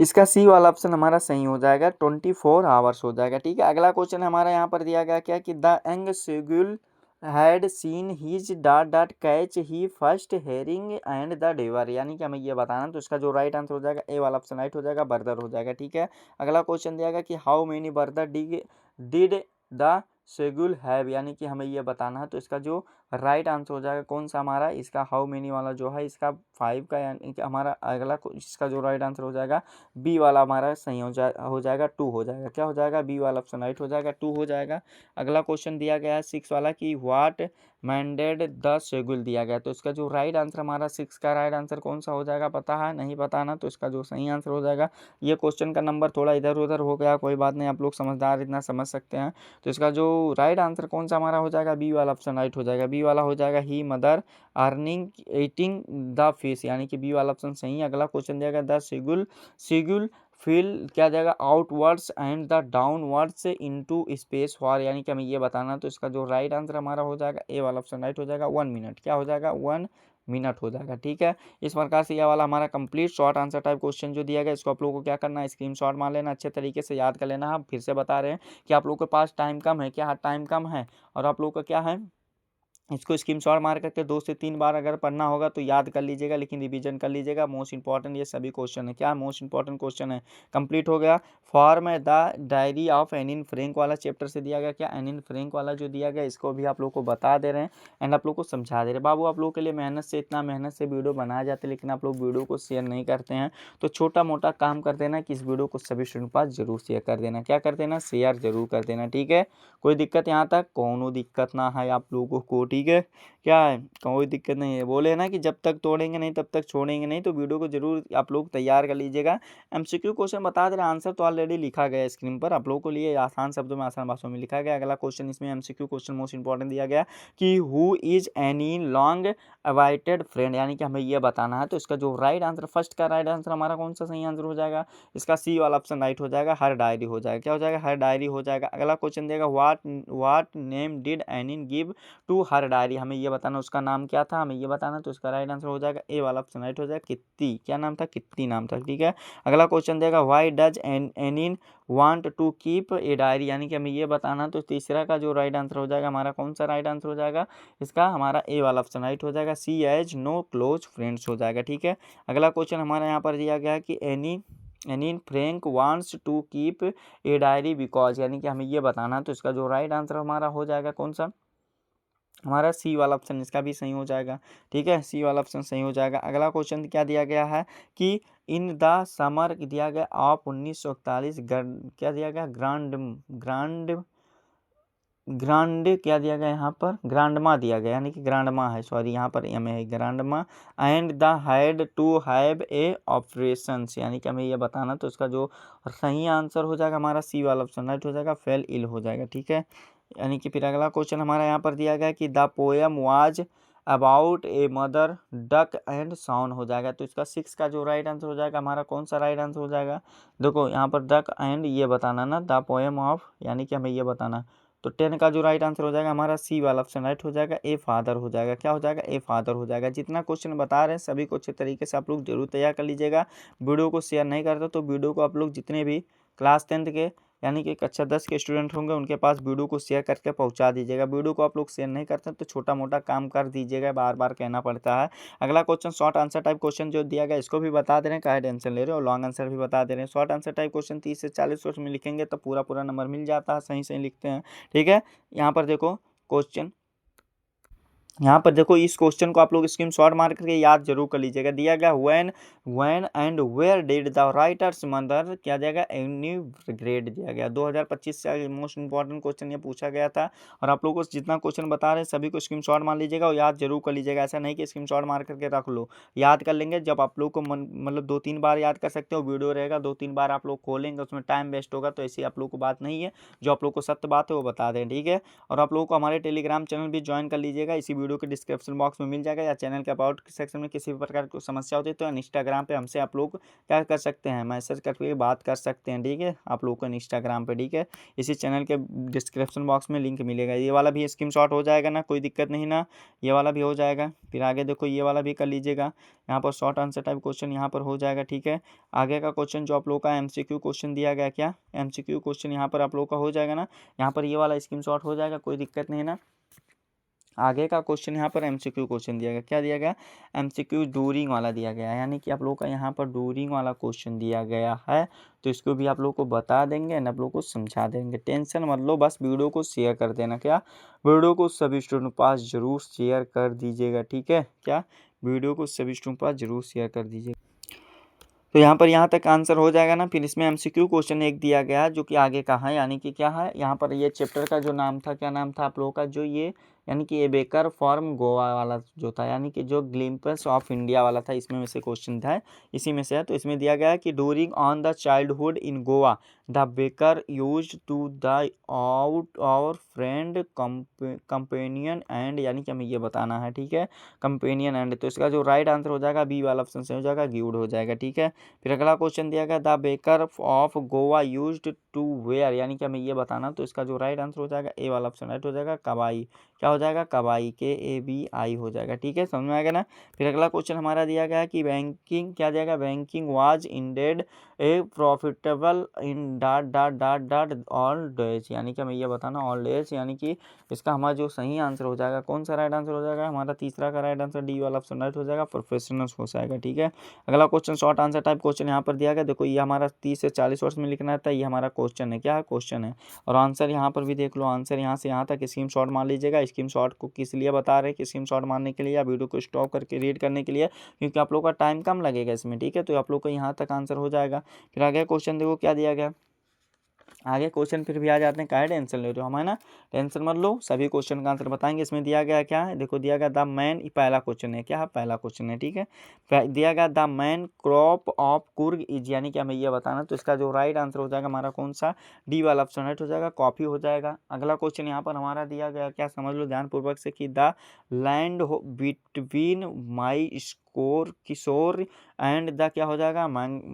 इसका सी वाला ऑप्शन हमारा सही हो जाएगा, 24 आवर्स हो जाएगा। ठीक है, अगला क्वेश्चन हमारा यहाँ पर दिया गया क्या कि the young seagull had seen his dot dot catch he first herring and the devour, यानी कि हमें ये बताना। तो इसका जो राइट आंसर हो जाएगा, ए वाला ऑप्शन राइट हो जाएगा, बर्दर हो जाएगा। ठीक है, अगला क्वेश्चन दिया गया कि how many brother did the seagull have, यानी कि हमें ये बताना है। तो इसका जो राइट आंसर हो जाएगा कौन सा हमारा, इसका हाउ मेनी वाला जो है इसका 5 का, यानी कि हमारा अगला इसका जो राइट आंसर हो जाएगा बी वाला हमारा सही हो जाएगा 2 हो जाएगा। क्या हो जाएगा, बी वाला ऑप्शन राइट हो जाएगा, 2 हो जाएगा। अगला क्वेश्चन दिया गया है 6 वाला कि व्हाट मैंडेड द शेड्यूल दिया गया। तो इसका जो राइट आंसर हमारा 6 का राइट आंसर कौन सा हो जाएगा, पता है, नहीं पता ना, तो इसका जो सही आंसर हो जाएगा, ये क्वेश्चन का नंबर थोड़ा इधर उधर हो गया, कोई बात नहीं, आप लोग समझदार इतना समझ सकते हैं। तो इसका जो राइट आंसर कौन सा हमारा हो जाएगा, बी वाला ऑप्शन राइट हो जाएगा, बी वाला हो जाएगा, he mother earning eating the fish, यानी कि बी वाला ऑप्शन सही है। अगला क्वेश्चन दिया गया, द सीगुल फिल क्या जाएगा outwards and the downwards into space for, यानी कि हमें ये बताना। तो इसका जो राइट आंसर हमारा हो जाएगा, ए वाला ऑप्शन राइट हो जाएगा, 1 मिनट। क्या हो जाएगा, 1 मिनट हो जाएगा। ठीक है, इस प्रकार से यह वाला हमारा complete short answer type question जो दिया गया, इसको आप लोगों को क्या करना है, स्क्रीनशॉट मार लेना, अच्छे तरीके से याद कर लेना। हम फिर से बता रहे हैं कि आप लोगों के पास टाइम कम है, क्या टाइम कम है, और आप लोगों का क्या है, इसको स्क्रीनशॉट मार करके 2 से 3 बार अगर पढ़ना होगा तो याद कर लीजिएगा, लेकिन रिवीजन कर लीजिएगा। मोस्ट इंपॉर्टेंट ये सभी क्वेश्चन है। क्या मोस्ट इंपॉर्टेंट क्वेश्चन है, कंप्लीट हो गया। Form the diary of Anne Frank वाला चैप्टर से दिया गया। क्या एनिन फ्रैंक वाला जो दिया गया, इसको भी आप लोग को बता दे रहे हैं एंड आप लोग को समझा दे रहे हैं। बाबू आप लोग के लिए मेहनत से, इतना मेहनत से वीडियो बनाया जाता है, लेकिन आप लोग वीडियो को शेयर नहीं करते हैं। तो छोटा मोटा काम कर देना कि इस वीडियो को सभी स्टूडेंट पास जरूर शेयर कर देना। क्या कर देना, शेयर जरूर कर देना। ठीक है, कोई दिक्कत यहाँ तक, कोनो दिक्कत ना है आप लोगों को। ठीक है, क्या है, कोई दिक्कत नहीं है। बोले ना कि जब तक तोड़ेंगे नहीं तब तक छोड़ेंगे नहीं, तो वीडियो को जरूर आप लोग तैयार कर लीजिएगा। एमसीक्यू क्वेश्चन बता दे रहे, आंसर तो ऑलरेडी लिखा गया है स्क्रीन पर, आप लोगों के लिए आसान शब्दों में आसान भाषाओं में लिखा गया। अगला क्वेश्चन इसमें एमसीक्यू क्वेश्चन मोस्ट इंपॉर्टेंट दिया गया कि who is any long awaited friend, यानी कि हमें यह बताना है। तो इसका जो राइट आंसर, फर्स्ट का राइट आंसर हमारा कौन सा सही आंसर हो जाएगा, इसका सी वाला ऑप्शन राइट हो जाएगा, हर डायरी हो जाएगा। क्या हो जाएगा, हर डायरी हो जाएगा। अगला क्वेश्चन देगा, what name did Anne give to her diary, हमें ये बताना उसका नाम क्या था, हमें ये बताना। तो इसका राइट आंसर हो जाएगा, ए वाला ऑप्शन राइट हो जाएगा, कित्ती। क्या नाम था, कित्ती नाम था। ठीक है, अगला क्वेश्चन देगा, why does Anne want to keep a diary, यानी कि हमें ये बताना। तो तीसरा का जो राइट आंसर हो जाएगा हमारा, कौन सा राइट आंसर हो जाएगा, इसका हमारा ए वाला ऑप्शन राइट हो जाएगा, सी एज नो क्लोज फ्रेंड्स हो जाएगा। ठीक है, अगला क्वेश्चन हमारा यहाँ पर दिया गया है कि Anne Frank wants to keep a diary because, यानी कि हमें ये बताना। तो इसका जो राइट आंसर हमारा हो जाएगा कौन सा, हमारा सी वाला ऑप्शन, इसका भी सही हो जाएगा। ठीक है, सी वाला ऑप्शन सही हो जाएगा। अगला क्वेश्चन क्या दिया गया है कि इन द समर दिया गया ऑफ 1941 क्या दिया गया, ग्रांड ग्रांड ग्रांड क्या दिया गया, यहाँ पर ग्रांडमा दिया गया, यानी कि ग्रांडमा है, सॉरी यहाँ पर एम है, grandma and the had to have a operation, यानी कि हमें ये बताना। तो इसका जो सही आंसर हो जाएगा हमारा सी वाला ऑप्शन राइट हो जाएगा, फेल इल हो जाएगा। ठीक है, यानी कि फिर अगला क्वेश्चन हमारा यहाँ पर दिया गया कि the poem was about a mother duck and साउन हो जाएगा। तो इसका 6 का जो राइट आंसर हो जाएगा हमारा, कौन सा राइट आंसर हो जाएगा, देखो यहाँ पर डक एंड ये बताना ना, द पोएम ऑफ, यानी कि हमें ये बताना तो 10 का जो राइट आंसर हो जाएगा हमारा सी वाला ऑप्शन राइट हो जाएगा, ए फादर हो जाएगा। क्या हो जाएगा? ए फादर हो जाएगा। जितना क्वेश्चन बता रहे हैं सभी को अच्छे तरीके से आप लोग जरूर तैयार कर लीजिएगा। वीडियो को शेयर नहीं करते तो वीडियो को आप लोग जितने भी क्लास 10 के यानी कि कक्षा 10 के स्टूडेंट होंगे उनके पास वीडियो को शेयर करके पहुंचा दीजिएगा। वीडियो को आप लोग शेयर नहीं करते तो छोटा मोटा काम कर दीजिएगा, बार बार कहना पड़ता है। अगला question short answer type question जो दिया गया इसको भी बता दे रहे हैं, काहे टेंशन ले रहे हो। लॉन्ग आंसर भी बता दे रहे हैं। शॉर्ट आंसर टाइप क्वेश्चन 30 से 40 वर्ष में लिखेंगे तो पूरा पूरा नंबर मिल जाता है, सही सही लिखते हैं। ठीक है, यहाँ पर देखो क्वेश्चन, यहाँ पर देखो इस क्वेश्चन को आप लोग स्क्रीनशॉट मार करके याद जरूर कर लीजिएगा। दिया गया when and where did the writer's mother क्या दिया गया? एमिग्रेट दिया गया। 2025 से मोस्ट इंपॉर्टेंट क्वेश्चन ये पूछा गया था और आप लोग को जितना क्वेश्चन बता रहे हैं सभी को स्क्रीनशॉट मार लीजिएगा और याद जरूर कर लीजिएगा। ऐसा नहीं कि स्क्रीनशॉट मार करके रख लो, याद कर लेंगे। जब आप लोग को मतलब 2-3 बार याद कर सकते हो, वीडियो रहेगा 2-3 बार आप लोग खोलेंगे उसमें टाइम वेस्ट होगा, तो ऐसी आप लोग को बात नहीं है। जो आप लोग को सत्य बात है वो बता दें, ठीक है। और आप लोगों को हमारे टेलीग्राम चैनल भी ज्वाइन कर लीजिएगा, इसी वीडियो के डिस्क्रिप्शन बॉक्स में मिल जाएगा, या चैनल के अबाउट सेक्शन में किसी भी प्रकार की समस्या होती है तो इंस्टाग्राम पे हमसे आप लोग क्या कर सकते हैं, मैसेज करके बात कर सकते हैं, ठीक है। आप लोगों को इंस्टाग्राम पे, ठीक है। इसी चैनल के डिस्क्रिप्शन बॉक्स में लिंक मिलेगा। ये वाला भी स्क्रीनशॉट हो जाएगा ना, कोई दिक्कत नहीं ना, ये वाला भी हो जाएगा। फिर आगे देखो ये वाला भी कर लीजिएगा। यहाँ पर शॉर्ट आंसर टाइप क्वेश्चन यहाँ पर हो जाएगा, ठीक है। आगे का क्वेश्चन जो आप लोगों का एमसीक्यू क्वेश्चन दिया गया, क्या एमसीक्यू क्वेश्चन यहाँ पर आप लोगों का हो जाएगा ना, यहाँ पर ये वाला स्क्रीनशॉट हो जाएगा, कोई दिक्कत नहीं है ना। आगे का क्वेश्चन यहाँ पर एमसीक्यू क्वेश्चन दिया गया, क्या दिया गया? एमसीक्यू डूरिंग वाला दिया गया है, यानी कि आप लोगों का यहाँ पर डूरिंग वाला क्वेश्चन दिया गया है, तो इसको भी आप लोग को बता देंगे एंड आप लोग को समझा देंगे। टेंशन मत लो, बस वीडियो को शेयर कर देना। क्या वीडियो को सभी स्टूडेंट पास जरूर शेयर कर दीजिएगा, ठीक है। क्या वीडियो को सभी स्टूडेंट पास जरूर शेयर कर दीजिएगा। तो यहाँ पर यहाँ तक आंसर हो जाएगा ना। फिर इसमें एमसीक्यू क्वेश्चन एक दिया गया है जो कि आगे का है, यानी कि क्या है, यहाँ पर ये चैप्टर का जो नाम था, क्या नाम था आप लोगों का, जो ये यानी कि ए बेकर फॉर्म गोवा वाला जो था, यानी कि जो ग्लिम्पस ऑफ इंडिया वाला था, इसमें से क्वेश्चन था, इसी में से है। तो इसमें दिया गया है कि during on the childhood in Goa the baker use to the out hour friend companion and, यानी कि हमें ये बताना है, ठीक है, कंपेनियन एंड। तो इसका जो राइट आंसर हो जाएगा बी वाला ऑप्शन से हो जाएगा, गिव्ड हो जाएगा, ठीक है। फिर अगला क्वेश्चन दिया गया the baker of Goa used to wear, यानी कि हमें ये बताना, तो इसका जो राइट आंसर हो जाएगा ए वाला ऑप्शन राइट हो जाएगा, कबाई। क्या हो जाएगा? कबाई, KABI हो जाएगा, ठीक है, समझ में आएगा ना। फिर अगला क्वेश्चन हमारा दिया गया कि बैंकिंग, क्या दिया गया? Banking was ended A profitable in dot dot dot dot all days, यानी कि हमें ये बताना ऑल डेज, यानी कि इसका हमारा जो सही आंसर हो जाएगा, कौन सा राइट आंसर हो जाएगा? हमारा तीसरा का राइट आंसर डी वाला ऑप्शन राइट हो जाएगा, प्रोफेशनल्स हो जाएगा, ठीक है। अगला question short answer type question यहाँ पर दिया गया। देखो ये हमारा 30 से 40 वर्ष में लिखना था, ये हमारा क्वेश्चन है, क्या है? क्वेश्चन है। और आंसर यहाँ पर भी देख लो, आंसर यहाँ से यहाँ तक स्क्रीन शॉट मार लीजिएगा। स्क्रीन शॉट को किस लिए बता रहे हैं कि स्क्रीन शॉट मारने के लिए या वीडियो को स्टॉप करके रीड करने के लिए, क्योंकि आप लोग का टाइम कम लगेगा इसमें, ठीक है। तो आप लोग को यहाँ तक आंसर हो जाएगा। फिर आगे क्वेश्चन देखो क्या दिया गया। आगे क्वेश्चन फिर भी आ जाते हैं, काहे टेंशन ले रहे हो, हमें ना टेंशन मत लो, सभी क्वेश्चन का आंसर बताएंगे। इसमें दिया गया क्या है, देखो दिया गया द मैन, पहला क्वेश्चन है, क्या है? पहला क्वेश्चन है, ठीक है। दिया गया the man crop of Coorg is, यानी कि हमें ये बताना, तो इसका जो राइट आंसर हो जाएगा हमारा कौन सा? डी वाला ऑप्शन राइट हो जाएगा, कॉफी हो जाएगा। अगला क्वेश्चन यहाँ पर हमारा दिया गया, क्या समझ लो ध्यानपूर्वक से, कि the land between my score Kishore and the, क्या हो जाएगा?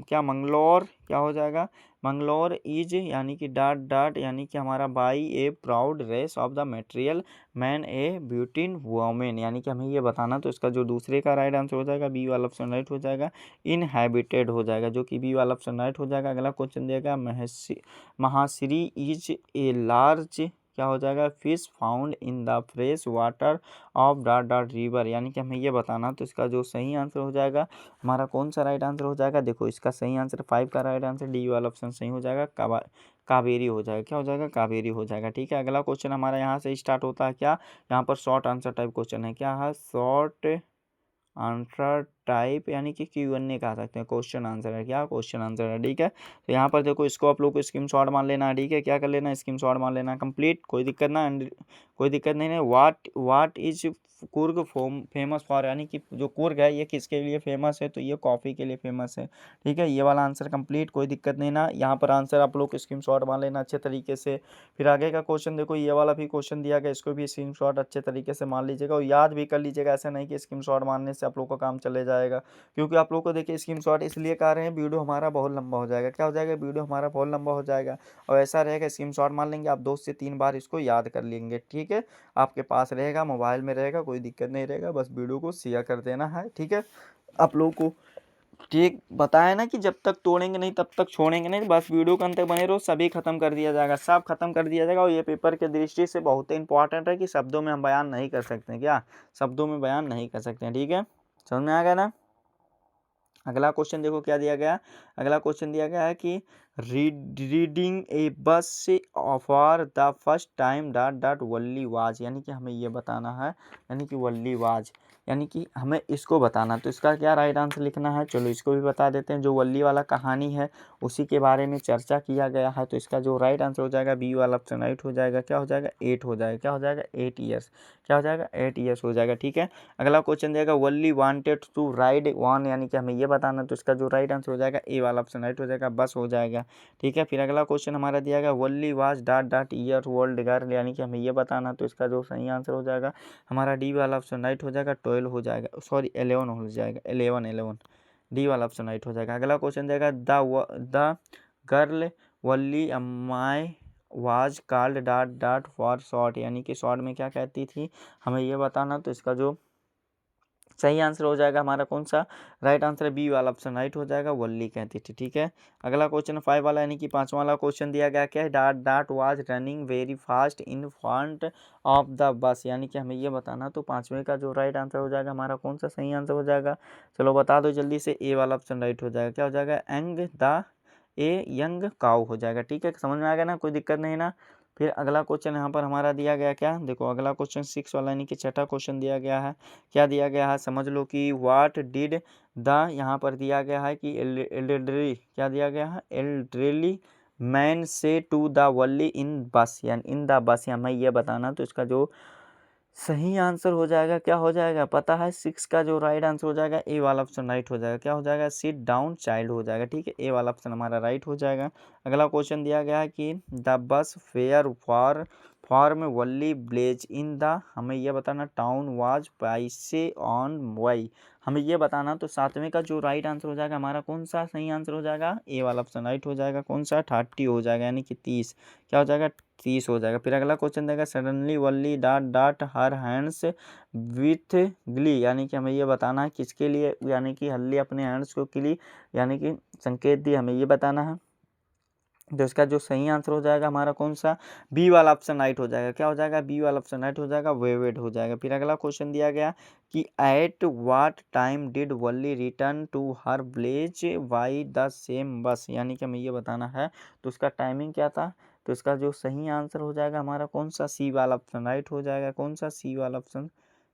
क्या मंगलोर, क्या हो जाएगा? मंगलोर इज, यानी कि डॉट डॉट, यानी कि हमारा by a proud race of the material man a beautiful women, यानी कि हमें ये बताना, तो इसका जो दूसरे का राइट आंसर हो जाएगा बी वाला ऑप्शन राइट हो जाएगा, इनहैबिटेड हो जाएगा, जो कि बी वाला ऑप्शन राइट हो जाएगा। अगला क्वेश्चन देगा महाश्री इज ए लार्ज, क्या हो जाएगा? Fish found in the fresh water of dot dot river, यानी कि हमें ये बताना, तो इसका जो सही आंसर हो जाएगा हमारा कौन सा राइट आंसर हो जाएगा? देखो इसका सही आंसर 5 का राइट आंसर डी वाला ऑप्शन सही हो जाएगा, कावेरी हो जाएगा, क्या हो जाएगा? कावेरी हो जाएगा, ठीक है। अगला क्वेश्चन हमारा यहाँ से स्टार्ट होता है, क्या यहाँ पर शॉर्ट आंसर टाइप क्वेश्चन है, क्या है? शॉर्ट आंसर टाइप, यानी कि Q&A कह सकते हैं, क्वेश्चन आंसर है, क्या क्वेश्चन आंसर है, ठीक है। तो यहाँ पर देखो इसको आप लोग को स्क्रीन शॉट मान लेना है, ठीक है। क्या कर लेना? स्क्रीन शॉट मान लेना कंप्लीट, कोई दिक्कत ना, कोई दिक्कत नहीं है। What is Coorg famous for, यानी कि जो कुर्ग है ये किसके लिए फेमस है, तो ये कॉफ़ी के लिए फेमस है। ठीक है, ये वाला आंसर कंप्लीट, कोई दिक्कत नहीं ना। यहाँ पर आंसर आप लोग स्क्रीनशॉट मान लेना अच्छे तरीके से। फिर आगे का क्वेश्चन देखो, ये वाला भी क्वेश्चन दिया गया, इसको भी स्क्रीनशॉट अच्छे तरीके से मान लीजिएगा और याद भी कर लीजिएगा। ऐसा नहीं कि स्क्रीनशॉट मारने से आप लोग का काम चले जाएगा, क्योंकि आप लोग को देखिए स्क्रीनशॉट इसलिए कर रहे हैं, वीडियो हमारा बहुत लंबा हो जाएगा। क्या हो जाएगा, वीडियो हमारा बहुत लंबा हो जाएगा। और ऐसा रहेगा, स्क्रीनशॉट मार लेंगे आप, 2 से 3 बार इसको याद कर लेंगे। ठीक है, आपके पास रहेगा, मोबाइल में रहेगा, कोई दिक्कत नहीं रहेगा, बस वीडियो को शेयर कर देना है। ठीक है, आप लोगों को ठीक बताया ना कि जब तक तोड़ेंगे नहीं तब तक छोड़ेंगे नहीं, बस वीडियो के अंत तक बने रहो, सभी खत्म कर दिया जाएगा, सब खत्म कर दिया जाएगा। और ये पेपर के दृष्टि से बहुत ही इंपॉर्टेंट है कि शब्दों में हम बयान नहीं कर सकते हैं, क्या शब्दों में बयान नहीं कर सकते हैं। ठीक है, समझ में आ गया ना। अगला क्वेश्चन देखो क्या दिया गया। अगला क्वेश्चन दिया गया है कि रीडिंग ए बस for the first time dot dot Valli was, यानी कि हमें ये बताना है, यानी कि वल्ली वाज, यानी कि हमें इसको बताना। तो इसका क्या राइट आंसर लिखना है, चलो इसको भी बता देते हैं। जो वल्ली वाला कहानी है उसी के बारे में चर्चा किया गया है, तो इसका जो राइट आंसर हो जाएगा बी वाला ऑप्शन राइट हो जाएगा। क्या हो जाएगा, 8 हो जाएगा। क्या हो जाएगा, 8 ईयर्स। क्या हो जाएगा, 8 ईयर्स हो जाएगा। ठीक है, अगला क्वेश्चन देगा वल्ली वांटेड टू राइड वन, यानी कि हमें ये बताना, तो इसका जो राइट आंसर हो जाएगा ए वाला ऑप्शन राइट हो जाएगा, बस हो जाएगा। ठीक है, फिर अगला क्वेश्चन हमारा दिया गया Valli was dot dot year world girl, यानी कि हमें ये बताना, तो इसका जो सही आंसर हो जाएगा हमारा डी वाला ऑप्शन राइट हो जाएगा, 12 हो जाएगा, सॉरी 11 हो जाएगा, 11 डी वाला ऑप्शन राइट हो जाएगा। अगला क्वेश्चन देगा the girl Valli my was called dot dot for short, यानी कि शॉर्ट में क्या कहती थी, हमें ये बताना। तो इसका जो सही आंसर हो जाएगा हमारा कौन सा, राइट आंसर बी वाला ऑप्शन राइट हो जाएगा, वल्ली कहती थी। ठीक है, अगला क्वेश्चन 5 वाला, यानी कि 5वां वाला क्वेश्चन दिया गया क्या है, dot dot was running very fast in front of the bus, यानी कि हमें ये बताना। तो 5वें का जो राइट आंसर हो जाएगा हमारा कौन सा सही आंसर हो जाएगा, चलो बता दो जल्दी से, ए वाला ऑप्शन राइट हो जाएगा। क्या हो जाएगा, यंग काउ हो जाएगा। ठीक है, समझ में आ गया ना, कोई दिक्कत नहीं ना। फिर अगला क्वेश्चन यहाँ पर हमारा दिया गया क्या, देखो अगला क्वेश्चन 6 वाला, यानी कि छठा क्वेश्चन दिया गया है। क्या दिया गया है, समझ लो कि व्हाट डिड द, यहाँ पर दिया गया है कि एल्डरली, क्या दिया गया है, एल्डरली मैन से टू द वल्ली इन बस, यानी इन द बस, हमें ये बताना। तो इसका जो सही आंसर हो जाएगा क्या हो जाएगा, पता है 6 का जो राइट आंसर हो जाएगा ए वाला ऑप्शन राइट हो जाएगा। क्या हो जाएगा, सिट डाउन चाइल्ड हो जाएगा। ठीक है, ए वाला ऑप्शन हमारा राइट हो जाएगा। अगला क्वेश्चन दिया गया है कि the bus fare from Valli blaze in the, हमें यह बताना, टाउन वाज पैसे ऑन वाई, हमें ये बताना। तो 7वें का जो राइट आंसर हो जाएगा हमारा कौन सा सही आंसर हो जाएगा, ए वाला ऑप्शन राइट हो जाएगा, कौन सा 30 हो जाएगा, यानी कि 30। क्या हो जाएगा, 30 हो जाएगा। फिर अगला क्वेश्चन देगा suddenly Valli dot dot her hands with Glee, यानी कि हमें ये बताना है किसके लिए, यानी कि हल्ली अपने हैंड्स को क्ली, यानी कि संकेत दी, हमें ये बताना है। तो इसका जो सही आंसर हो जाएगा हमारा कौन सा, बी वाला ऑप्शन राइट हो जाएगा। क्या हो जाएगा, बी वाला ऑप्शन राइट हो जाएगा, वेवेड हो जाएगा। फिर अगला क्वेश्चन दिया गया कि at what time did Valli return to her village by the same bus, यानी कि हमें ये बताना है। तो उसका टाइमिंग क्या था, तो इसका जो सही आंसर हो जाएगा हमारा कौन सा, सी वाला ऑप्शन राइट हो जाएगा, कौन सा सी वाला ऑप्शन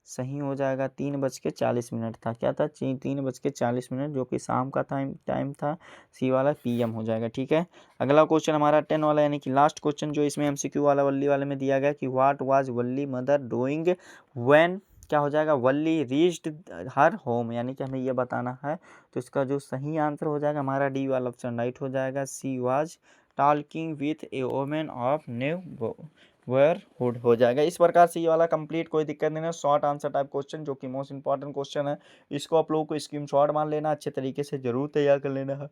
सही हो जाएगा, 3:40 था। क्या था, 3:40, जो कि शाम का टाइम था, सी वाला पीएम हो जाएगा। ठीक है, अगला क्वेश्चन हमारा 10 वाला, यानी कि लास्ट क्वेश्चन जो इसमें एमसीक्यू वाला वल्ली वाले में दिया गया कि what was Valli mother doing when, क्या हो जाएगा, वल्ली रीच्ड हर होम, यानी कि हमें ये बताना है। तो इसका जो सही आंसर हो जाएगा हमारा डी वाला ऑप्शन राइट हो जाएगा, she was talking with a women of neighbourhood हो जाएगा। इस प्रकार से ये वाला कंप्लीट, कोई दिक्कत नहीं है, शॉर्ट आंसर टाइप क्वेश्चन जो कि मोस्ट इंपॉर्टेंट क्वेश्चन है। इसको आप लोगों को स्क्रीनशॉट मान लेना, अच्छे तरीके से जरूर तैयार कर लेना है,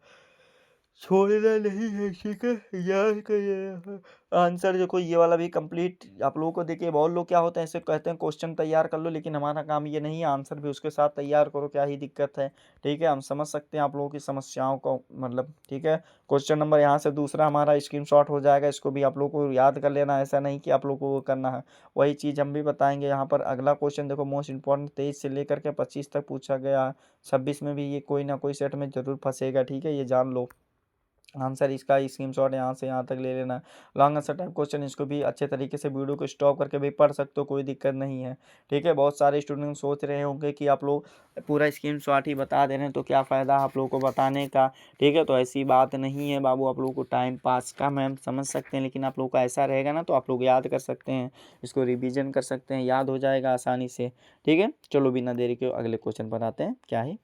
छोड़ना नहीं है। ठीक है, याद करिए आंसर देखो, ये वाला भी कंप्लीट आप लोगों को देखिए। बहुत लोग क्या होते हैं ऐसे कहते हैं क्वेश्चन तैयार कर लो, लेकिन हमारा काम ये नहीं है, आंसर भी उसके साथ तैयार करो, क्या ही दिक्कत है। ठीक है, हम समझ सकते हैं आप लोगों की समस्याओं को, मतलब ठीक है। क्वेश्चन नंबर यहाँ से दूसरा हमारा स्क्रीनशॉट हो जाएगा, इसको भी आप लोग को याद कर लेना, ऐसा नहीं कि आप लोग को वो करना है, वही चीज़ हम भी बताएंगे यहाँ पर। अगला क्वेश्चन देखो मोस्ट इंपॉर्टेंट, 23 से लेकर के 25 तक पूछा गया, 26 में भी ये कोई ना कोई सेट में जरूर फंसेगा। ठीक है, ये जान लो। आंसर इसका स्क्रीनशॉट यहाँ से यहाँ तक ले लेना। लॉन्ग आंसर टाइप क्वेश्चन, इसको भी अच्छे तरीके से वीडियो को स्टॉप करके भी पढ़ सकते हो, कोई दिक्कत नहीं है। ठीक है, बहुत सारे स्टूडेंट सोच रहे होंगे कि आप लोग पूरा स्क्रीनशॉट ही बता दे रहे हैं तो क्या फ़ायदा आप लोगों को बताने का। ठीक है, तो ऐसी बात नहीं है बाबू, आप लोगों को टाइम पास का मैम समझ सकते हैं, लेकिन आप लोग का ऐसा रहेगा ना तो आप लोग याद कर सकते हैं, इसको रिविजन कर सकते हैं, याद हो जाएगा आसानी से। ठीक है, चलो बिना देरी के अगले क्वेश्चन पर आते हैं। क्या है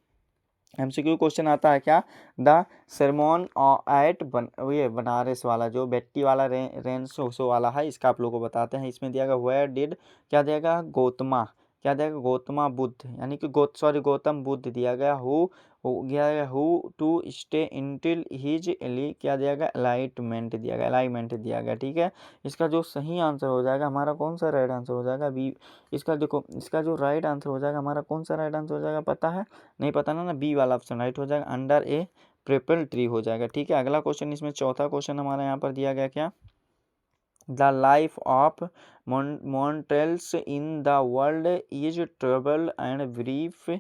MCQ क्वेश्चन आता है क्या, द सरमोन एट ये बनारस वाला जो बेट्टी वाला रेन शो वाला है, इसका आप लोगों को बताते हैं। इसमें दिया गया वेयर डिड, क्या दिया गया, गौतमा, क्या दिया गया, गौतमा बुद्ध, यानी कि गौतम बुद्ध दिया गया। हो गया है who to stay until his ally, क्या दिया गया, एलाइटमेंट दिया गया, अलाइनमेंट दिया गया। ठीक है, इसका जो सही आंसर हो जाएगा हमारा, कौन सा राइट आंसर हो जाएगा, बी। इसका देखो, इसका जो राइट आंसर हो जाएगा हमारा, कौन सा राइट आंसर हो जाएगा पता है, नहीं पता ना, बी वाला ऑप्शन राइट हो जाएगा, अंडर ए ट्रिपल ट्री हो जाएगा। ठीक है, अगला क्वेश्चन, इसमें चौथा क्वेश्चन हमारा यहाँ पर दिया गया क्या, the life of mortals in the world is travel and brief,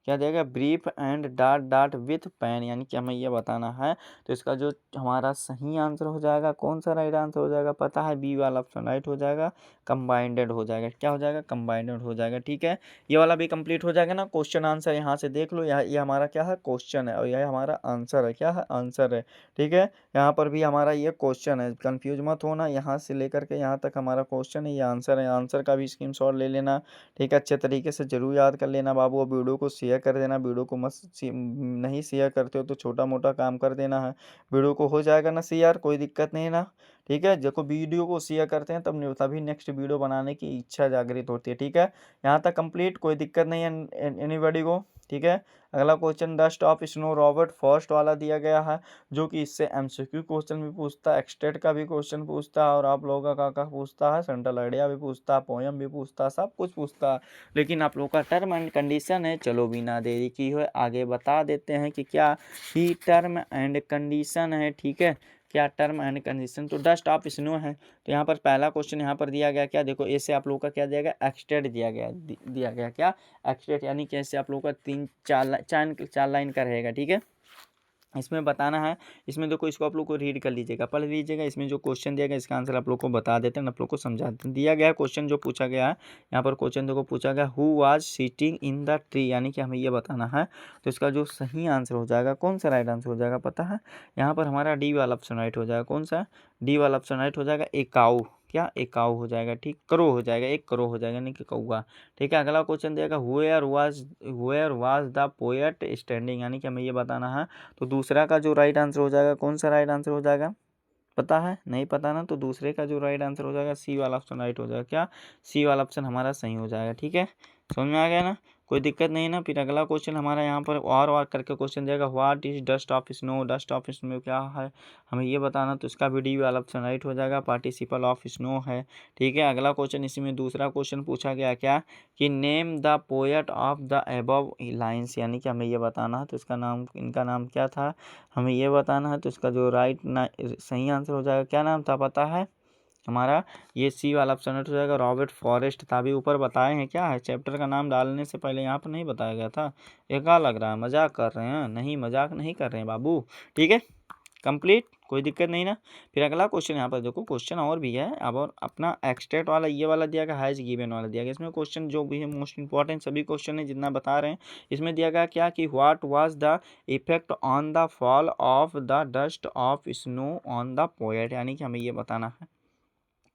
क्या देगा, brief and dot dot with pain, यानी कि हमें ये बताना है। तो इसका जो हमारा सही आंसर हो जाएगा, कौन सा राइट आंसर हो जाएगा पता है, बी वाला ऑप्शन राइट हो जाएगा, कंबाइंडेड हो जाएगा, क्या हो जाएगा, कंबाइंडेड हो जाएगा। ठीक है, ये वाला भी कंप्लीट हो जाएगा ना। क्वेश्चन आंसर यहाँ से देख लो, ये हमारा क्या है, क्वेश्चन है, और यह हमारा आंसर है, क्या है, आंसर है। ठीक है, यहाँ पर भी हमारा ये क्वेश्चन है, कंफ्यूज मत होना, यहाँ से लेकर के यहाँ तक हमारा क्वेश्चन है, ये आंसर है, आंसर का भी स्क्रीनशॉट ले लेना। ठीक है, अच्छे तरीके से जरूर याद कर लेना बाबू, और वीडियो को शेयर कर देना, वीडियो को मत नहीं शेयर करते हो तो छोटा मोटा काम कर देना है, वीडियो को हो जाएगा ना शेयर, कोई दिक्कत नहीं ना। ठीक है, देखो वीडियो को शेयर करते हैं तभी नेक्स्ट वीडियो बनाने की इच्छा जागृत होती है। ठीक है, यहाँ तक कंप्लीट, कोई दिक्कत नहीं है एनीबॉडी को। ठीक है, अगला question, dust of snow Robert first वाला दिया गया है, जो कि इससे MCQ क्वेश्चन भी पूछता है, एक्सटेट का भी क्वेश्चन पूछता है, और आप लोगों का पूछता है, सेंट्रल आइडिया भी पूछता है, पोयम भी पूछता है, सब कुछ पूछता है। लेकिन आप लोगों का टर्म एंड कंडीशन है, चलो बिना देरी की हुए आगे बता देते हैं कि क्या ही टर्म एंड कंडीशन है। ठीक है, क्या टर्म एंड कंडीशन, तो डस्ट ऑफ स्नो है। तो यहाँ पर पहला क्वेश्चन यहाँ पर दिया गया क्या, देखो ऐसे आप लोगों का क्या दिया गया, एक्सटेट दिया गया, दिया गया क्या, एक्सटेट, यानी कि ऐसे आप लोगों का 3-4 लाइन का रहेगा। ठीक है, इसमें बताना है, इसमें देखो इसको आप लोग को रीड कर लीजिएगा, पढ़ लीजिएगा, इसमें जो क्वेश्चन दिया गया इसका आंसर आप लोग को बता देते हैं, आप लोग को समझा देते हैं। दिया गया क्वेश्चन जो पूछा गया है, यहाँ पर क्वेश्चन देखो पूछा गया, who was sitting in the tree, यानी कि हमें ये बताना है। तो इसका जो सही आंसर हो जाएगा, कौन सा राइट आंसर हो जाएगा पता है, यहाँ पर हमारा डी वाला ऑप्शन राइट हो जाएगा, कौन सा, डी वाला ऑप्शन राइट हो जाएगा, एक काऊ, क्या, एक काऊ हो जाएगा। ठीक, करो हो जाएगा, एक करो हो जाएगा, नहीं कि कौआ। ठीक है, अगला क्वेश्चन देगा, where was the poet standing, यानी कि हमें ये बताना है। तो दूसरा का जो राइट आंसर हो जाएगा, कौन सा राइट आंसर हो जाएगा पता है, नहीं पता ना, तो दूसरे का जो राइट आंसर हो जाएगा, सी वाला ऑप्शन राइट हो जाएगा, क्या, सी वाला ऑप्शन हमारा सही हो जाएगा। ठीक है, समझ में आ गया ना, कोई दिक्कत नहीं ना। फिर अगला क्वेश्चन हमारा यहाँ पर और करके क्वेश्चन देगा, what is dust of snow, dust of snow क्या है, हमें ये बताना। तो इसका भी डी वाला ऑप्शन राइट हो जाएगा, पार्टिसिपल ऑफ स्नो है। ठीक है, अगला क्वेश्चन, इसी में दूसरा क्वेश्चन पूछा गया क्या, कि name the poet of the above lines, यानी कि हमें ये बताना है। तो इसका नाम, इनका नाम क्या था, हमें ये बताना है। तो इसका जो सही आंसर हो जाएगा, क्या नाम था पता है हमारा, ये सी वाला ऑप्शन हो जाएगा, रॉबर्ट फॉरेस्ट था। अभी ऊपर बताए हैं, क्या है, चैप्टर का नाम डालने से पहले यहाँ पर नहीं बताया गया था, ये क्या लग रहा है, मजाक कर रहे हैं, नहीं मजाक नहीं कर रहे हैं बाबू। ठीक है, कंप्लीट, कोई दिक्कत नहीं ना। फिर अगला क्वेश्चन यहाँ पर देखो, क्वेश्चन और भी है अब, और अपना एक्सटेट वाला ये वाला दिया गया, हैज गिवन वाला दिया गया। इसमें क्वेश्चन जो भी है मोस्ट इंपॉर्टेंट सभी क्वेश्चन है जितना बता रहे हैं, इसमें दिया गया क्या, कि what was the effect on the fall of the dust of snow on the poet, यानी कि हमें ये बताना है।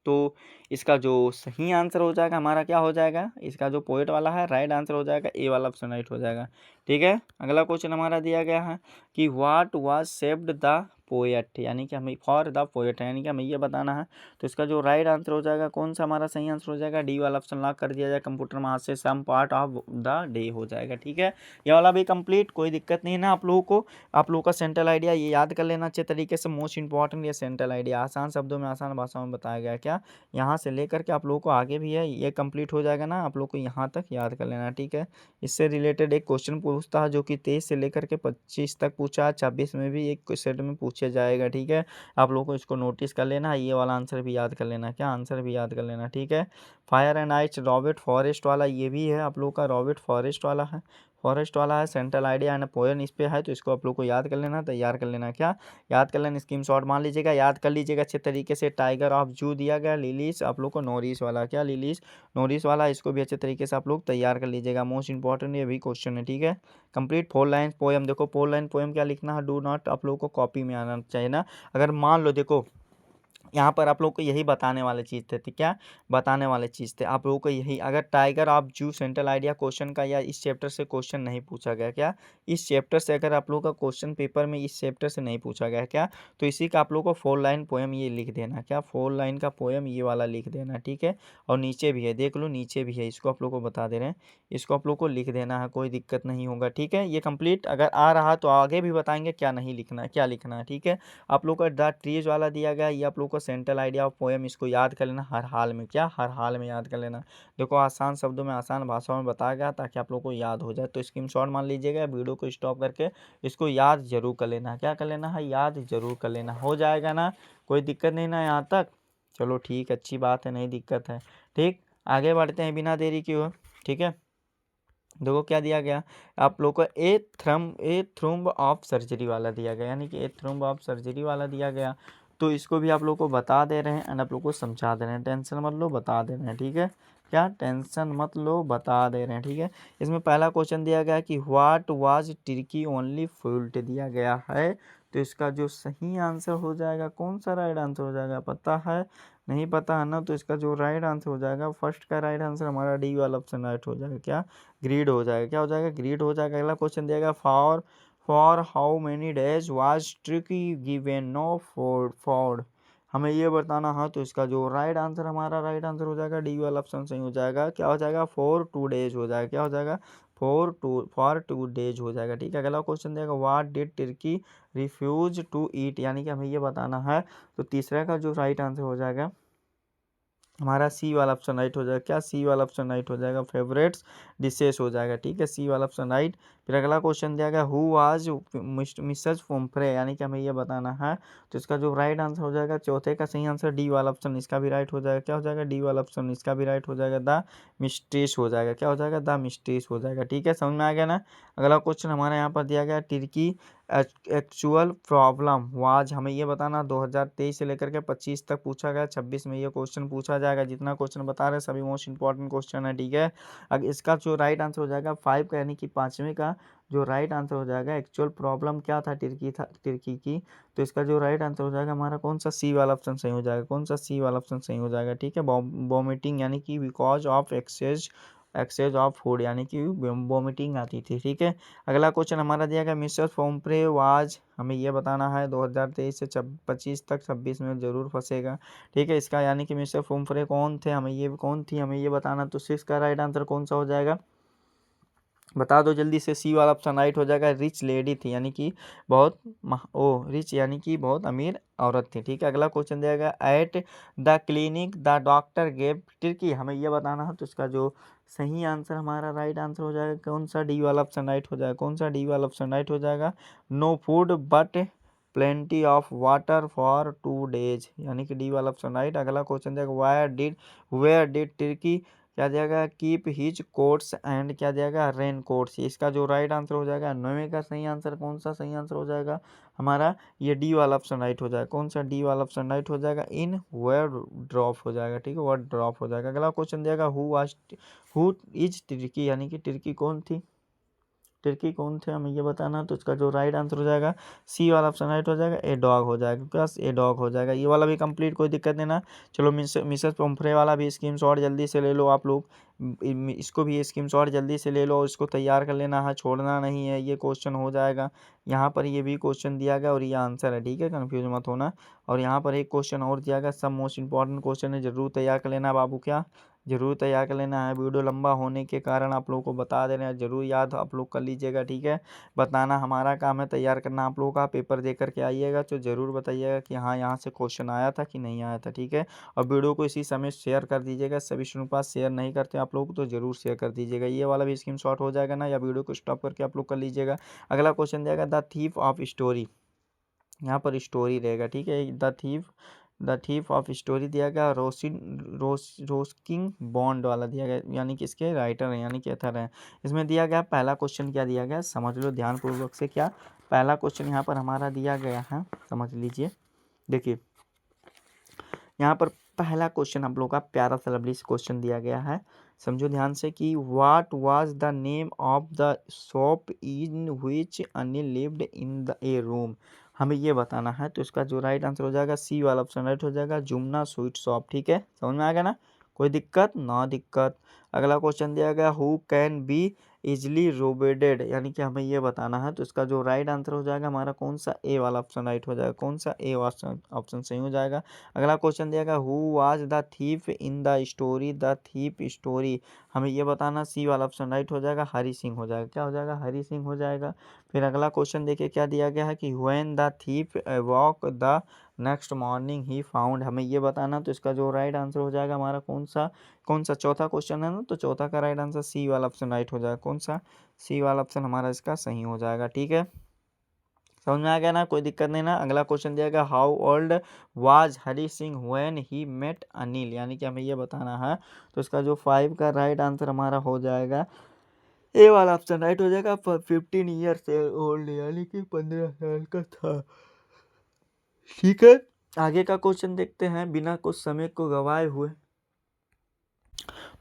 तो इसका जो सही आंसर हो जाएगा हमारा, क्या हो जाएगा, इसका जो पोएट वाला है राइट आंसर हो जाएगा, ए वाला ऑप्शन राइट हो जाएगा। ठीक है, अगला क्वेश्चन हमारा दिया गया है कि what was saved the poet, यानी कि हमें फॉर द पोएट, यानी कि हमें ये बताना है। तो इसका जो राइट आंसर हो जाएगा, कौन सा हमारा सही आंसर हो जाएगा, डी वाला ऑप्शन लॉक कर दिया जाए कंप्यूटर में, हाथ से some part of the day हो जाएगा। ठीक है, ये वाला भी कंप्लीट, कोई दिक्कत नहीं है ना। आप लोगों को, आप लोगों का सेंट्रल आइडिया ये याद कर लेना अच्छे तरीके से, मोस्ट इंपॉर्टेंट ये सेंट्रल आइडिया, आसान शब्दों में आसान भाषाओं में बताया गया, क्या यहाँ से लेकर के आप लोगों को आगे भी है, ये कंप्लीट हो जाएगा ना, आप लोग को यहाँ तक याद कर लेना। ठीक है, इससे रिलेटेड एक क्वेश्चन पूछता है जो कि 23 से लेकर के 25 तक पूछा, 26 में भी एक सेट में पूछा जाएगा। ठीक है, आप लोगों को इसको नोटिस कर लेना, ये वाला आंसर भी याद कर लेना, क्या आंसर भी याद कर लेना। ठीक है, fire and ice Robert forest वाला ये भी है आप लोग का, रॉबर्ट फॉरेस्ट वाला है। फॉरेस्ट वाला है, सेंट्रल आइडिया एंड पोएम इस पे है, तो इसको आप लोग को याद कर लेना, तैयार कर लेना। क्या याद कर लेना, स्क्रीनशॉट मान लीजिएगा, याद कर लीजिएगा अच्छे तरीके से। टाइगर ऑफ जू दिया गया, लिलीज आप लोग को नोरिस वाला, क्या लिलीज नोरिस वाला, इसको भी अच्छे तरीके से आप लोग तैयार कर लीजिएगा। मोस्ट इंपॉर्टेंट ये भी क्वेश्चन है, ठीक है। कंप्लीट 4 लाइन पोएम, देखो 4 लाइन पोएम क्या लिखना है, डू नॉट आप लोग को कॉपी में आना चाहिए ना। अगर मान लो देखो यहाँ पर आप लोग को यही बताने वाले चीज़ थे, क्या बताने वाले चीज़ थे आप लोगों को यही। अगर टाइगर ऑफ जू सेंट्रल आइडिया क्वेश्चन का या इस चैप्टर से क्वेश्चन नहीं पूछा गया, क्या इस चैप्टर से अगर आप लोग का क्वेश्चन पेपर में इस चैप्टर से नहीं पूछा गया क्या, तो इसी का आप लोग को 4 लाइन पोएम ये लिख देना, क्या 4 लाइन का पोएम ये वाला लिख देना, ठीक है। और नीचे भी है, देख लो नीचे भी है, इसको आप लोग को बता दे रहे हैं, इसको आप लोग को लिख देना है, कोई दिक्कत नहीं होगा, ठीक है। ये कंप्लीट अगर आ रहा तो आगे भी बताएंगे क्या नहीं लिखना है, क्या लिखना है, ठीक है। आप लोग का द ट्रीज वाला दिया गया, ये आप लोग को सेंट्रल आइडिया ऑफ पोएम, इसको याद कर लेना हर हाल में, क्या हर हाल में याद कर लेना। देखो आसान शब्दों में आसान भाषाओं में बताया गया ताकि आप लोग को याद हो जाए, तो स्क्रीनशॉट मान लीजिएगा, वीडियो को स्टॉप करके इसको याद जरूर कर लेना। क्या कर लेना है, याद जरूर कर लेना, हो जाएगा ना, कोई दिक्कत नहीं ना यहाँ तक। चलो ठीक, अच्छी बात है, नहीं दिक्कत है, ठीक। आगे बढ़ते हैं बिना देरी के हुए, ठीक है। देखो क्या दिया गया आप लोग को, ए थ्रम्ब ऑफ सर्जरी वाला दिया गया, यानी कि ए थ्रम्ब ऑफ सर्जरी वाला दिया गया, तो इसको भी आप लोग को बता दे रहे हैं एंड आप लोग को समझा दे रहे हैं, टेंशन मत लो, बता दे रहे हैं, ठीक है। क्या टेंशन मत लो, बता दे रहे हैं, ठीक है। इसमें पहला क्वेश्चन दिया गया कि what was Turkey only fooled दिया गया है, तो इसका जो सही आंसर हो जाएगा, कौन सा राइट आंसर हो जाएगा, पता है, नहीं पता है ना, तो इसका जो राइट आंसर हो जाएगा, फर्स्ट का राइट आंसर हमारा डी वाला ऑप्शन राइट हो जाएगा, क्या ग्रीड हो जाएगा, क्या हो जाएगा, ग्रीड हो जाएगा। अगला क्वेश्चन दिएगा, for how many days was Tricki given no food, हमें ये बताना है, तो इसका जो राइट आंसर हमारा राइट आंसर हो जाएगा, डी वाला ऑप्शन सही हो जाएगा, क्या हो जाएगा, फॉर 2 डेज हो जाएगा, क्या हो जाएगा, फॉर टू डेज हो जाएगा, ठीक है। अगला क्वेश्चन देगा, what did turkey refuse to eat, यानी कि हमें ये बताना है, तो तीसरा का जो राइट आंसर हो जाएगा हमारा सी वाला ऑप्शन राइट हो जाएगा, क्या सी वाला ऑप्शन राइट हो जाएगा, फेवरेट्स डिशेस हो जाएगा, ठीक है, सी वाला ऑप्शन राइट। फिर अगला क्वेश्चन दिया गया, हु वाज मिसेस पोम्फ्रे, यानी कि हमें ये बताना है, तो इसका जो राइट आंसर हो जाएगा, चौथे का सही आंसर डी वाला ऑप्शन, इसका भी राइट हो जाएगा, क्या हो जाएगा, डी वाला ऑप्शन, इसका भी राइट हो जाएगा, द मिस्ट्रेस हो जाएगा, क्या हो जाएगा, द मिस्ट्रेस हो जाएगा, ठीक है, समझ में आ गया ना। अगला क्वेश्चन हमारे यहाँ पर दिया गया, टर्की एक्चुअल प्रॉब्लम वाज, हमें ये बताना 2023 से लेकर के 25 तक पूछा गया, 26 में ये क्वेश्चन पूछा जाएगा, जितना क्वेश्चन बता रहे हैं सभी मोस्ट इंपॉर्टेंट क्वेश्चन है, ठीक है। अब इसका जो राइट आंसर हो जाएगा 5 का, यानी कि 5वें का जो राइट आंसर हो जाएगा, एक्चुअल प्रॉब्लम क्या था, तुर्की की, तो इसका जो राइट आंसर हो जाएगा हमारा कौन सा, सी वाला ऑप्शन सही हो जाएगा, कौन सा, सी वाला ऑप्शन सही हो जाएगा, ठीक है। वॉमिटिंग, यानी कि because of excess of food, यानी कि वॉमिटिंग आती थी, ठीक है। अगला क्वेश्चन हमारा दिया गया, मिस्टर पोम्फ्रे वाज, हमें ये बताना है 2023 से 25 तक, 26 में जरूर फंसेगा, ठीक है। इसका यानी कि मिस्टर पोम्फ्रे कौन थे, हमें ये कौन थी, हमें ये बताना, तो 6 का राइट आंसर कौन सा हो जाएगा, बता दो जल्दी से, सी वाला ऑप्शन राइट हो जाएगा, रिच लेडी थी, यानी कि बहुत रिच, यानी कि बहुत अमीर औरत थी, ठीक है। अगला क्वेश्चन दिया गया, at the clinic the doctor gave Turkey, हमें यह बताना है, तो इसका जो सही आंसर हमारा राइट आंसर हो जाएगा, कौन सा, डी वाला ऑप्शन राइट हो जाएगा, कौन सा, डी वाला ऑप्शन राइट हो जाएगा, no food but plenty of water for 2 days, यानी कि डी वाला ऑप्शन राइट। अगला क्वेश्चन देगा, वेयर डिड टर्की, क्या दिया कीप हिज कोट्स एंड क्या दिया रेन कोट्स, इसका जो राइट आंसर हो जाएगा 9वें का सही आंसर, कौन सा सही आंसर हो जाएगा हमारा, ये डी वाला ऑप्शन राइट हो जाएगा, कौन सा, डी वाला ऑप्शन राइट हो जाएगा, इन वेयर ड्रॉप हो जाएगा, ठीक है, वर्ड ड्रॉप हो जाएगा। अगला क्वेश्चन दिया, हु इज टर्की, यानी कि टर्की कौन थी, टर्की कौन थे, हमें ये बताना, तो इसका जो राइट आंसर हो जाएगा, सी वाला ऑप्शन राइट हो जाएगा, ए डॉग हो जाएगा, प्लस ए डॉग हो जाएगा, ये वाला भी कंप्लीट, कोई दिक्कत नहीं ना। चलो मिसेस पोम्फ्रे वाला भी स्क्रीनशॉट जल्दी से ले लो आप लोग, इसको भी स्क्रीनशॉट जल्दी से ले लो, इसको तैयार कर लेना है, छोड़ना नहीं है, ये क्वेश्चन हो जाएगा। यहाँ पर ये भी क्वेश्चन दिया गया और ये आंसर है, ठीक है, कन्फ्यूज मत होना। और यहाँ पर एक क्वेश्चन और दिया गया, सब मोस्ट इंपॉर्टेंट क्वेश्चन है, जरूर तैयार कर लेना बाबू, क्या जरूर तैयार कर लेना है, वीडियो लंबा होने के कारण आप लोगों को बता दे रहे हैं, जरूर याद आप लोग कर लीजिएगा, ठीक है। बताना हमारा काम है, तैयार करना आप लोगों का, पेपर दे करके आइएगा तो ज़रूर बताइएगा कि हाँ यहाँ से क्वेश्चन आया था कि नहीं आया था, ठीक है। और वीडियो को इसी समय शेयर कर दीजिएगा, सभी स्टूडेंट के पास शेयर नहीं करते आप लोग तो ज़रूर शेयर कर दीजिएगा, ये वाला भी स्क्रीनशॉट हो जाएगा ना, या वीडियो को स्टॉप करके आप लोग कर लीजिएगा। अगला क्वेश्चन देगा, द थीफ ऑफ स्टोरी, यहाँ पर स्टोरी रहेगा, ठीक है, the thief the thief of story दिया गया, रोस्किंग बॉन्ड वाला दिया गया, यानी कि इसके राइटर हैं यानी कि एथर हैं। इसमें दिया गया पहला क्वेश्चन क्या दिया गया, समझ लो ध्यानपूर्वक से। क्या पहला क्वेश्चन यहाँ पर हमारा दिया गया है, समझ लीजिए। देखिए यहाँ पर पहला क्वेश्चन हम लोग का प्यारा सा लवली क्वेश्चन दिया गया है, समझो ध्यान से कि what was the name of the shop in which Anil lived in the A room. हमें ये बताना है, तो इसका जो राइट आंसर हो जाएगा सी वाला ऑप्शन राइट हो जाएगा, जुमना स्वीट शॉप। ठीक है, समझ में आ गया ना, कोई दिक्कत ना दिक्कत। अगला क्वेश्चन दिया गया हु कैन बी इजली रोबेडेड, यानी कि हमें ये बताना है, तो इसका जो राइट आंसर हो जाएगा हमारा कौन सा, ए वाला ऑप्शन राइट हो जाएगा, कौन सा, ए ऑप्शन सही हो जाएगा। अगला क्वेश्चन दिया गया who was the thief in the story, the thief story, हमें ये बताना, सी वाला ऑप्शन राइट हो जाएगा, हरी सिंह हो जाएगा, क्या हो जाएगा, हरी सिंह हो जाएगा। फिर अगला क्वेश्चन देखिए क्या दिया गया है कि when the thief walk the next morning he found, हमें ये बताना, तो इसका जो राइट आंसर हो जाएगा हमारा कौन सा चौथा क्वेश्चन है ना, तो चौथा का राइट आंसर सी वाला ऑप्शन राइट हो जाएगा, कौन सा, सी वाला ऑप्शन हमारा इसका सही हो जाएगा। ठीक है, समझ में आ गया ना, कोई दिक्कत नहीं ना। अगला क्वेश्चन दिया गया how old was Hari Singh when he met Anil, यानी कि हमें ये बताना है, तो इसका जो 5 का राइट आंसर हमारा हो जाएगा, ए वाला ऑप्शन राइट हो जाएगा, 15 ईयर से ओल्ड, यानी कि 15 साल का था। ठीक है, आगे का क्वेश्चन देखते हैं बिना कुछ समय को गवाए हुए।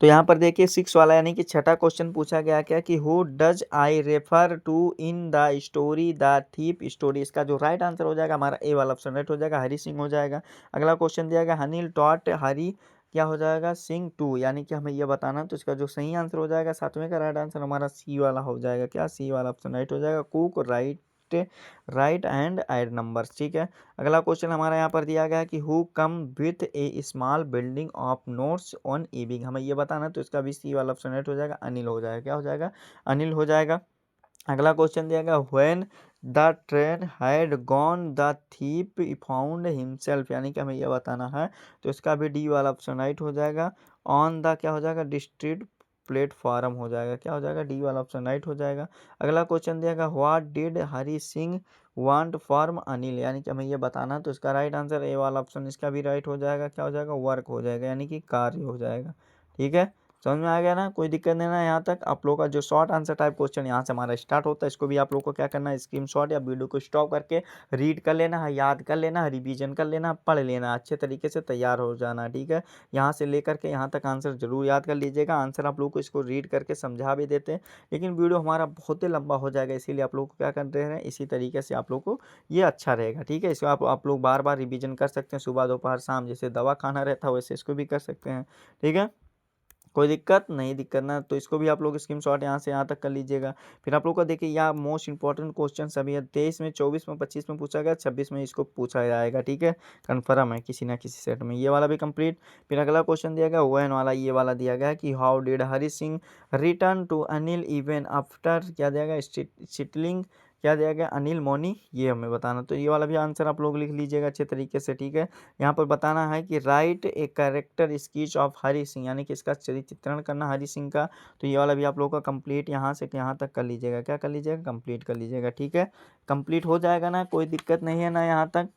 तो यहाँ पर देखिए 6 वाला यानी कि छठा क्वेश्चन पूछा गया क्या कि who does I refer to in the story the thief story, इसका जो राइट आंसर हो जाएगा हमारा ए वाला ऑप्शन राइट हो जाएगा, हरी सिंह हो जाएगा। अगला क्वेश्चन दिया गया अनिल टॉट हरी क्या हो जाएगा, सिंह टू, यानी कि हमें ये बताना, तो इसका जो सही आंसर हो जाएगा 7वें का राइट आंसर हमारा सी वाला हो जाएगा, क्या, सी वाला ऑप्शन राइट हो जाएगा, cook right and add numbers. ठीक है, अगला क्वेश्चन हमारा यहाँ पर दिया गया है कि who come with A small building of notes on ईविंग, हमें ये बताना, तो इसका भी सी वाला ऑप्शन राइट हो जाएगा, अनिल हो जाएगा, क्या हो जाएगा, अनिल हो जाएगा। अगला क्वेश्चन दिया गया when the train had gone the thief found himself, यानी कि हमें यह बताना है, तो इसका भी डी वाला ऑप्शन राइट हो जाएगा, ऑन द क्या हो जाएगा, डिस्ट्रिक्ट प्लेटफॉर्म हो जाएगा, क्या हो जाएगा, डी वाला ऑप्शन राइट हो जाएगा। अगला क्वेश्चन दिया what did Hari Singh want from Anil, यानी कि हमें ये बताना, तो इसका राइट आंसर ए वाला ऑप्शन इसका भी राइट हो जाएगा, क्या हो जाएगा, वर्क हो जाएगा, यानी कि कार्य हो जाएगा। ठीक है, समझ में आ गया ना, कोई दिक्कत नहीं ना। यहाँ तक आप लोग का जो शॉर्ट आंसर टाइप क्वेश्चन यहाँ से हमारा स्टार्ट होता है, इसको भी आप लोग को क्या करना है, स्क्रीनशॉट या वीडियो को स्टॉप करके रीड कर लेना है, याद कर लेना है, रिवीजन कर लेना, पढ़ लेना, अच्छे तरीके से तैयार हो जाना। ठीक है, यहाँ से लेकर के यहाँ तक आंसर जरूर याद कर लीजिएगा। आंसर आप लोग को इसको रीड करके समझा भी देते हैं, लेकिन वीडियो हमारा बहुत ही लंबा हो जाएगा, इसीलिए आप लोग को क्या करते हैं, इसी तरीके से आप लोग को ये अच्छा रहेगा। ठीक है, इसको आप लोग बार बार रिवीजन कर सकते हैं, सुबह दोपहर शाम, जैसे दवा खाना रहता है वैसे इसको भी कर सकते हैं। ठीक है, कोई दिक्कत नहीं, दिक्कत ना, तो इसको भी आप लोग स्क्रीनशॉट यहाँ से यहाँ तक कर लीजिएगा। फिर आप लोग को देखिए यहाँ मोस्ट इंपॉर्टेंट क्वेश्चन सभी है, 23 में, 24 में, 25 में पूछा गया, 26 में इसको पूछा जाएगा। ठीक है, कन्फर्म है किसी ना किसी सेट में, ये वाला भी कंप्लीट। फिर अगला क्वेश्चन दिया गया वेन वाला, ये वाला दिया गया कि how did Hari Singh return to Anil even after क्या दिया गया, सिटलिंग क्या दिया गया, अनिल मोनी, ये हमें बताना, तो ये वाला भी आंसर आप लोग लिख लीजिएगा अच्छे तरीके से। ठीक है, यहाँ पर बताना है कि write a character sketch of Hari Singh, यानी कि इसका चरित्र चित्रण करना हरी सिंह का, तो ये वाला भी आप लोग का कंप्लीट यहाँ से यहाँ तक कर लीजिएगा, क्या कर लीजिएगा, कंप्लीट कर लीजिएगा। ठीक है, कंप्लीट हो जाएगा ना, कोई दिक्कत नहीं है ना। यहाँ तक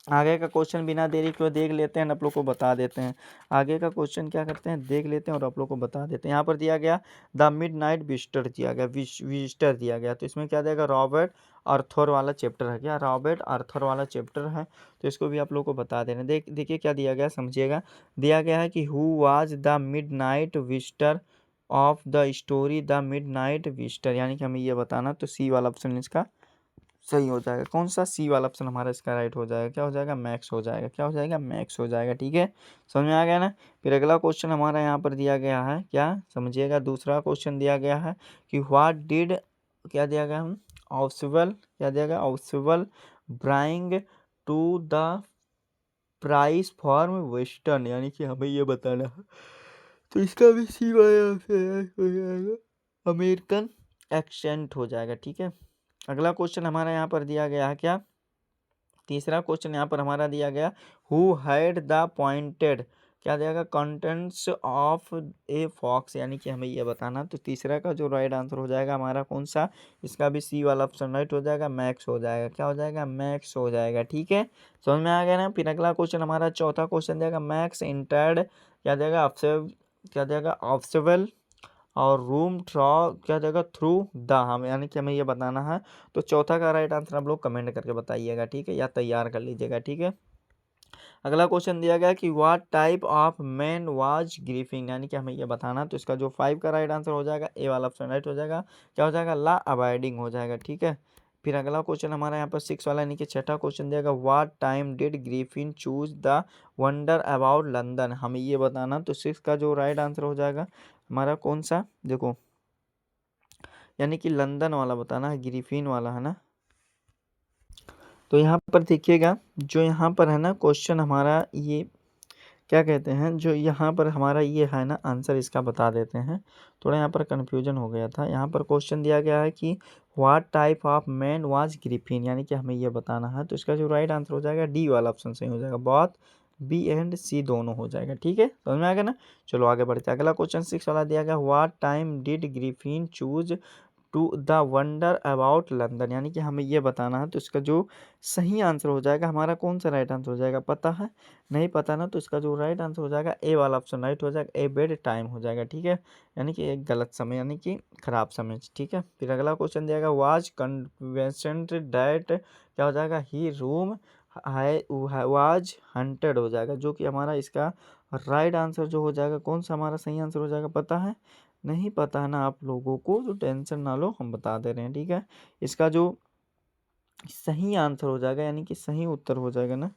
आगे का क्वेश्चन बिना देरी को देख लेते हैं, आप लोग को बता देते हैं। आगे का क्वेश्चन क्या करते हैं, देख लेते हैं और आप लोग को बता देते हैं। यहाँ पर दिया गया द मिडनाइट विजिटर दिया गया, विजिटर दिया गया, तो इसमें क्या देगा, रॉबर्ट आर्थर वाला चैप्टर है, क्या रॉबर्ट आर्थर वाला चैप्टर है, तो इसको भी आप लोग को बता देना। देखिए क्या दिया गया, समझिएगा। दिया गया है कि who was the midnight visitor of the story the midnight visitor, यानी कि हमें ये बताना, तो सी वाला ऑप्शन इसका सही हो जाएगा, कौन सा, सी वाला ऑप्शन हमारा इसका राइट हो जाएगा, क्या हो जाएगा, मैक्स हो जाएगा, क्या हो जाएगा, मैक्स हो जाएगा। ठीक है, समझ में आ गया ना। फिर अगला क्वेश्चन हमारा यहाँ पर दिया गया है, क्या समझिएगा, दूसरा क्वेश्चन दिया गया है कि व्हाट डिड क्या दिया गया, हम ऑब्सिबल क्या दिया गया, ऑब्सिबल bring to the price form western, यानी कि हमें ये बताना है, तो इसका भी सी वाला हो जाएगा, अमेरिकन एक्सेंट हो जाएगा। ठीक है, अगला क्वेश्चन हमारा यहाँ पर दिया गया है, क्या तीसरा क्वेश्चन यहाँ पर हमारा दिया गया हु हैड द पॉइंटेड क्या देगा, कंटेंट्स ऑफ ए फॉक्स, यानी कि हमें ये बताना। तो तीसरा का जो राइट आंसर हो जाएगा हमारा कौन सा, इसका भी सी वाला ऑप्शन राइट हो जाएगा, मैक्स हो जाएगा। क्या हो जाएगा, मैक्स हो जाएगा। ठीक है, समझ में आ गया ना। फिर अगला क्वेश्चन हमारा चौथा क्वेश्चन देगा, मैक्स इंटर्ड क्या देगा, ऑब्सेव क्या देगा, ऑब्सेबल और रूम थ्रू क्या देगा, थ्रू द, हम यानी कि हमें ये बताना है। तो चौथा का राइट आंसर आप लोग कमेंट करके बताइएगा, ठीक है, या तैयार कर लीजिएगा। ठीक है, अगला क्वेश्चन दिया गया कि what type of man was Griffin, यानी कि हमें ये बताना। तो इसका जो 5 का राइट आंसर हो जाएगा, ए वाला ऑप्शन राइट हो जाएगा। क्या हो जाएगा, ला अबाइडिंग हो जाएगा। ठीक है, फिर अगला क्वेश्चन हमारा यहाँ पर 6 वाला यानी कि छठा क्वेश्चन दिया, what time did Griffin choose the wonder about London, हमें ये बताना। तो 6 का जो राइट आंसर हो जाएगा हमारा कौन सा, देखो यानी कि लंदन वाला बताना है, ग्रिफिन वाला है ना। तो यहाँ पर देखिएगा, जो यहाँ पर है ना क्वेश्चन हमारा, ये क्या कहते हैं, जो यहाँ पर हमारा ये है ना आंसर, इसका बता देते हैं। थोड़ा यहाँ पर कन्फ्यूजन हो गया था। यहाँ पर क्वेश्चन दिया गया है कि what type of man was Griffin, यानी कि हमें ये बताना है। तो इसका जो राइट आंसर हो जाएगा, डी वाला ऑप्शन सही हो जाएगा, बहुत बी एंड सी दोनों हो जाएगा। ठीक है, समझ में आ गया ना। चलो आगे बढ़ते हैं। अगला क्वेश्चन 6 वाला दिया गया, what time did Griffin choose to the wonder about London, यानी कि हमें ये बताना है। तो इसका जो सही आंसर हो जाएगा हमारा कौन सा राइट आंसर हो जाएगा, पता है, नहीं पता ना। तो इसका जो राइट आंसर हो जाएगा, ए वाला ऑप्शन राइट हो जाएगा, ए बेड टाइम हो जाएगा। ठीक है, यानी कि एक गलत समय, यानी कि खराब समय। ठीक है, फिर अगला क्वेश्चन दिया गया, वाज कन्वेंसेंट डैट क्या हो जाएगा, ही रूम वाज हंटेड हो जाएगा, जो कि हमारा इसका राइट आंसर जो हो जाएगा, कौन सा हमारा सही आंसर हो जाएगा, पता है, नहीं पता है ना आप लोगों को, तो टेंशन ना लो, हम बता दे रहे हैं। ठीक है, इसका जो सही आंसर हो जाएगा, यानी कि सही उत्तर हो जाएगा ना,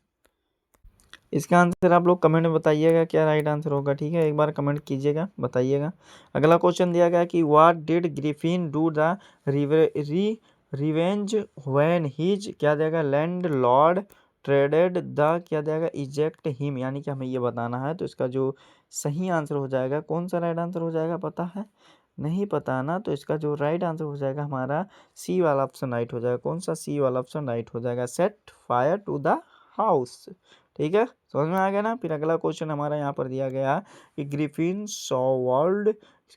इसका आंसर आप लोग कमेंट में बताइएगा क्या राइट आंसर होगा। ठीक है, एक बार कमेंट कीजिएगा, बताइएगा। अगला क्वेश्चन दिया गया कि what did Griffin do the revenge when his क्या देगा, लैंड लॉर्ड ट्रेडेड द क्या देगा, इजेक्ट हिम, यानी कि हमें ये बताना है। तो इसका जो सही आंसर हो जाएगा, कौन सा राइट आंसर हो जाएगा, पता है, नहीं पता ना। तो इसका जो राइट आंसर हो जाएगा हमारा सी वाला ऑप्शन राइट हो जाएगा। कौन सा, सी वाला ऑप्शन राइट हो जाएगा, set fire to the house. ठीक है, समझ में आ गया ना। फिर अगला क्वेश्चन हमारा यहाँ पर दिया गया कि ग्रिफिन सॉल्व्ड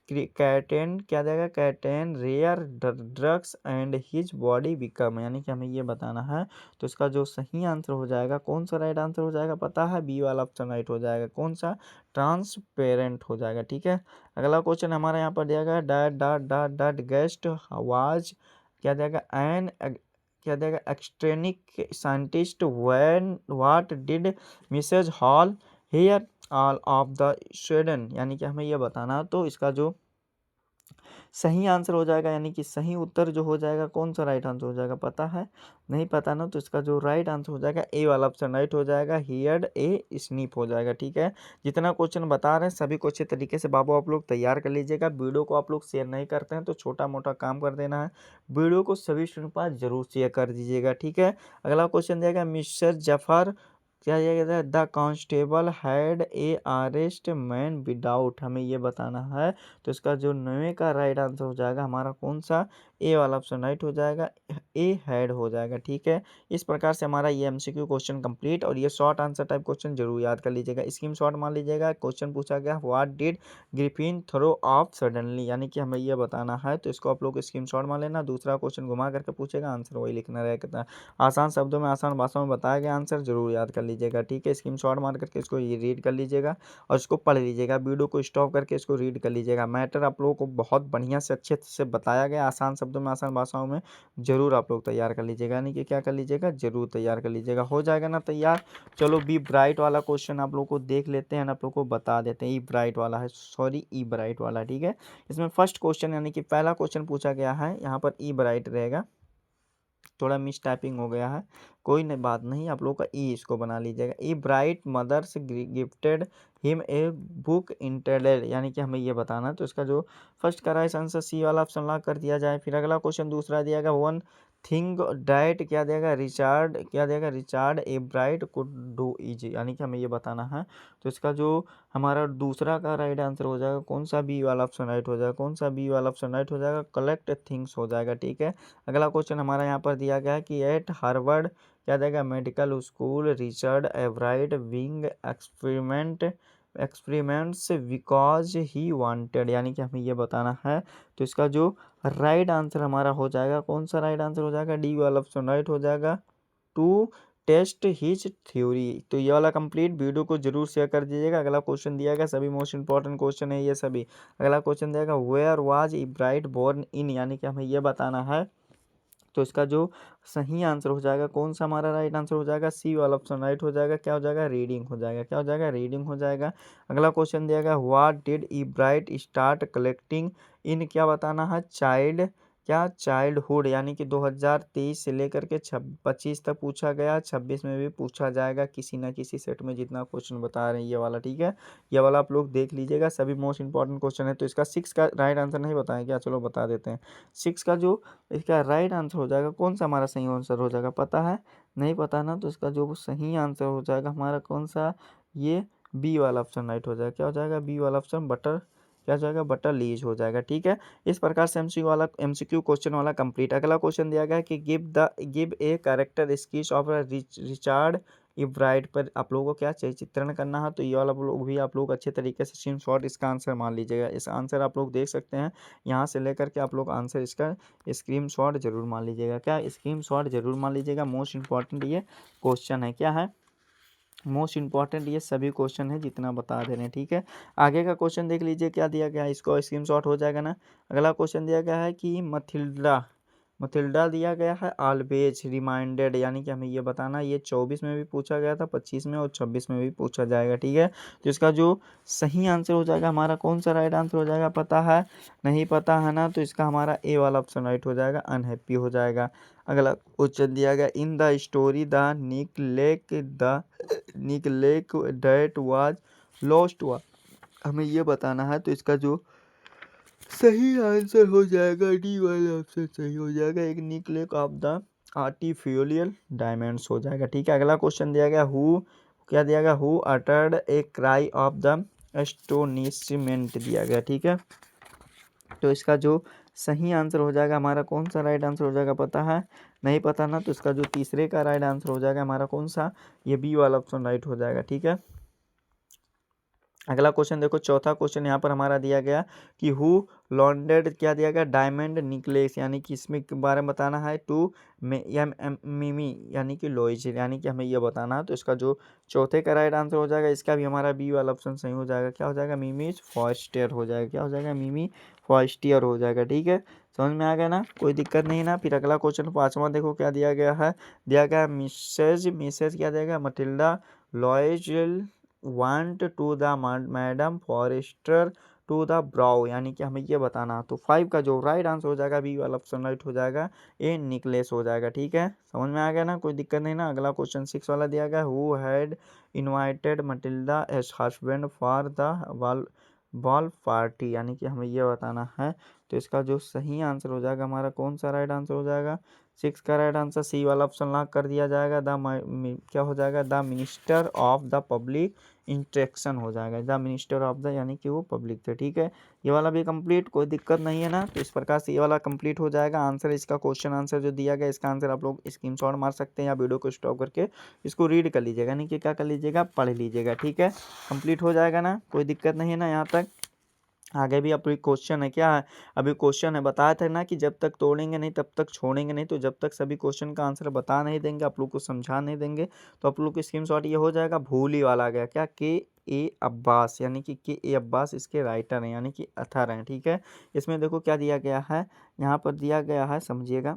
कैटेन क्या देगा, certain rare drugs and his body become, यानी कि हमें ये बताना है। तो इसका जो सही आंसर हो जाएगा, कौन सा राइट आंसर हो जाएगा, पता है, बी वाला ऑप्शन राइट हो जाएगा। कौन सा, ट्रांसपेरेंट हो जाएगा। ठीक है, अगला क्वेश्चन हमारा यहाँ पर दिया गया, that dot dot dot guest was क्या देगा, एन क्या देगा, eccentric scientist when what did Mrs Hall hear all of the Sweden, यानी कि हमें यह बताना। तो इसका जो सही आंसर हो जाएगा, यानी कि सही उत्तर जो हो जाएगा, कौन सा राइट आंसर हो जाएगा, पता है, नहीं पता ना। तो इसका जो राइट आंसर हो जाएगा, ए वाला ऑप्शन राइट हो जाएगा, हियर्ड ए स्नीप हो जाएगा। ठीक है, जितना क्वेश्चन बता रहे हैं सभी को अच्छे तरीके से बाबू आप लोग तैयार कर लीजिएगा। वीडियो को आप लोग शेयर नहीं करते हैं तो छोटा मोटा काम कर देना है, वीडियो को सभी स्टूडेंट के पास जरूर शेयर कर दीजिएगा। ठीक है, अगला क्वेश्चन देगा, मिस्टर जफर क्या दिया गया था, the constable had a arrest man without, हमें ये बताना है। तो इसका जो 9 का राइट आंसर हो जाएगा हमारा कौन सा, ए वाला ऑप्शन राइट हो जाएगा, ए हैड हो जाएगा। ठीक है, इस प्रकार से हमारा ये एमसीक्यू क्वेश्चन कंप्लीट। और ये शॉर्ट आंसर टाइप क्वेश्चन जरूर याद कर लीजिएगा। स्कीम शॉर्ट मान लीजिएगा, क्वेश्चन पूछा गया what did Griffin throw off suddenly, यानी कि हमें ये बताना है। तो इसको आप लोग स्कीम शॉट मान लेना। दूसरा क्वेश्चन घुमा करके पूछेगा, आंसर वही लिखना रहेगा। आसान शब्दों में आसान भाषाओं में बताया गया आंसर जरूर याद कर लीजिएगा। ठीक है, स्क्रीनशॉट मार करके इसको ये रीड कर लीजिएगा और इसको पढ़ लीजिएगा, वीडियो को स्टॉप करके इसको रीड कर लीजिएगा। मैटर आप लोगों को बहुत बढ़िया से अच्छे से बताया गया, आसान शब्दों में आसान भाषाओं में। जरूर आप लोग तैयार कर लीजिएगा, यानी कि क्या कर लीजिएगा, जरूर तैयार कर लीजिएगा। हो जाएगा ना तैयार। चलो बी ब्राइट वाला क्वेश्चन आप लोग को देख लेते हैं, आप लोग को बता देते हैं। ई ब्राइट वाला है, सॉरी ई ब्राइट वाला। ठीक है, इसमें फर्स्ट क्वेश्चन यानी कि पहला क्वेश्चन पूछा गया है, यहाँ पर ई ब्राइट रहेगा, थोड़ा मिस टाइपिंग हो गया है, कोई नहीं बात नहीं, आप लोग का ई इसको बना लीजिएगा। Ebright mother's gifted him a book entitled, यानी कि हमें ये बताना है। तो इसका जो फर्स्ट का राइट आंसर सी वाला ऑप्शन लॉक कर दिया जाए। फिर अगला क्वेश्चन दूसरा दिया गया, वन थिंग डैट क्या देगा, रिचार्ड क्या देगा, Richard a bright could do easy, यानी कि हमें ये बताना है। तो इसका जो हमारा दूसरा का राइट आंसर हो जाएगा, कौन सा, बी वाला ऑप्शन राइट हो जाएगा। कौन सा, बी वाला ऑप्शन राइट हो जाएगा, कलेक्ट थिंग्स हो जाएगा। ठीक है, अगला क्वेश्चन हमारा यहाँ पर दिया गया है कि एट हार्वर्ड क्या देगा, medical school Richard Ebright wing experiment experiments because he wanted, यानी कि हमें ये बताना है। तो इसका जो राइट आंसर हमारा हो जाएगा, कौन सा राइट आंसर हो जाएगा, डी वाला ऑप्शन राइट हो जाएगा, टू टेस्ट हिज थ्योरी। तो ये वाला कंप्लीट, वीडियो को जरूर शेयर कर दीजिएगा। अगला क्वेश्चन दिया गया, सभी मोस्ट इंपॉर्टेंट क्वेश्चन है ये सभी। अगला क्वेश्चन दिया गया, where was Ebright born in, यानी कि हमें ये बताना है। तो इसका जो सही आंसर हो जाएगा, कौन सा हमारा राइट आंसर हो जाएगा, सी वाला ऑप्शन राइट हो जाएगा। क्या हो जाएगा, रीडिंग हो जाएगा। क्या हो जाएगा, रीडिंग हो जाएगा। अगला क्वेश्चन दिया गया, what did Ebright start collecting in, क्या बताना है, चाइल्ड, क्या चाइल्डहुड, यानी कि 2023 से लेकर के 25 तक पूछा गया, 26 में भी पूछा जाएगा किसी ना किसी सेट में, जितना क्वेश्चन बता रहे हैं ये वाला, ठीक है। ये वाला आप लोग देख लीजिएगा, सभी मोस्ट इंपॉर्टेंट क्वेश्चन है। तो इसका 6 का राइट आंसर नहीं बताएं क्या, चलो बता देते हैं। 6 का जो इसका राइट आंसर हो जाएगा, कौन सा हमारा सही आंसर हो जाएगा, पता है, नहीं पता ना, तो इसका जो सही आंसर हो जाएगा हमारा कौन सा, ये बी वाला ऑप्शन राइट हो जाएगा। क्या हो जाएगा, बी वाला ऑप्शन, बटर, क्या हो जाएगा, बटर लीज हो जाएगा, ठीक है। इस प्रकार से एमसीक्यू क्वेश्चन वाला कंप्लीट। अगला क्वेश्चन दिया गया है कि give a character sketch of Richard Ebright, पर आप लोगों को क्या चाहिए, चित्रण करना है। तो ये वाला लोग भी आप लोग अच्छे तरीके से स्क्रीनशॉट इसका आंसर मान लीजिएगा। इस आंसर आप लोग देख सकते हैं, यहाँ से लेकर के आप लोग आंसर इसका स्क्रीनशॉट जरूर मान लीजिएगा। क्या, स्क्रीनशॉट जरूर मान लीजिएगा। मोस्ट इंपॉर्टेंट ये क्वेश्चन है, क्या है, मोस्ट इंपॉर्टेंट ये सभी क्वेश्चन है जितना बता दे रहे हैं, ठीक है। आगे का क्वेश्चन देख लीजिए, क्या दिया गया है, इसको स्क्रीनशॉट हो जाएगा ना। अगला क्वेश्चन दिया गया है कि मथिल्डा, मथिल्डा दिया गया है ऑलवेज रिमाइंडेड, यानी कि हमें ये बताना, ये 24 में भी पूछा गया था, 25 में और 26 में भी पूछा जाएगा, ठीक है। तो इसका जो सही आंसर हो जाएगा हमारा, कौन सा राइट आंसर हो जाएगा, पता है, नहीं पता है ना, तो इसका हमारा ए वाला ऑप्शन राइट हो जाएगा, अनहैप्पी हो जाएगा। अगला क्वेश्चन दिया गया, in the story the necklace that was lost हुआ, हमें ये बताना है। तो इसका जो सही आंसर हो जाएगा, डी वाला ऑप्शन सही हो जाएगा, एक निकलेक ऑफ द आर्टिफिशियल डायमंड्स हो जाएगा, ठीक है। अगला क्वेश्चन दिया गया, हु, क्या दिया गया, who uttered a cry of the astonishment दिया गया, ठीक है। तो इसका जो सही आंसर हो जाएगा हमारा, कौन सा राइट आंसर हो जाएगा, पता है, नहीं पता ना, तो इसका जो तीसरे का राइट आंसर हो जाएगा हमारा कौन सा, ये बी वाला ऑप्शन राइट हो जाएगा, ठीक है। अगला क्वेश्चन देखो, चौथा क्वेश्चन यहाँ पर हमारा दिया गया कि हु लॉन्डेड, क्या दिया गया, डायमंड निकलेस, यानी कि इसमें के बारे में बताना है, टू मिमी, यानी कि लोइज, यानी कि हमें ये बताना है। तो इसका जो चौथे का राइट आंसर हो जाएगा, इसका भी हमारा बी वाला ऑप्शन सही हो जाएगा। क्या हो जाएगा, मिमी फॉस्टियर हो जाएगा। क्या हो जाएगा, मिमी फॉस्टियर हो जाएगा, ठीक है। समझ में आ गया ना, कोई दिक्कत नहीं ना। फिर अगला क्वेश्चन पांचवा देखो, क्या दिया गया है, दिया गया है मिसेज क्या दिया गया, Mathilda Loisel want to the madam Forestier to the borrow, यानी कि हमें ये बताना। तो 5 का जो राइट आंसर हो जाएगा, बी वाला ऑप्शन राइट हो जाएगा, ए निकलेस हो जाएगा, ठीक है। समझ में आ गया ना, कोई दिक्कत नहीं ना। अगला क्वेश्चन 6 वाला दिया गया, who had invited Matilda as husband for the ball party, यानी कि हमें ये बताना है। तो इसका जो सही आंसर हो जाएगा हमारा, कौन सा राइट आंसर हो जाएगा, 6 का राइट आंसर सी वाला ऑप्शन लॉक कर दिया जाएगा। क्या हो जाएगा, the minister of the public instruction हो जाएगा, द मिनिस्टर ऑफ द, यानी कि वो पब्लिक थे, ठीक है। ये वाला भी कंप्लीट, कोई दिक्कत नहीं है ना। तो इस प्रकार से ये वाला कंप्लीट हो जाएगा। आंसर इसका क्वेश्चन आंसर जो दिया गया, इसका आंसर आप लोग स्क्रीनशॉट मार सकते हैं या वीडियो को स्टॉप करके इसको रीड कर लीजिएगा, यानी कि क्या कर लीजिएगा, पढ़ लीजिएगा, ठीक है। कंप्लीट हो जाएगा ना, कोई दिक्कत नहीं है ना यहाँ तक। आगे भी अभी क्वेश्चन है, क्या है, अभी क्वेश्चन है, बताया था ना कि जब तक तोड़ेंगे नहीं तब तक छोड़ेंगे नहीं। तो जब तक सभी क्वेश्चन का आंसर बता नहीं देंगे, आप लोग को समझा नहीं देंगे, तो आप लोग को स्क्रीनशॉट ये हो जाएगा। भूली वाला आ गया, क्या, के ए अब्बास, यानी कि के ए अब्बास इसके राइटर हैं, यानी कि अथर हैं, ठीक है। इसमें देखो क्या दिया गया है, यहाँ पर दिया गया है, समझिएगा,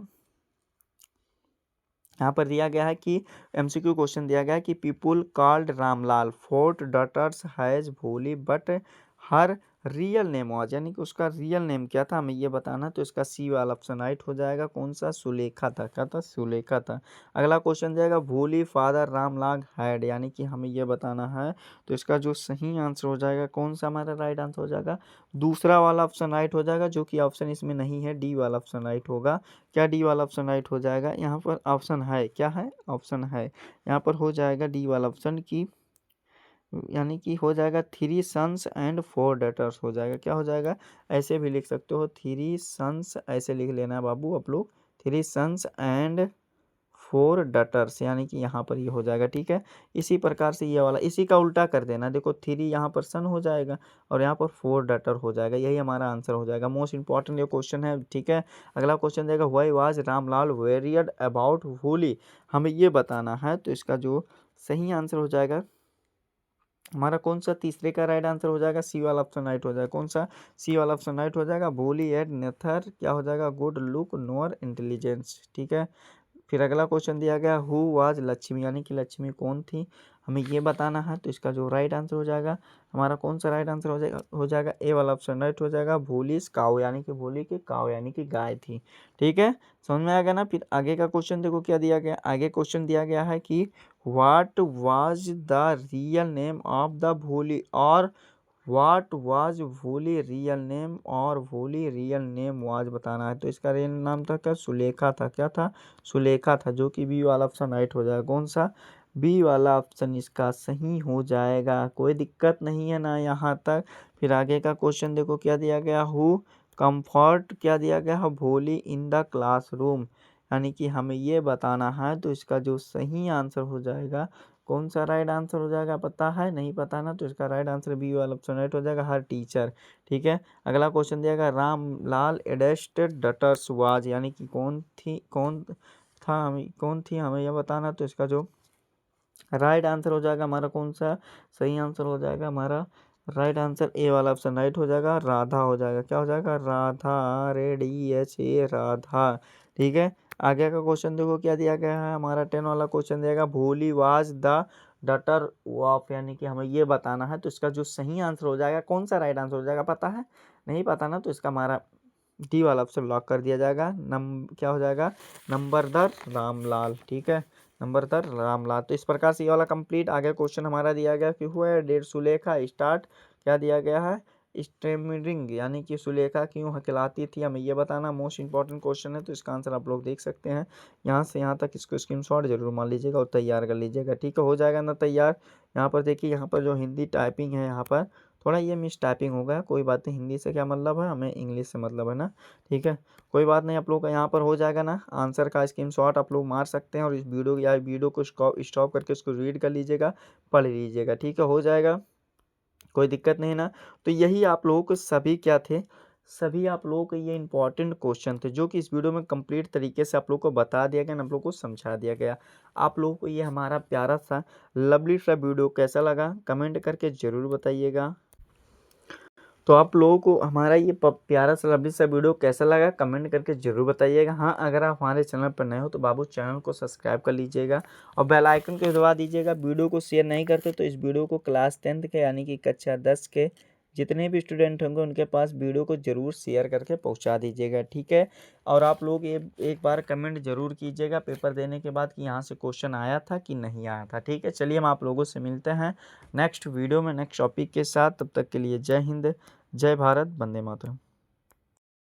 यहाँ पर दिया गया है कि एमसीक्यू क्वेश्चन दिया गया है कि people called Ramlal 4 daughters has Bholi but her real name was, यानी कि उसका रियल नेम क्या था, हमें ये बताना। तो इसका सी वाला ऑप्शन राइट हो जाएगा, कौन सा, सुलेखा था, क्या था, सुलेखा था। अगला क्वेश्चन जाएगा, भोली फादर रामलाल हैड, यानी कि हमें ये बताना है। तो इसका जो सही आंसर हो जाएगा, कौन सा हमारा राइट आंसर हो जाएगा, दूसरा वाला ऑप्शन राइट हो जाएगा, जो कि ऑप्शन इसमें नहीं है, डी वाला ऑप्शन राइट होगा। क्या, डी वाला ऑप्शन राइट हो जाएगा, यहाँ पर ऑप्शन है, क्या है, ऑप्शन है, यहाँ पर हो जाएगा डी वाला ऑप्शन की, यानी कि हो जाएगा 3 सन्स एंड 4 डेटर्स हो जाएगा। क्या हो जाएगा, ऐसे भी लिख सकते हो, 3 सन्स, ऐसे लिख लेना है बाबू आप लोग, 3 सन्स एंड 4 डटर्स, यानी कि यहाँ पर ये हो जाएगा, ठीक है। इसी प्रकार से ये वाला इसी का उल्टा कर देना, देखो 3 यहाँ पर सन हो जाएगा और यहाँ पर 4 डटर हो जाएगा, यही हमारा आंसर हो जाएगा। मोस्ट इंपॉर्टेंट ये क्वेश्चन है, ठीक है। अगला क्वेश्चन देगा why was Ramlal varied about Holi, हमें ये बताना है। तो इसका जो सही आंसर हो जाएगा हमारा कौन सा, तीसरे का राइट आंसर हो जाएगा सी वाला ऑप्शन राइट हो जाएगा। कौन सा, सी वाला ऑप्शन राइट हो जाएगा। बोली एट नेथर क्या हो जाएगा, गुड लुक नोर इंटेलिजेंस, ठीक है। फिर अगला क्वेश्चन दिया गया हु वाज लक्ष्मी, यानी कि लक्ष्मी कौन थी, हमें ये बताना है। तो इसका जो राइट आंसर हो जाएगा हमारा कौन सा राइट आंसर हो जाएगा ए वाला ऑप्शन राइट हो जाएगा। भोलीस काऊ, यानी कि भोली की काऊ यानी कि गाय थी, ठीक है। समझ में आ गया ना। फिर आगे का क्वेश्चन देखो क्या दिया गया, आगे क्वेश्चन दिया गया है कि what was the real name of the भोली, और व्हाट वाज भोली रियल नेम, और भोली रियल नेम वाज बताना है। तो इसका रियल नाम था क्या, सुलेखा था, क्या था, सुलेखा था, जो कि बी वाला ऑप्शन राइट हो जाएगा। कौन सा, बी वाला ऑप्शन इसका सही हो जाएगा, कोई दिक्कत नहीं है ना यहाँ तक। फिर आगे का क्वेश्चन देखो क्या दिया गया, हु कंफर्ट क्या दिया गया है भोली इन द क्लासरूम, यानी कि हमें ये बताना है। तो इसका जो सही आंसर हो जाएगा, कौन सा राइट आंसर हो जाएगा पता है, नहीं पता ना। तो इसका राइट आंसर बी वाला ऑप्शन राइट हो जाएगा, हर टीचर, ठीक है। अगला क्वेश्चन दिया गया रामलाल एडेस्ट डटर्स वाज, यानी कि कौन थी, कौन था, हमें कौन थी हमें यह बताना। तो इसका जो राइट आंसर हो जाएगा हमारा कौन सा, सही आंसर हो जाएगा हमारा राइट आंसर ए वाला ऑप्शन राइट हो जाएगा, राधा हो जाएगा, क्या हो जाएगा, Radha, ready H A Radha, ठीक है। आगे का क्वेश्चन देखो क्या दिया गया है, हमारा 10 वाला क्वेश्चन दिया गया भोली वाज द डटर ऑफ, यानी कि हमें ये बताना है। तो इसका जो सही आंसर हो जाएगा, कौन सा राइट आंसर हो जाएगा पता है, नहीं पता ना। तो इसका हमारा डी वाला ऑप्शन लॉक कर दिया जाएगा, क्या हो जाएगा, नंबरदार रामलाल, ठीक है, नंबरदार रामलाल। तो इस प्रकार से ये वाला कंप्लीट। आगे क्वेश्चन हमारा दिया गया कि हुआ है डेढ़ सुलेखा स्टार्ट, क्या दिया गया है, स्टेमरिंग, यानी कि सुलेखा क्यों हकलाती थी, हमें ये बताना। मोस्ट इंपॉर्टेंट क्वेश्चन है, तो इसका आंसर आप लोग देख सकते हैं। यहाँ से यहाँ तक इसको स्क्रीनशॉट जरूर मान लीजिएगा और तैयार कर लीजिएगा, ठीक है। हो जाएगा ना तैयार। यहाँ पर देखिए, यहाँ पर जो हिंदी टाइपिंग है, यहाँ पर थोड़ा ये मिस टाइपिंग हो गया, कोई बात नहीं। हिंदी से क्या मतलब है, हमें इंग्लिश से मतलब है ना, ठीक है। कोई बात नहीं, आप लोग का यहाँ पर हो जाएगा ना, आंसर का स्क्रीनशॉट आप लोग मार सकते हैं और इस वीडियो को स्टॉप करके उसको रीड कर लीजिएगा, पढ़ लीजिएगा, ठीक है, हो जाएगा, कोई दिक्कत नहीं ना। तो यही आप लोगों को सभी क्या थे, सभी आप लोगों को ये इंपॉर्टेंट क्वेश्चन थे, जो कि इस वीडियो में कंप्लीट तरीके से आप लोग को बता दिया गया, आप लोग को समझा दिया गया। आप लोगों को ये हमारा प्यारा सा लवली सा वीडियो कैसा लगा, कमेंट करके ज़रूर बताइएगा। तो आप लोगों को हमारा ये प्यारा सा लवली सा वीडियो कैसा लगा, कमेंट करके ज़रूर बताइएगा। हाँ, अगर आप हमारे चैनल पर नए हो तो बाबू चैनल को सब्सक्राइब कर लीजिएगा और बेल आइकन को दबा दीजिएगा। वीडियो को शेयर नहीं करते तो इस वीडियो को क्लास 10th के, यानी कि कक्षा 10 के जितने भी स्टूडेंट होंगे उनके पास वीडियो को ज़रूर शेयर करके पहुंचा दीजिएगा, ठीक है। और आप लोग ये एक बार कमेंट ज़रूर कीजिएगा पेपर देने के बाद कि यहाँ से क्वेश्चन आया था कि नहीं आया था, ठीक है। चलिए, हम आप लोगों से मिलते हैं नेक्स्ट वीडियो में नेक्स्ट टॉपिक के साथ। तब तक के लिए जय हिंद, जय भारत, वंदे मातरम।